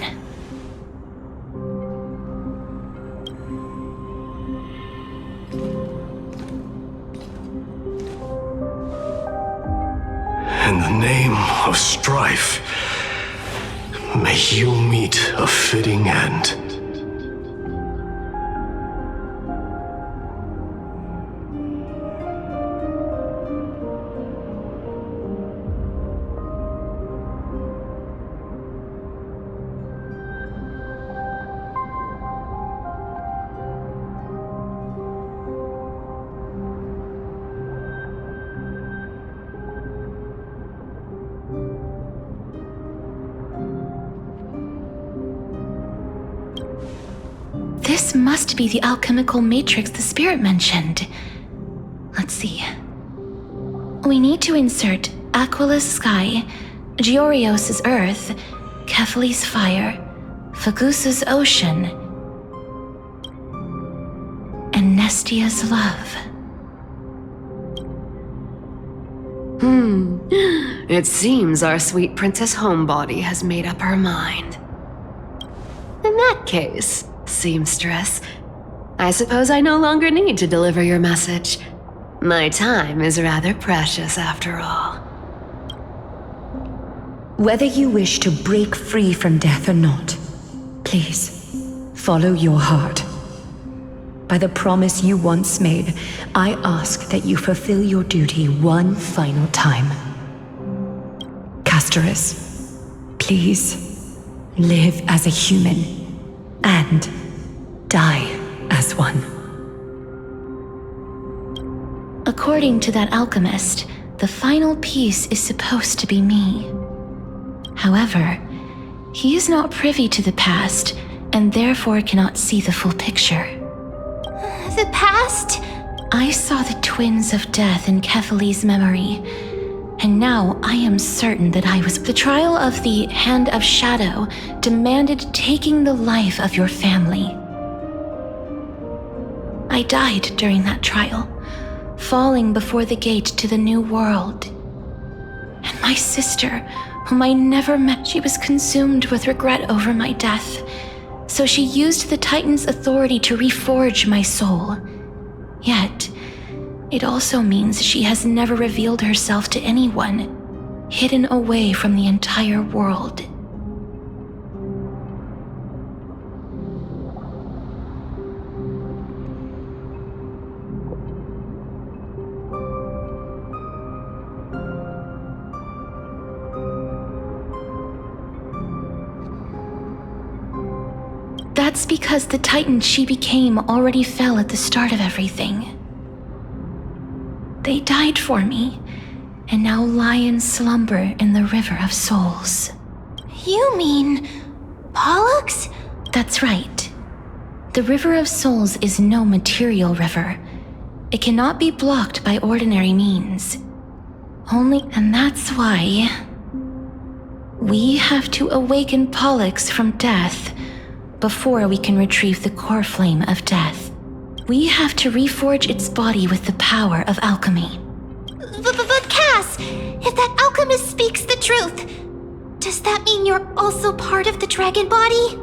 In the name of strife, may you meet a fitting end. This must be the alchemical matrix the spirit mentioned. Let's see. We need to insert Aquila's sky, Giorios' earth, Kefali's fire, Fagusa's ocean, and Nestia's love. It seems our sweet Princess Homebody has made up her mind. In that case, seamstress, I suppose I no longer need to deliver your message. My time is rather precious after all. Whether you wish to break free from death or not, please, follow your heart. By the promise you once made, I ask that you fulfill your duty one final time. Castorus, please, live as a human, and die as one. According to that alchemist, the final piece is supposed to be me. However, he is not privy to the past, and therefore cannot see the full picture. The past? I saw the twins of death in Kefali's memory, and now I am certain that I was. The trial of the Hand of Shadow demanded taking the life of your family. I died during that trial, falling before the gate to the new world. And my sister, whom I never met, she was consumed with regret over my death. So she used the Titan's authority to reforge my soul. Yet, it also means she has never revealed herself to anyone, hidden away from the entire world. That's because the Titan she became already fell at the start of everything. They died for me, and now lie in slumber in the River of Souls. You mean Pollux? That's right. The River of Souls is no material river. It cannot be blocked by ordinary means. And that's why we have to awaken Pollux from death before we can retrieve the core flame of death. We have to reforge its body with the power of alchemy. But Cass, if that alchemist speaks the truth, does that mean you're also part of the dragon body?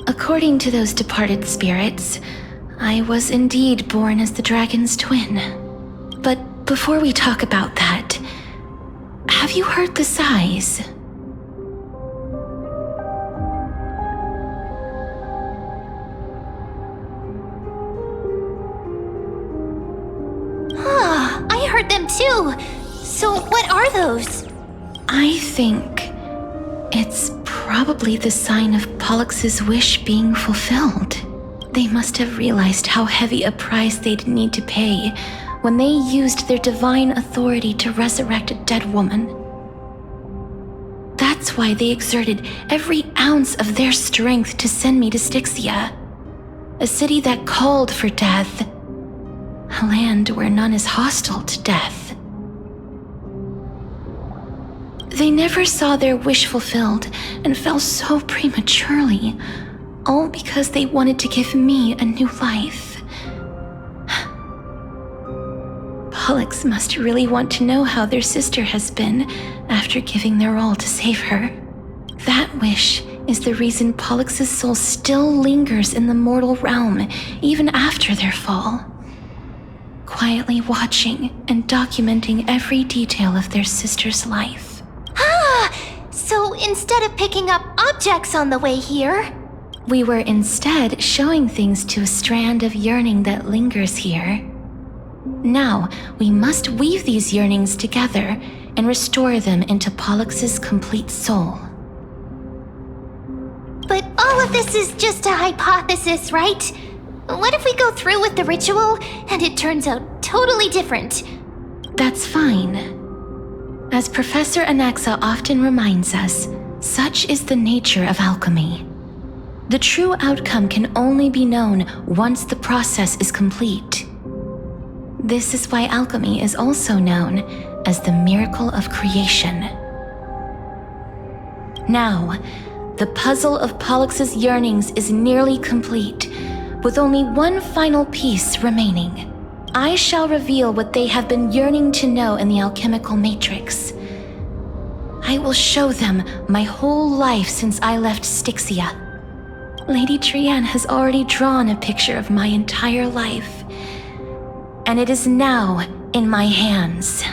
According to those departed spirits, I was indeed born as the dragon's twin. But before we talk about that, have you heard the sighs? I heard them too. So what are those? I think it's probably the sign of Pollux's wish being fulfilled. They must have realized how heavy a price they'd need to pay when they used their divine authority to resurrect a dead woman. That's why they exerted every ounce of their strength to send me to Styxia, a city that called for death, a land where none is hostile to death. They never saw their wish fulfilled and fell so prematurely, all because they wanted to give me a new life. Pollux must really want to know how their sister has been after giving their all to save her. That wish is the reason Pollux's soul still lingers in the mortal realm even after their fall, quietly watching and documenting every detail of their sister's life. So instead of picking up objects on the way here, we were instead showing things to a strand of yearning that lingers here. Now, we must weave these yearnings together and restore them into Pollux's complete soul. But all of this is just a hypothesis, right? What if we go through with the ritual and it turns out totally different? That's fine. As Professor Anaxa often reminds us, such is the nature of alchemy. The true outcome can only be known once the process is complete. This is why alchemy is also known as the miracle of creation. Now, the puzzle of Pollux's yearnings is nearly complete, with only one final piece remaining. I shall reveal what they have been yearning to know in the alchemical matrix. I will show them my whole life since I left Styxia. Lady Trianne has already drawn a picture of my entire life, and it is now in my hands.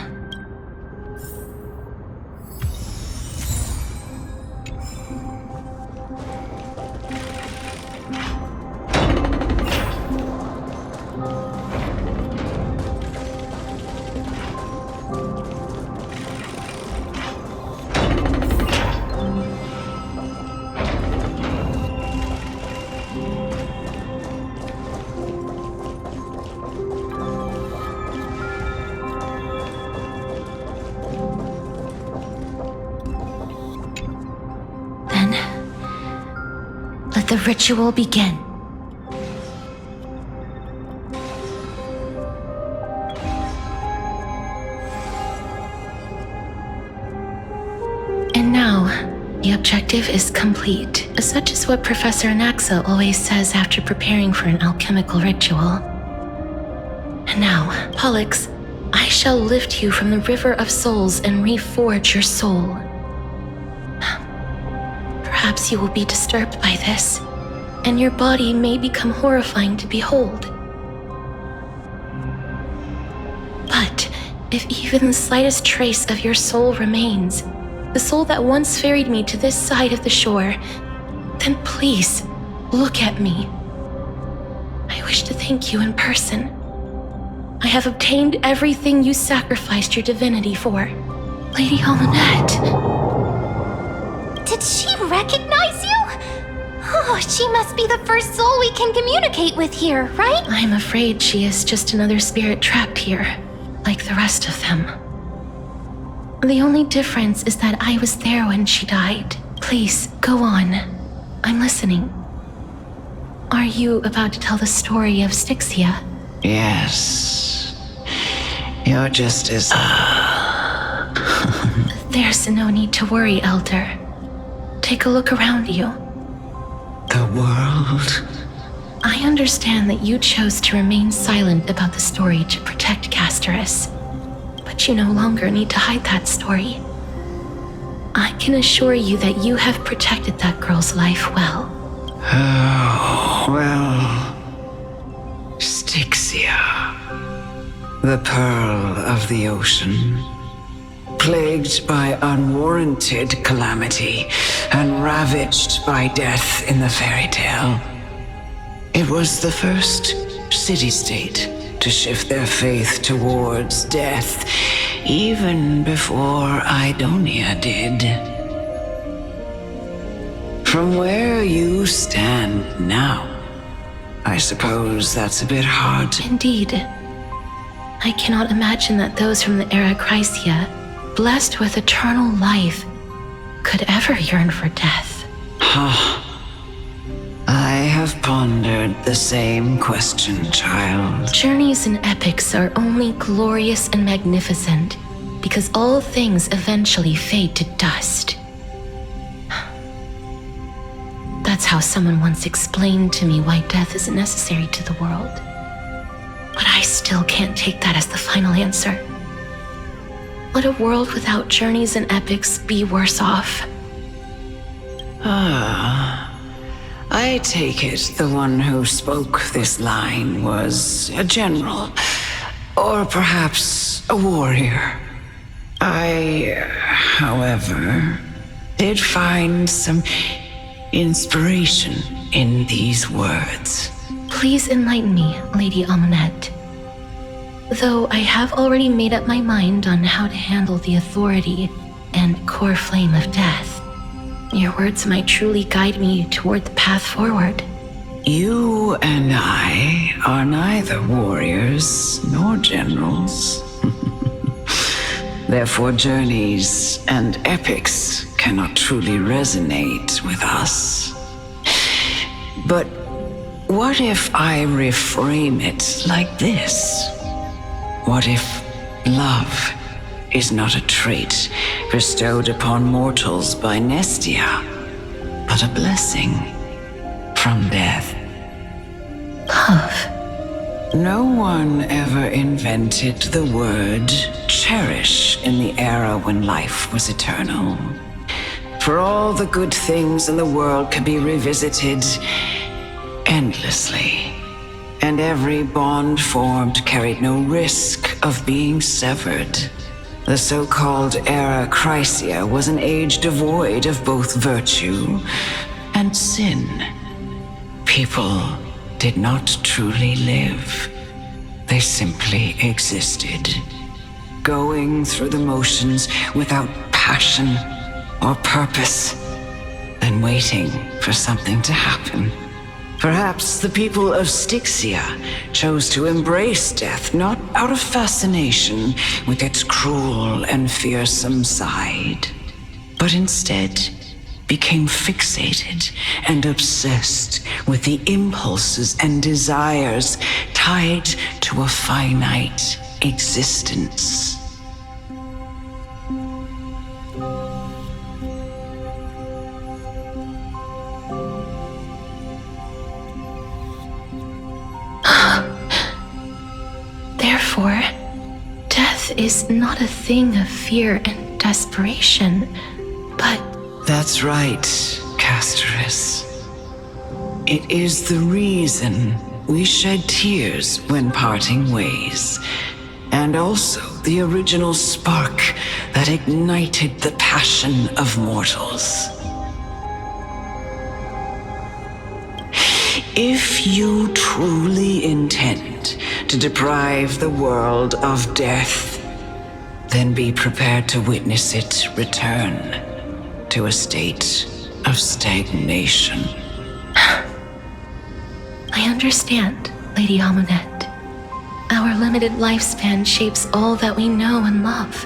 Let the ritual begin. And now, the objective is complete. Such is what Professor Anaxa always says after preparing for an alchemical ritual. And now, Pollux, I shall lift you from the river of souls and reforge your soul. Perhaps you will be disturbed by this, and your body may become horrifying to behold. But if even the slightest trace of your soul remains, the soul that once ferried me to this side of the shore, then please, look at me. I wish to thank you in person. I have obtained everything you sacrificed your divinity for. Lady Almanette. Did she recognize you? Oh, she must be the first soul we can communicate with here, right? I'm afraid she is just another spirit trapped here, like the rest of them. The only difference is that I was there when she died. Please, go on. I'm listening. Are you about to tell the story of Styxia? Yes. You're just as... There's no need to worry, Elder. Take a look around you. The world? I understand that you chose to remain silent about the story to protect Castorus, but you no longer need to hide that story. I can assure you that you have protected that girl's life well. Oh, well... Styxia. The pearl of the ocean. Plagued by unwarranted calamity and ravaged by death in the fairy tale. It was the first city-state to shift their faith towards death, even before Idonia did. From where you stand now, I suppose that's a bit hard to... Indeed. I cannot imagine that those from the era Chrysia, blessed with eternal life, could ever yearn for death. I have pondered the same question, child. Journeys and epics are only glorious and magnificent because all things eventually fade to dust. That's how someone once explained to me why death is necessary to the world. But I still can't take that as the final answer. Would a world without journeys and epics be worse off? I take it the one who spoke this line was a general, or perhaps a warrior. I, however, did find some inspiration in these words. Please enlighten me, Lady Amunet. Though I have already made up my mind on how to handle the authority and core flame of death, your words might truly guide me toward the path forward. You and I are neither warriors nor generals. Therefore, journeys and epics cannot truly resonate with us. But what if I reframe it like this? What if love is not a trait bestowed upon mortals by Nestia, but a blessing from death? Love. No one ever invented the word cherish in the era when life was eternal. For all the good things in the world could be revisited endlessly, and every bond formed carried no risk of being severed. The so-called era Chrysia was an age devoid of both virtue and sin. People did not truly live. They simply existed, going through the motions without passion or purpose, then waiting for something to happen. Perhaps the people of Styxia chose to embrace death not out of fascination with its cruel and fearsome side, but instead became fixated and obsessed with the impulses and desires tied to a finite existence. Therefore, death is not a thing of fear and desperation, but... That's right, Castorus. It is the reason we shed tears when parting ways, and also the original spark that ignited the passion of mortals. If you truly intend to deprive the world of death, then be prepared to witness it return to a state of stagnation. I understand, Lady Amunet. Our limited lifespan shapes all that we know and love.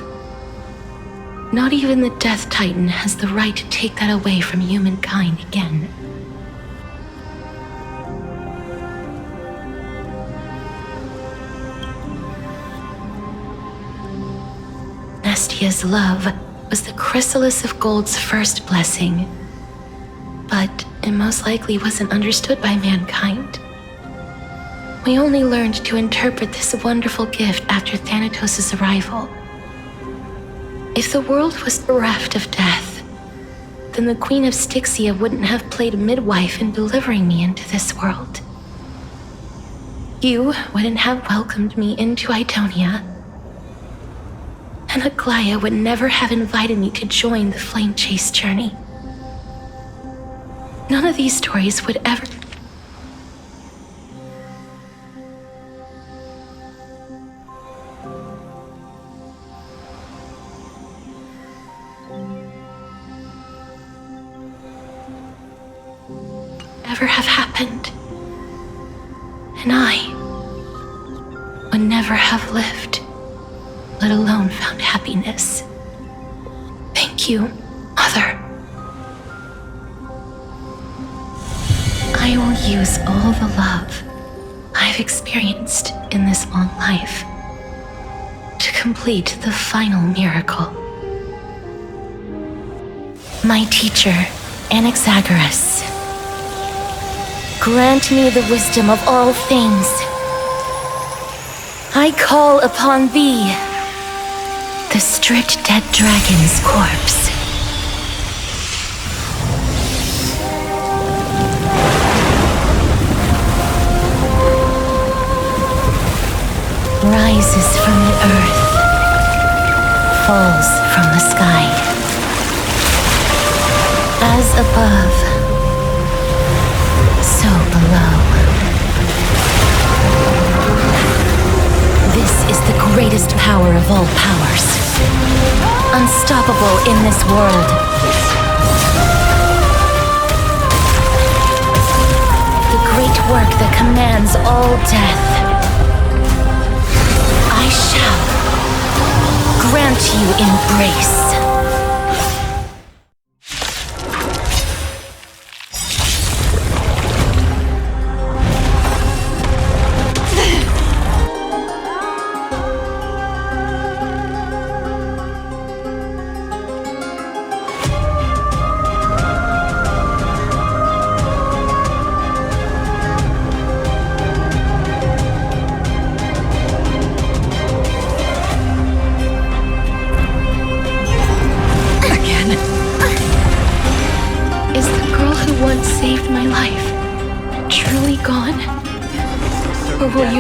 Not even the Death Titan has the right to take that away from humankind again. Nestia's love was the chrysalis of gold's first blessing. But it most likely wasn't understood by mankind. We only learned to interpret this wonderful gift after Thanatos' arrival. If the world was bereft of death, then the Queen of Styxia wouldn't have played midwife in delivering me into this world. You wouldn't have welcomed me into Idonia, and Aglaia would never have invited me to join the Flame Chase journey. None of these stories would ever... ever have happened. And I would never have lived, let alone found happiness. Thank you, Mother. I will use all the love I've experienced in this long life to complete the final miracle. My teacher, Anaxagoras, grant me the wisdom of all things. I call upon thee, the stripped dead dragon's corpse. Rises from the earth, falls from the sky. As above, so below. This is the greatest power of all powers, unstoppable in this world. The great work that commands all death. I shall grant you embrace.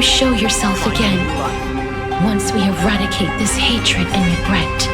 Show yourself again, once we eradicate this hatred and regret.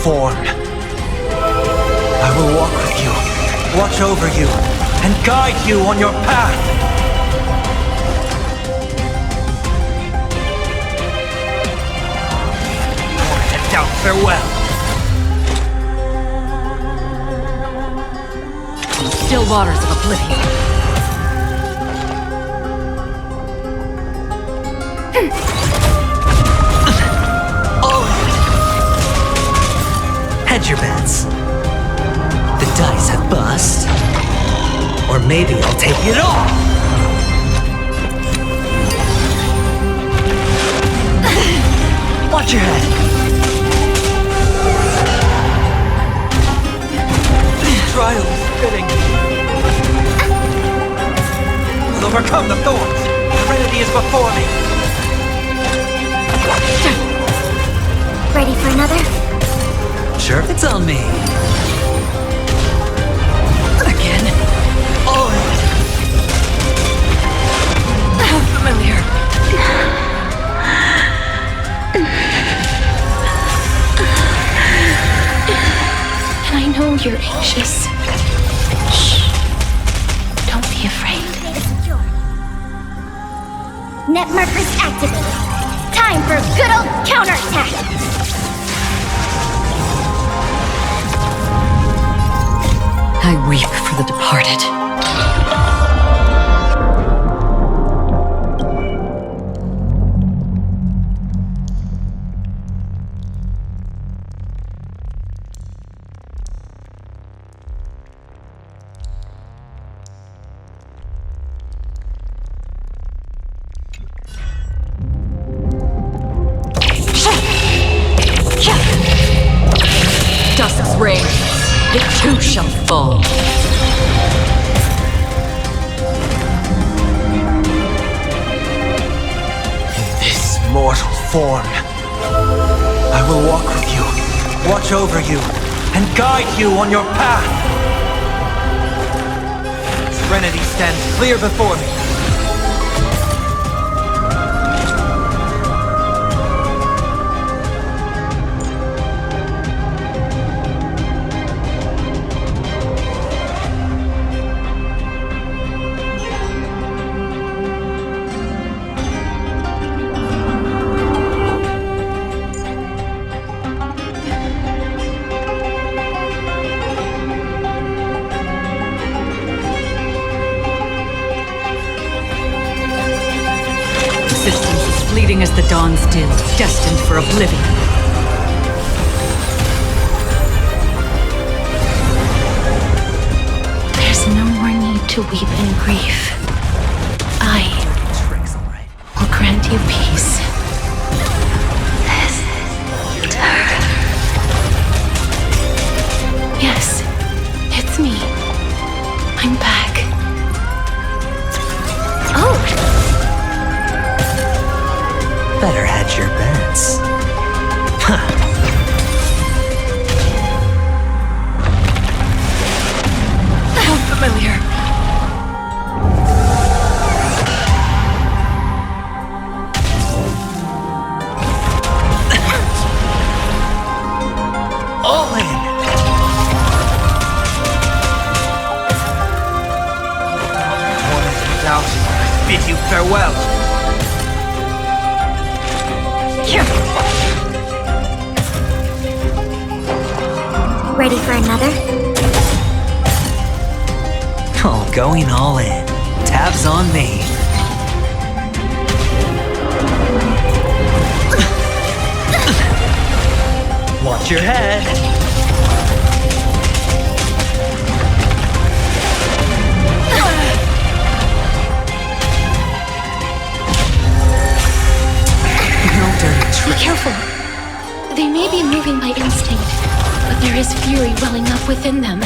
Form. I will walk with you, watch over you, and guide you on your path. I want to head down. Farewell. Still waters of oblivion. Hedge your bets. The dice have bust. Or maybe I'll take it all. Watch your head. Trial is fitting. I'll overcome the thorns. Trinity is before me. Ready for another? sure if it's on me. Again. Oh. How familiar. And I know you're anxious. Shh. Don't be afraid. Net markers activated. Time for a good old counterattack. I weep for the departed. Dusk's reign, it too shall fall. In this mortal form, I will walk with you, watch over you, and guide you on your path. Serenity stands clear before me. Existence is fleeting as the dawn's dew, destined for oblivion. There's no more need to weep in grief. I will grant you peace. Terra. Yes, it's me. I'm back. Oh! Better hedge your bets. How familiar. All in. Morning and doubt, I bid you farewell. Ready for another? Oh, going all in. Tabs on me. Watch your head. No dirty trick. Be careful. They may be moving by instinct, but there is fury welling up within them.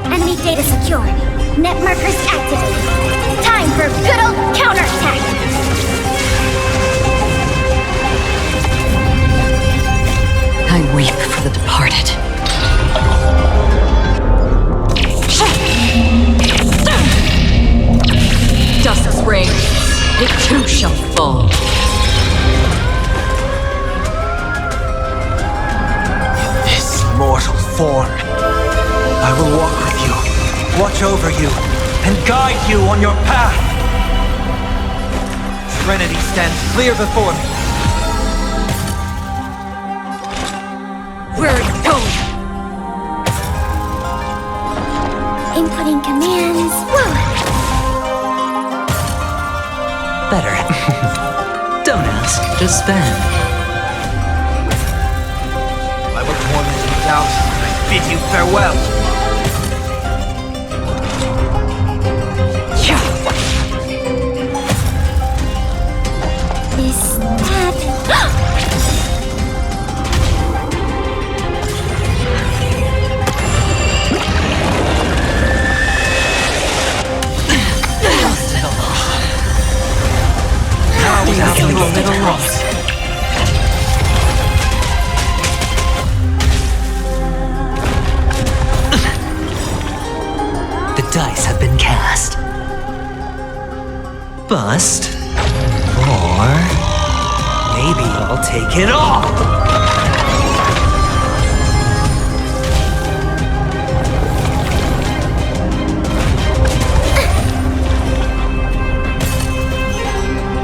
Enemy data secured. Net markers activated. Time for a good old counterattack. I weep for the departed. Dusk's reign, it too shall fall. In this mortal form, I will walk with you, watch over you, and guide you on your path. Serenity stands clear before me. Where are you going? Inputting commands. Whoa! Better. Don't ask, just spend. I will torment you doubt, and I bid you farewell. bust. Or maybe I'll take it off.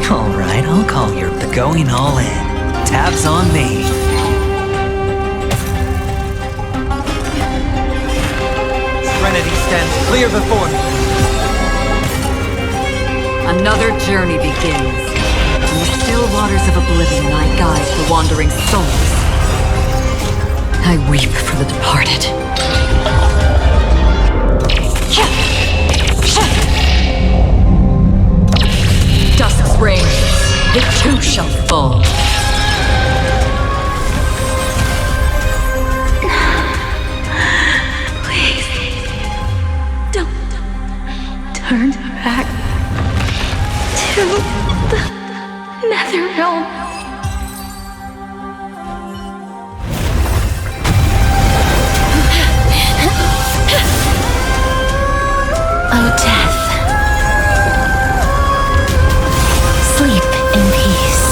Alright, I'll call your going all in. Tabs on me. Serenity stands clear before me. Another journey begins. In the still waters of oblivion, I guide the wandering souls. I weep for the departed. Dusk's reign, the two shall fall. Please, don't turn back to the Nether Realm. Oh, death. Sleep in peace.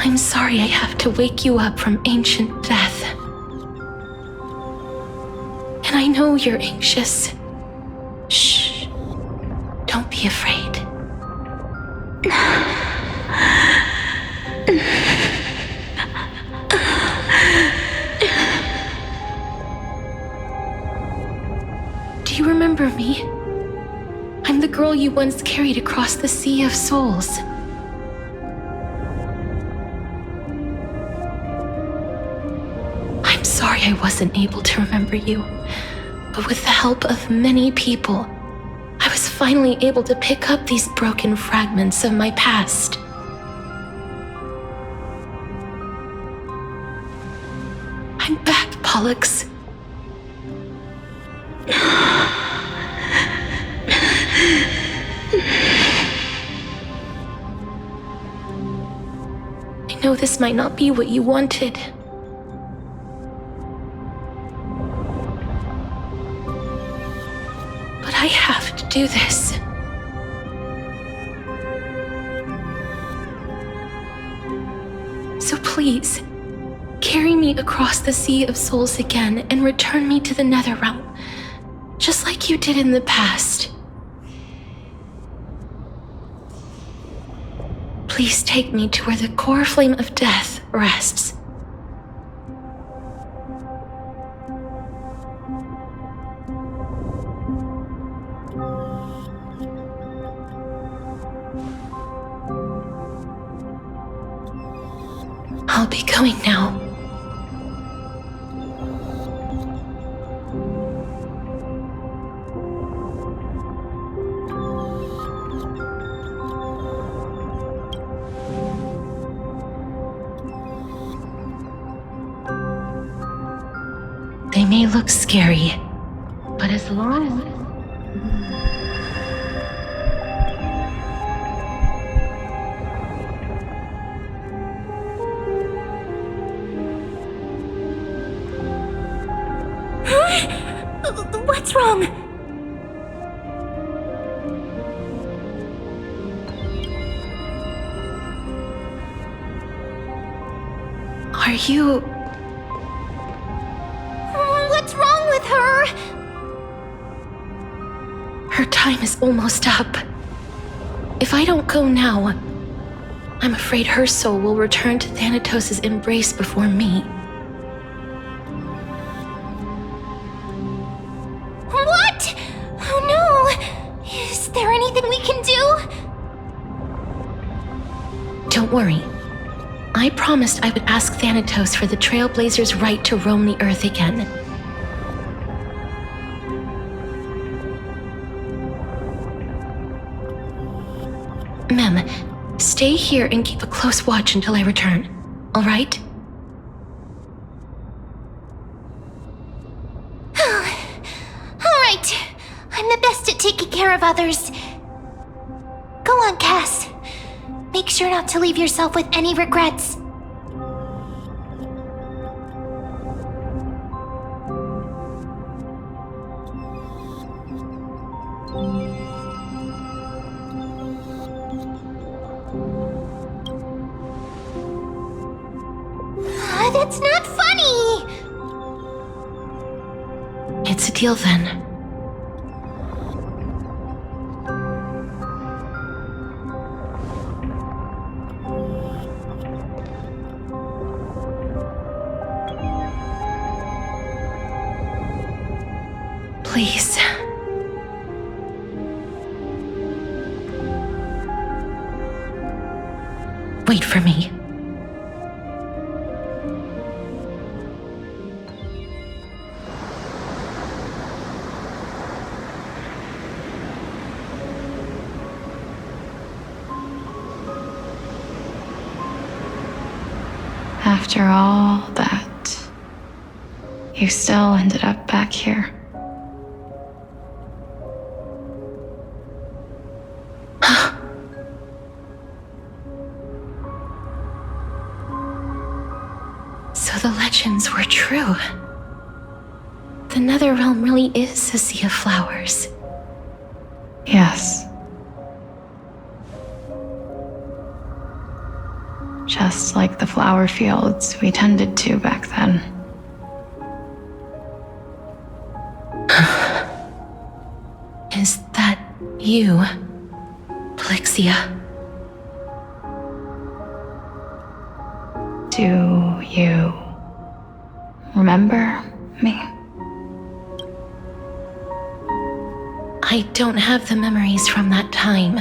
I'm sorry I have to wake you up from ancient death. And I know you're anxious. Shh. Don't be afraid. Do you remember me? I'm the girl you once carried across the Sea of Souls. I'm sorry I wasn't able to remember you, but with the help of many people, I was finally able to pick up these broken fragments of my past. I'm back, Pollux. I know this might not be what you wanted. But I have to do this. So please, carry me across the Sea of Souls again and return me to the Netherrealm, just like you did in the past. Please take me to where the core flame of death rests. I'll be going now. They may look scary, but as long as... What's wrong? Are you... What's wrong with her? Her time is almost up. If I don't go now, I'm afraid her soul will return to Thanatos' embrace before me. What? Oh no! Is there anything we can do? Don't worry. I promised I would ask Thanatos for the Trailblazers' right to roam the Earth again. Mem, stay here and keep a close watch until I return, all right? All right. I'm the best at taking care of others. Go on, Cass. Make sure not to leave yourself with any regrets. That's not funny! It's a deal then. Please. Wait for me. After all that, you still ended up back here. So the legends were true. The Netherrealm really is a sea of flowers. Yes. Just like the flower fields we tended to back then. Is that you, Plixia? Do you remember me? I don't have the memories from that time,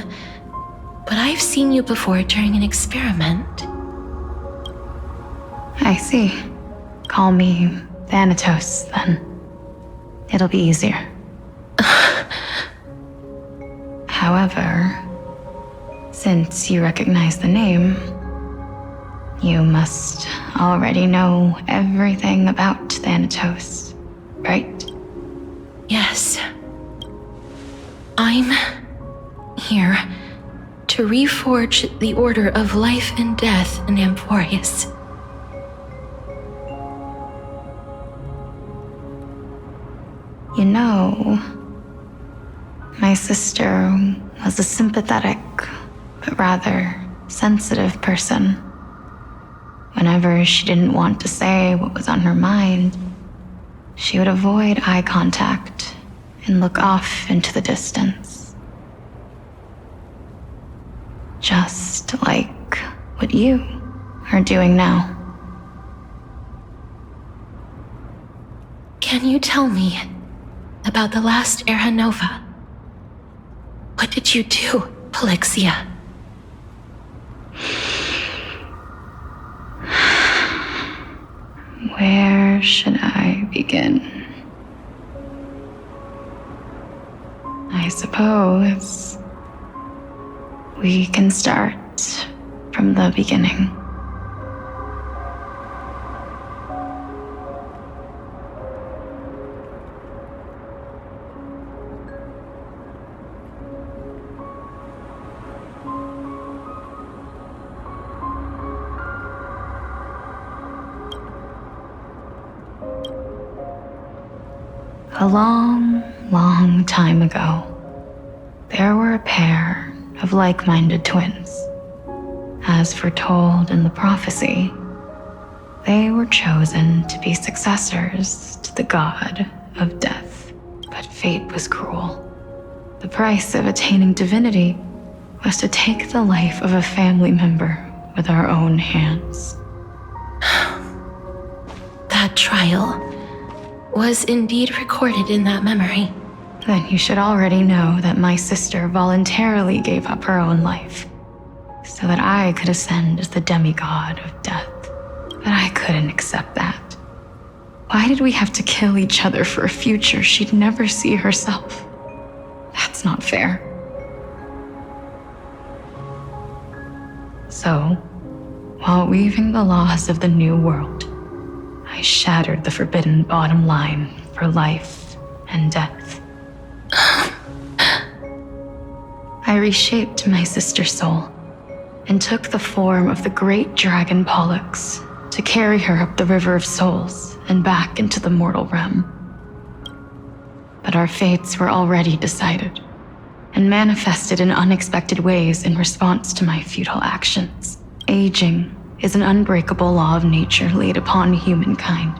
but I've seen you before during an experiment. I see. Call me Thanatos, then. It'll be easier. However, since you recognize the name, you must already know everything about Thanatos, right? Yes. I'm here to reforge the order of life and death in Amphorius. You know, my sister was a sympathetic, but rather sensitive person. Whenever she didn't want to say what was on her mind, she would avoid eye contact and look off into the distance. Just like what you are doing now. Can you tell me about the last Era Nova? What did you do, Plixia? Where should I begin? I suppose we can start from the beginning. A long, long time ago, there were a pair of like-minded twins. As foretold in the prophecy, they were chosen to be successors to the god of death. But fate was cruel. The price of attaining divinity was to take the life of a family member with our own hands. That trial was indeed recorded in that memory. Then you should already know that my sister voluntarily gave up her own life so that I could ascend as the demigod of death. But I couldn't accept that. Why did we have to kill each other for a future she'd never see herself? That's not fair. So, while weaving the laws of the new world, I shattered the forbidden bottom line for life and death. I reshaped my sister's soul, and took the form of the great dragon Pollux to carry her up the River of Souls and back into the mortal realm. But our fates were already decided and manifested in unexpected ways in response to my futile actions. Aging is an unbreakable law of nature laid upon humankind,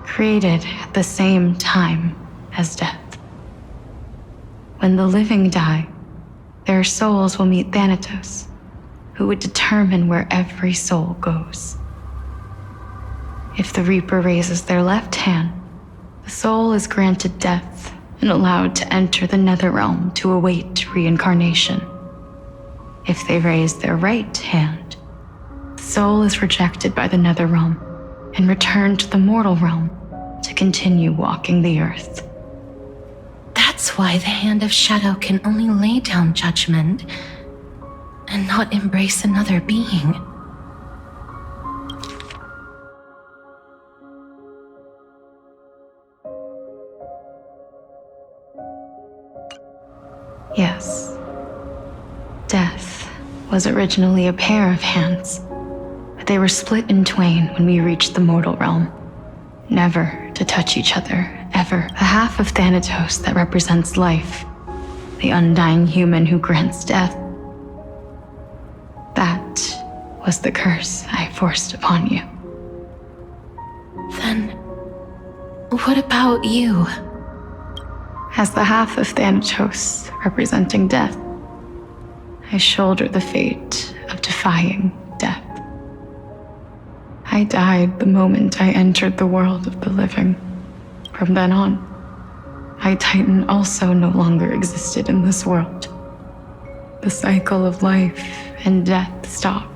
created at the same time as death. When the living die, their souls will meet Thanatos, who would determine where every soul goes. If the Reaper raises their left hand, the soul is granted death and allowed to enter the Netherrealm to await reincarnation. If they raise their right hand, the soul is rejected by the Netherrealm and returned to the mortal realm to continue walking the earth. That's why the Hand of Shadow can only lay down judgment and not embrace another being. Yes. Death was originally a pair of hands, but they were split in twain when we reached the mortal realm, never to touch each other, ever. The half of Thanatos that represents life, the undying human who grants death. That was the curse I forced upon you. Then, what about you? As the half of Thanatos representing death, I shoulder the fate of defying death. I died the moment I entered the world of the living. From then on, my Titan also no longer existed in this world. The cycle of life and death stopped.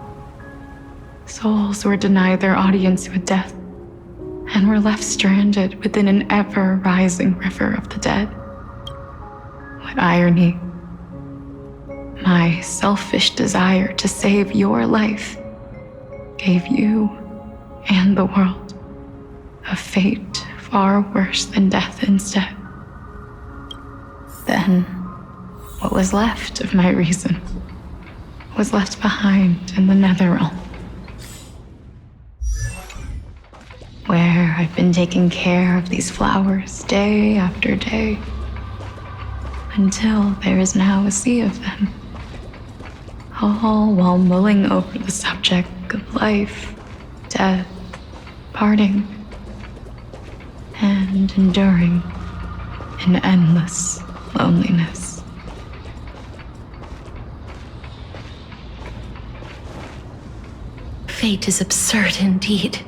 Souls were denied their audience with death and were left stranded within an ever-rising river of the dead. What irony. My selfish desire to save your life gave you and the world a fate far worse than death instead. Then, what was left of my reason was left behind in the Netherrealm, where I've been taking care of these flowers day after day, until there is now a sea of them, all while mulling over the subject of life, death, parting, and enduring an endless loneliness. Fate is absurd indeed.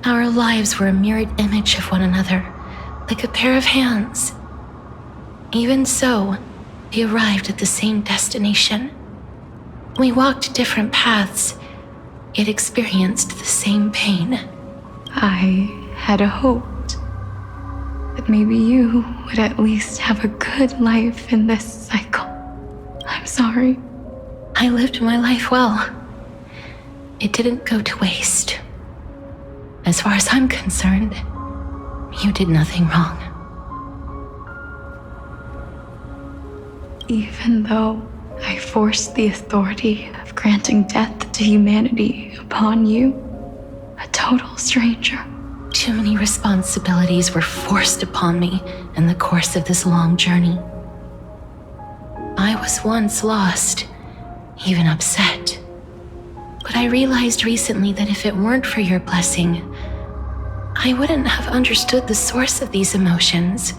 Our lives were a mirrored image of one another, like a pair of hands. Even so, we arrived at the same destination. We walked different paths, yet experienced the same pain. I had hoped that maybe you would at least have a good life in this cycle. I'm sorry. I lived my life well. It didn't go to waste. As far as I'm concerned, you did nothing wrong. Even though I forced the authority of granting death to humanity upon you, a total stranger. Too many responsibilities were forced upon me in the course of this long journey. I was once lost, even upset. But I realized recently that if it weren't for your blessing, I wouldn't have understood the source of these emotions,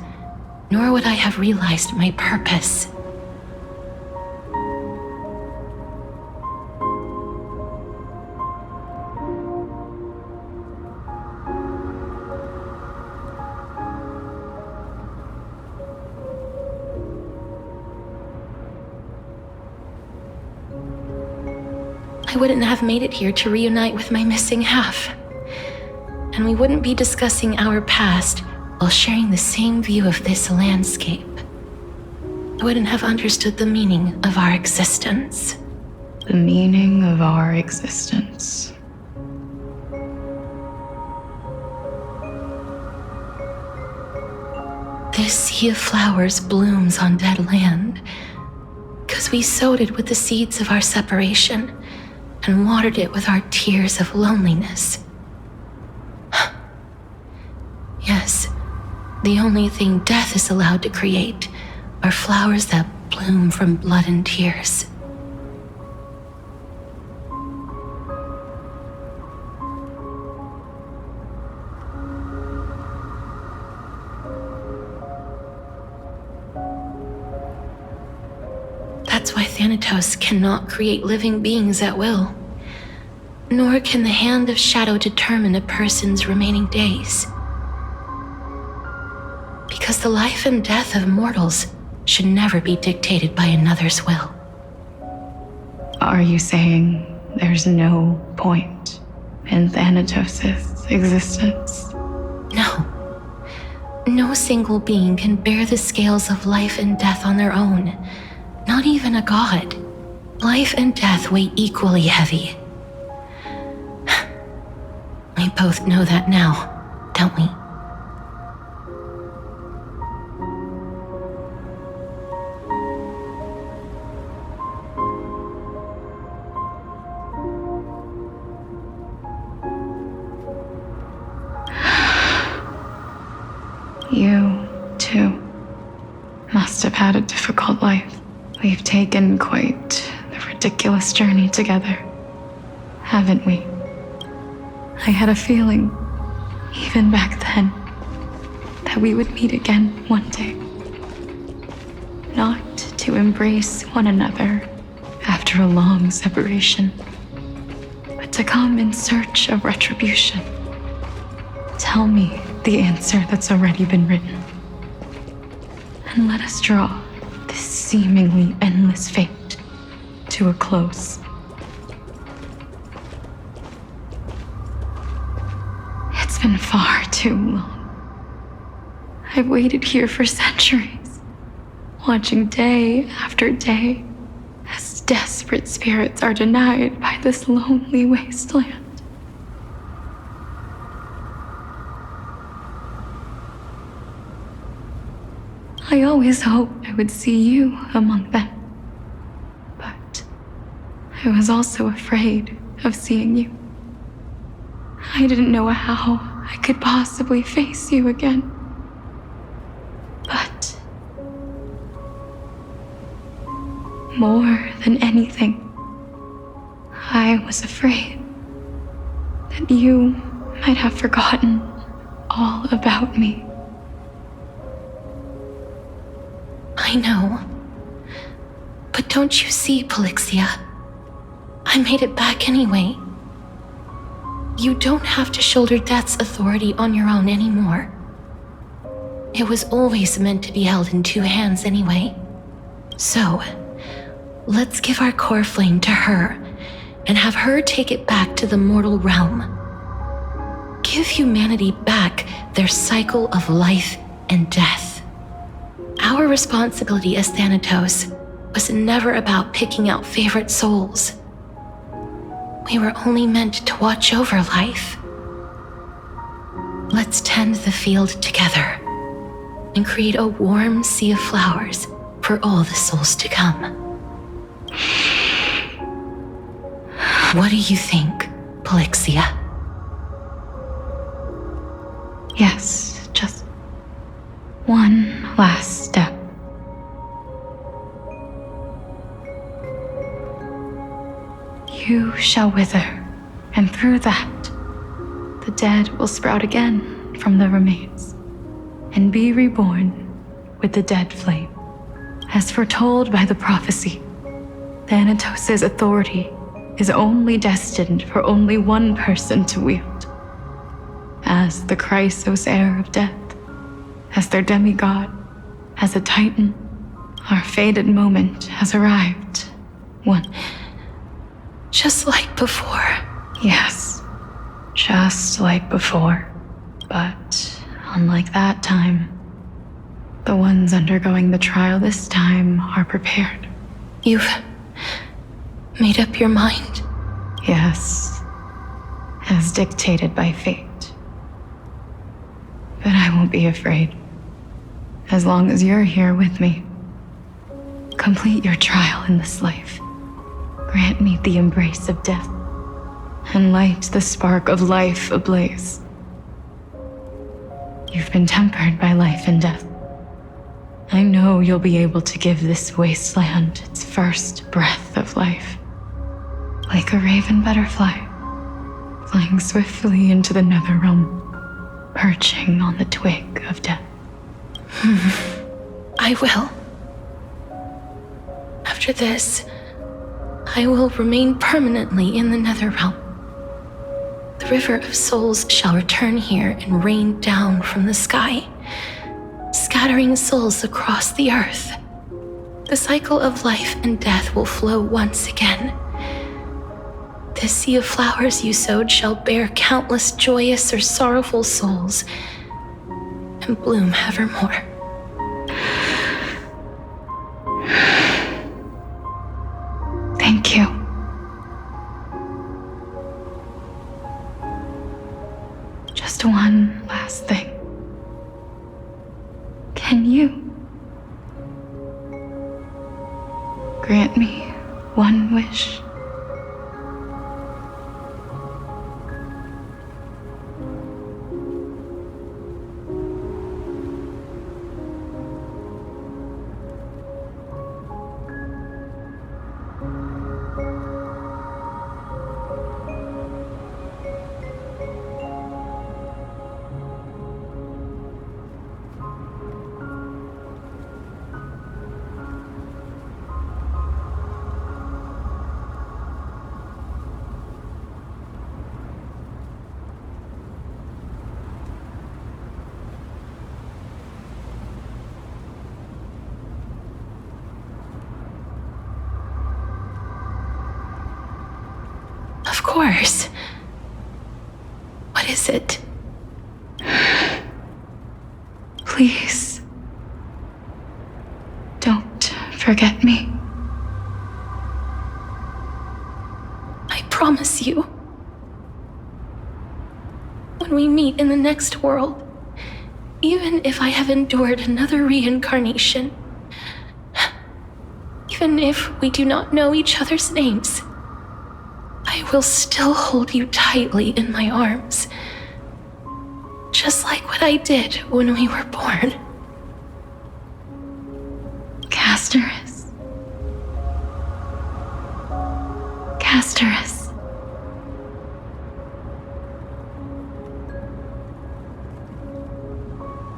nor would I have realized my purpose. I wouldn't have made it here to reunite with my missing half. And we wouldn't be discussing our past while sharing the same view of this landscape. I wouldn't have understood the meaning of our existence. The meaning of our existence. This sea of flowers blooms on dead land, 'cause because we sowed it with the seeds of our separation and watered it with our tears of loneliness. Yes, the only thing death is allowed to create are flowers that bloom from blood and tears. That's why Thanatos cannot create living beings at will, nor can the hand of shadow determine a person's remaining days. Because the life and death of mortals should never be dictated by another's will. Are you saying there's no point in Thanatos' existence? No. No single being can bear the scales of life and death on their own. Not even a god. Life and death weigh equally heavy. We both know that now, don't we? You, too, must have had a difficult life. We've taken quite the ridiculous journey together, haven't we? I had a feeling, even back then, that we would meet again one day. Not to embrace one another after a long separation, but to come in search of retribution. Tell me the answer that's already been written, and let us draw this seemingly endless fate to a close. It's been far too long. I've waited here for centuries, watching day after day as desperate spirits are denied by this lonely wasteland. I always hoped I would see you among them. But I was also afraid of seeing you. I didn't know how I could possibly face you again. But more than anything, I was afraid that you might have forgotten all about me. I know. But don't you see, Polixia? I made it back anyway. You don't have to shoulder death's authority on your own anymore. It was always meant to be held in two hands anyway. So, let's give our core flame to her and have her take it back to the mortal realm. Give humanity back their cycle of life and death. Our responsibility as Thanatos was never about picking out favorite souls. We were only meant to watch over life. Let's tend the field together and create a warm sea of flowers for all the souls to come. What do you think, Polixia? Yes, just one last step. You shall wither, and through that, the dead will sprout again from the remains, and be reborn with the dead flame. As foretold by the prophecy, Thanatos' authority is only destined for only one person to wield. As the Chrysos heir of death, as their demigod, as a titan, our fated moment has arrived. One. Just like before. Yes, just like before. But unlike that time, the ones undergoing the trial this time are prepared. You've made up your mind? Yes, as dictated by fate. But I won't be afraid, as long as you're here with me. complete your trial in this life. Grant me the embrace of death, and light the spark of life ablaze. You've been tempered by life and death. I know you'll be able to give this wasteland its first breath of life. Like a raven butterfly, flying swiftly into the Netherrealm, perching on the twig of death. I will. After this, I will remain permanently in the Netherrealm. The River of Souls shall return here and rain down from the sky, scattering souls across the earth. The cycle of life and death will flow once again. This sea of flowers you sowed shall bear countless joyous or sorrowful souls, and bloom evermore. Thank you. Just one last thing. Can you grant me one wish? Of course. What is it? Please, don't forget me. I promise you. When we meet in the next world, even if I have endured another reincarnation, even if we do not know each other's names, I will still hold you tightly in my arms, just like what I did when we were born. Casterus. Casterus.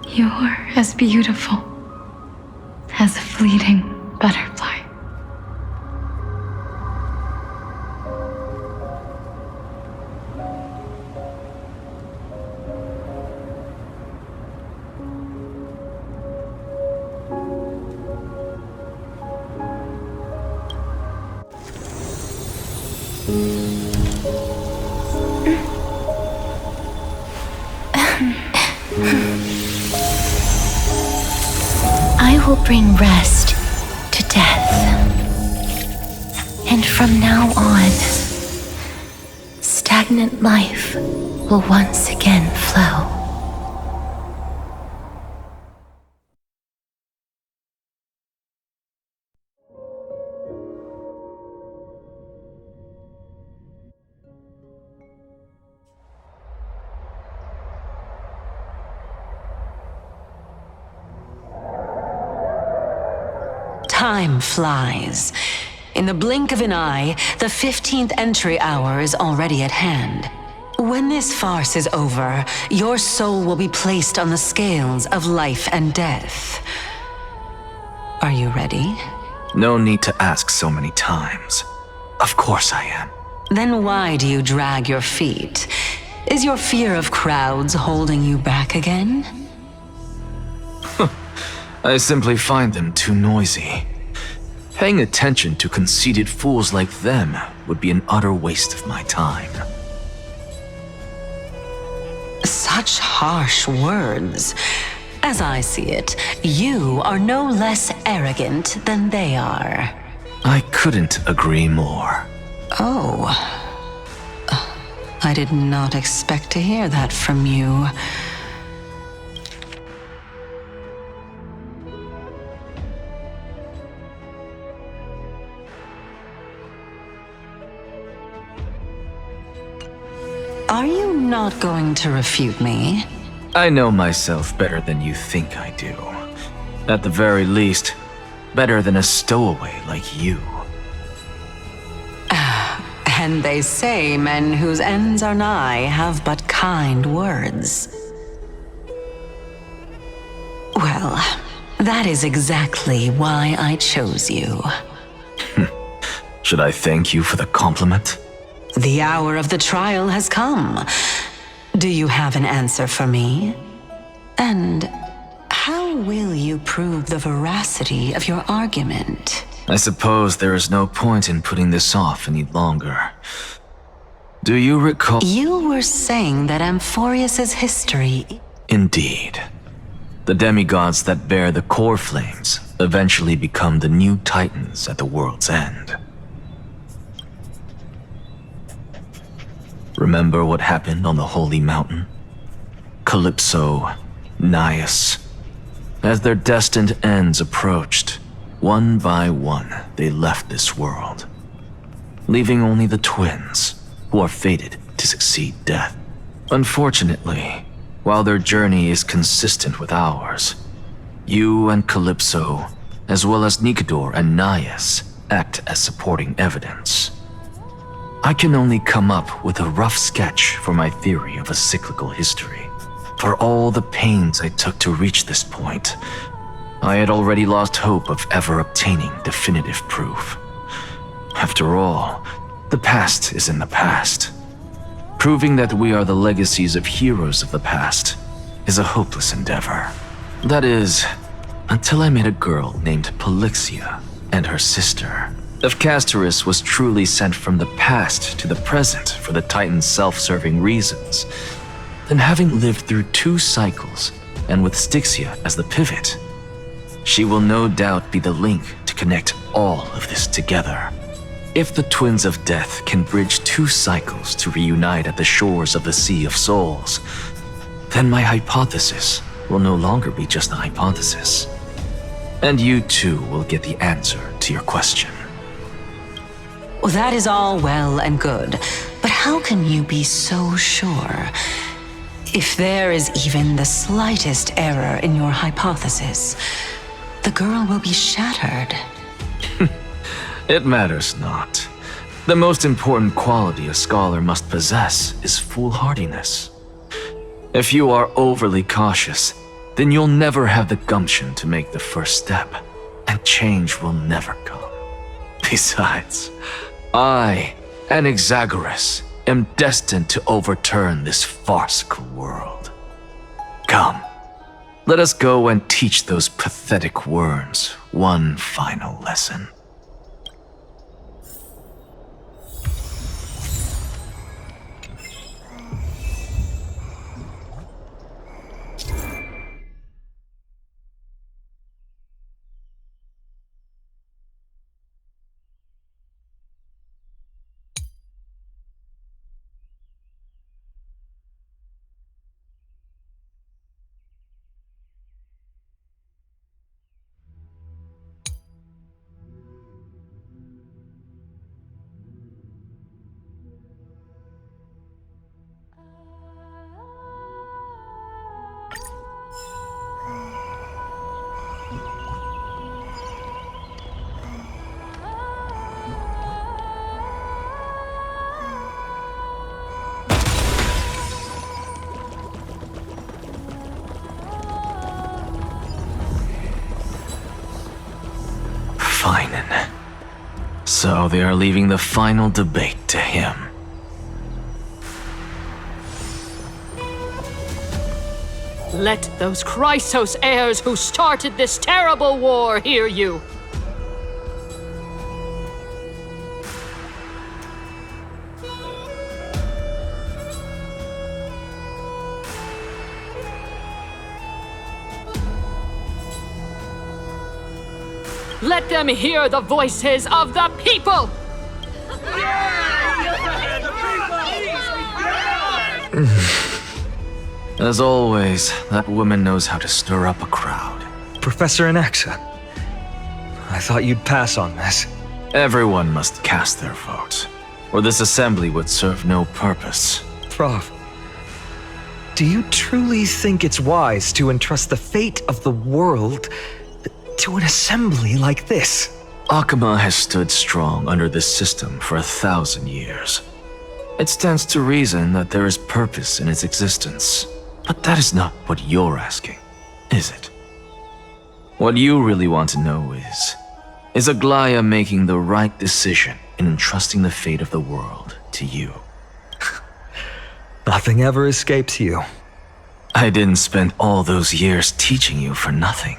You're as beautiful as a fleeting butterfly. I will bring rest to death. And from now on, stagnant life will once again flow. Time flies. In the blink of an eye, the 15th entry hour is already at hand. When this farce is over, your soul will be placed on the scales of life and death. Are you ready? No need to ask so many times. Of course I am. Then why do you drag your feet? Is your fear of crowds holding you back again? I simply find them too noisy. Paying attention to conceited fools like them would be an utter waste of my time. Such harsh words. As I see it, you are no less arrogant than they are. I couldn't agree more. Oh. I did not expect to hear that from you. Are you not going to refute me? I know myself better than you think I do. At the very least, better than a stowaway like you. And they say men whose ends are nigh have but kind words. Well, that is exactly why I chose you. Should I thank you for the compliment? The hour of the trial has come. Do you have an answer for me? And how will you prove the veracity of your argument? I suppose there is no point in putting this off any longer. Do you recall— You were saying that Amphorius's history— Indeed. The demigods that bear the core flames eventually become the new titans at the world's end. Remember what happened on the Holy Mountain? Calypso, Naias. As their destined ends approached, one by one they left this world, leaving only the twins, who are fated to succeed death. Unfortunately, while their journey is consistent with ours, you and Calypso, as well as Nicodor and Naias, act as supporting evidence. I can only come up with a rough sketch for my theory of a cyclical history. For all the pains I took to reach this point, I had already lost hope of ever obtaining definitive proof. After all, the past is in the past. Proving that we are the legacies of heroes of the past is a hopeless endeavor. That is, until I met a girl named Polixia and her sister. If Castorus was truly sent from the past to the present for the Titan's self-serving reasons, then having lived through 2 cycles, and with Styxia as the pivot, she will no doubt be the link to connect all of this together. If the Twins of Death can bridge 2 cycles to reunite at the shores of the Sea of Souls, then my hypothesis will no longer be just a hypothesis. And you too will get the answer to your question. Well, that is all well and good, but how can you be so sure? If there is even the slightest error in your hypothesis, the girl will be shattered. It matters not. The most important quality a scholar must possess is foolhardiness. If you are overly cautious, then you'll never have the gumption to make the first step, and change will never come. Besides, I, Anaxagoras, am destined to overturn this farcical world. Come, let us go and teach those pathetic worms one final lesson. So they are leaving the final debate to him. Let those Chrysos heirs who started this terrible war hear you. Let them hear the voices of the people! As always, that woman knows how to stir up a crowd. Professor Anaxa, I thought you'd pass on this. Everyone must cast their vote, or this assembly would serve no purpose. Prof, do you truly think it's wise to entrust the fate of the world to an assembly like this? Akama has stood strong under this system for 1,000 years. It stands to reason that there is purpose in its existence. But that is not what you're asking, is it? What you really want to know is Aglaya making the right decision in entrusting the fate of the world to you? Nothing ever escapes you. I didn't spend all those years teaching you for nothing.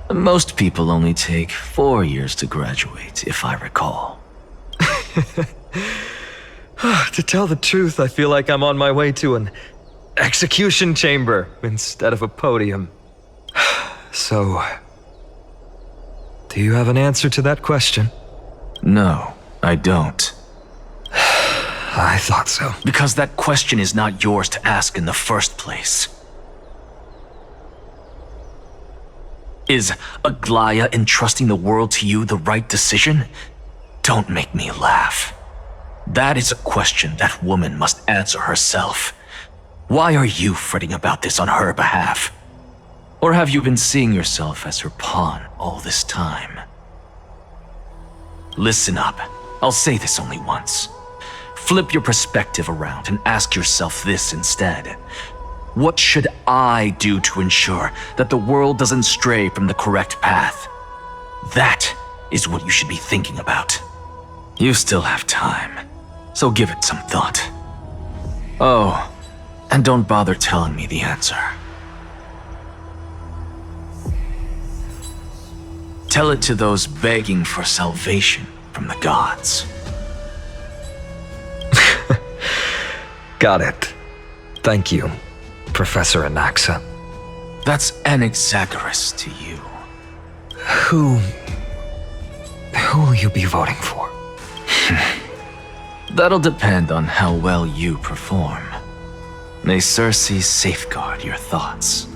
Most people only take 4 years to graduate, if I recall. To tell the truth, I feel like I'm on my way to an execution chamber instead of a podium. So, do you have an answer to that question? No, I don't. I thought so. Because that question is not yours to ask in the first place. Is Aglaya entrusting the world to you the right decision? Don't make me laugh. That is a question that woman must answer herself. Why are you fretting about this on her behalf? Or have you been seeing yourself as her pawn all this time? Listen up. I'll say this only once. Flip your perspective around and ask yourself this instead. What should I do to ensure that the world doesn't stray from the correct path? That is what you should be thinking about. You still have time, so give it some thought. Oh, and don't bother telling me the answer. Tell it to those begging for salvation from the gods. Got it. Thank you, Professor Anaxa. That's Anaxagoras to you. Who will you be voting for? That'll depend on how well you perform. May Circe safeguard your thoughts.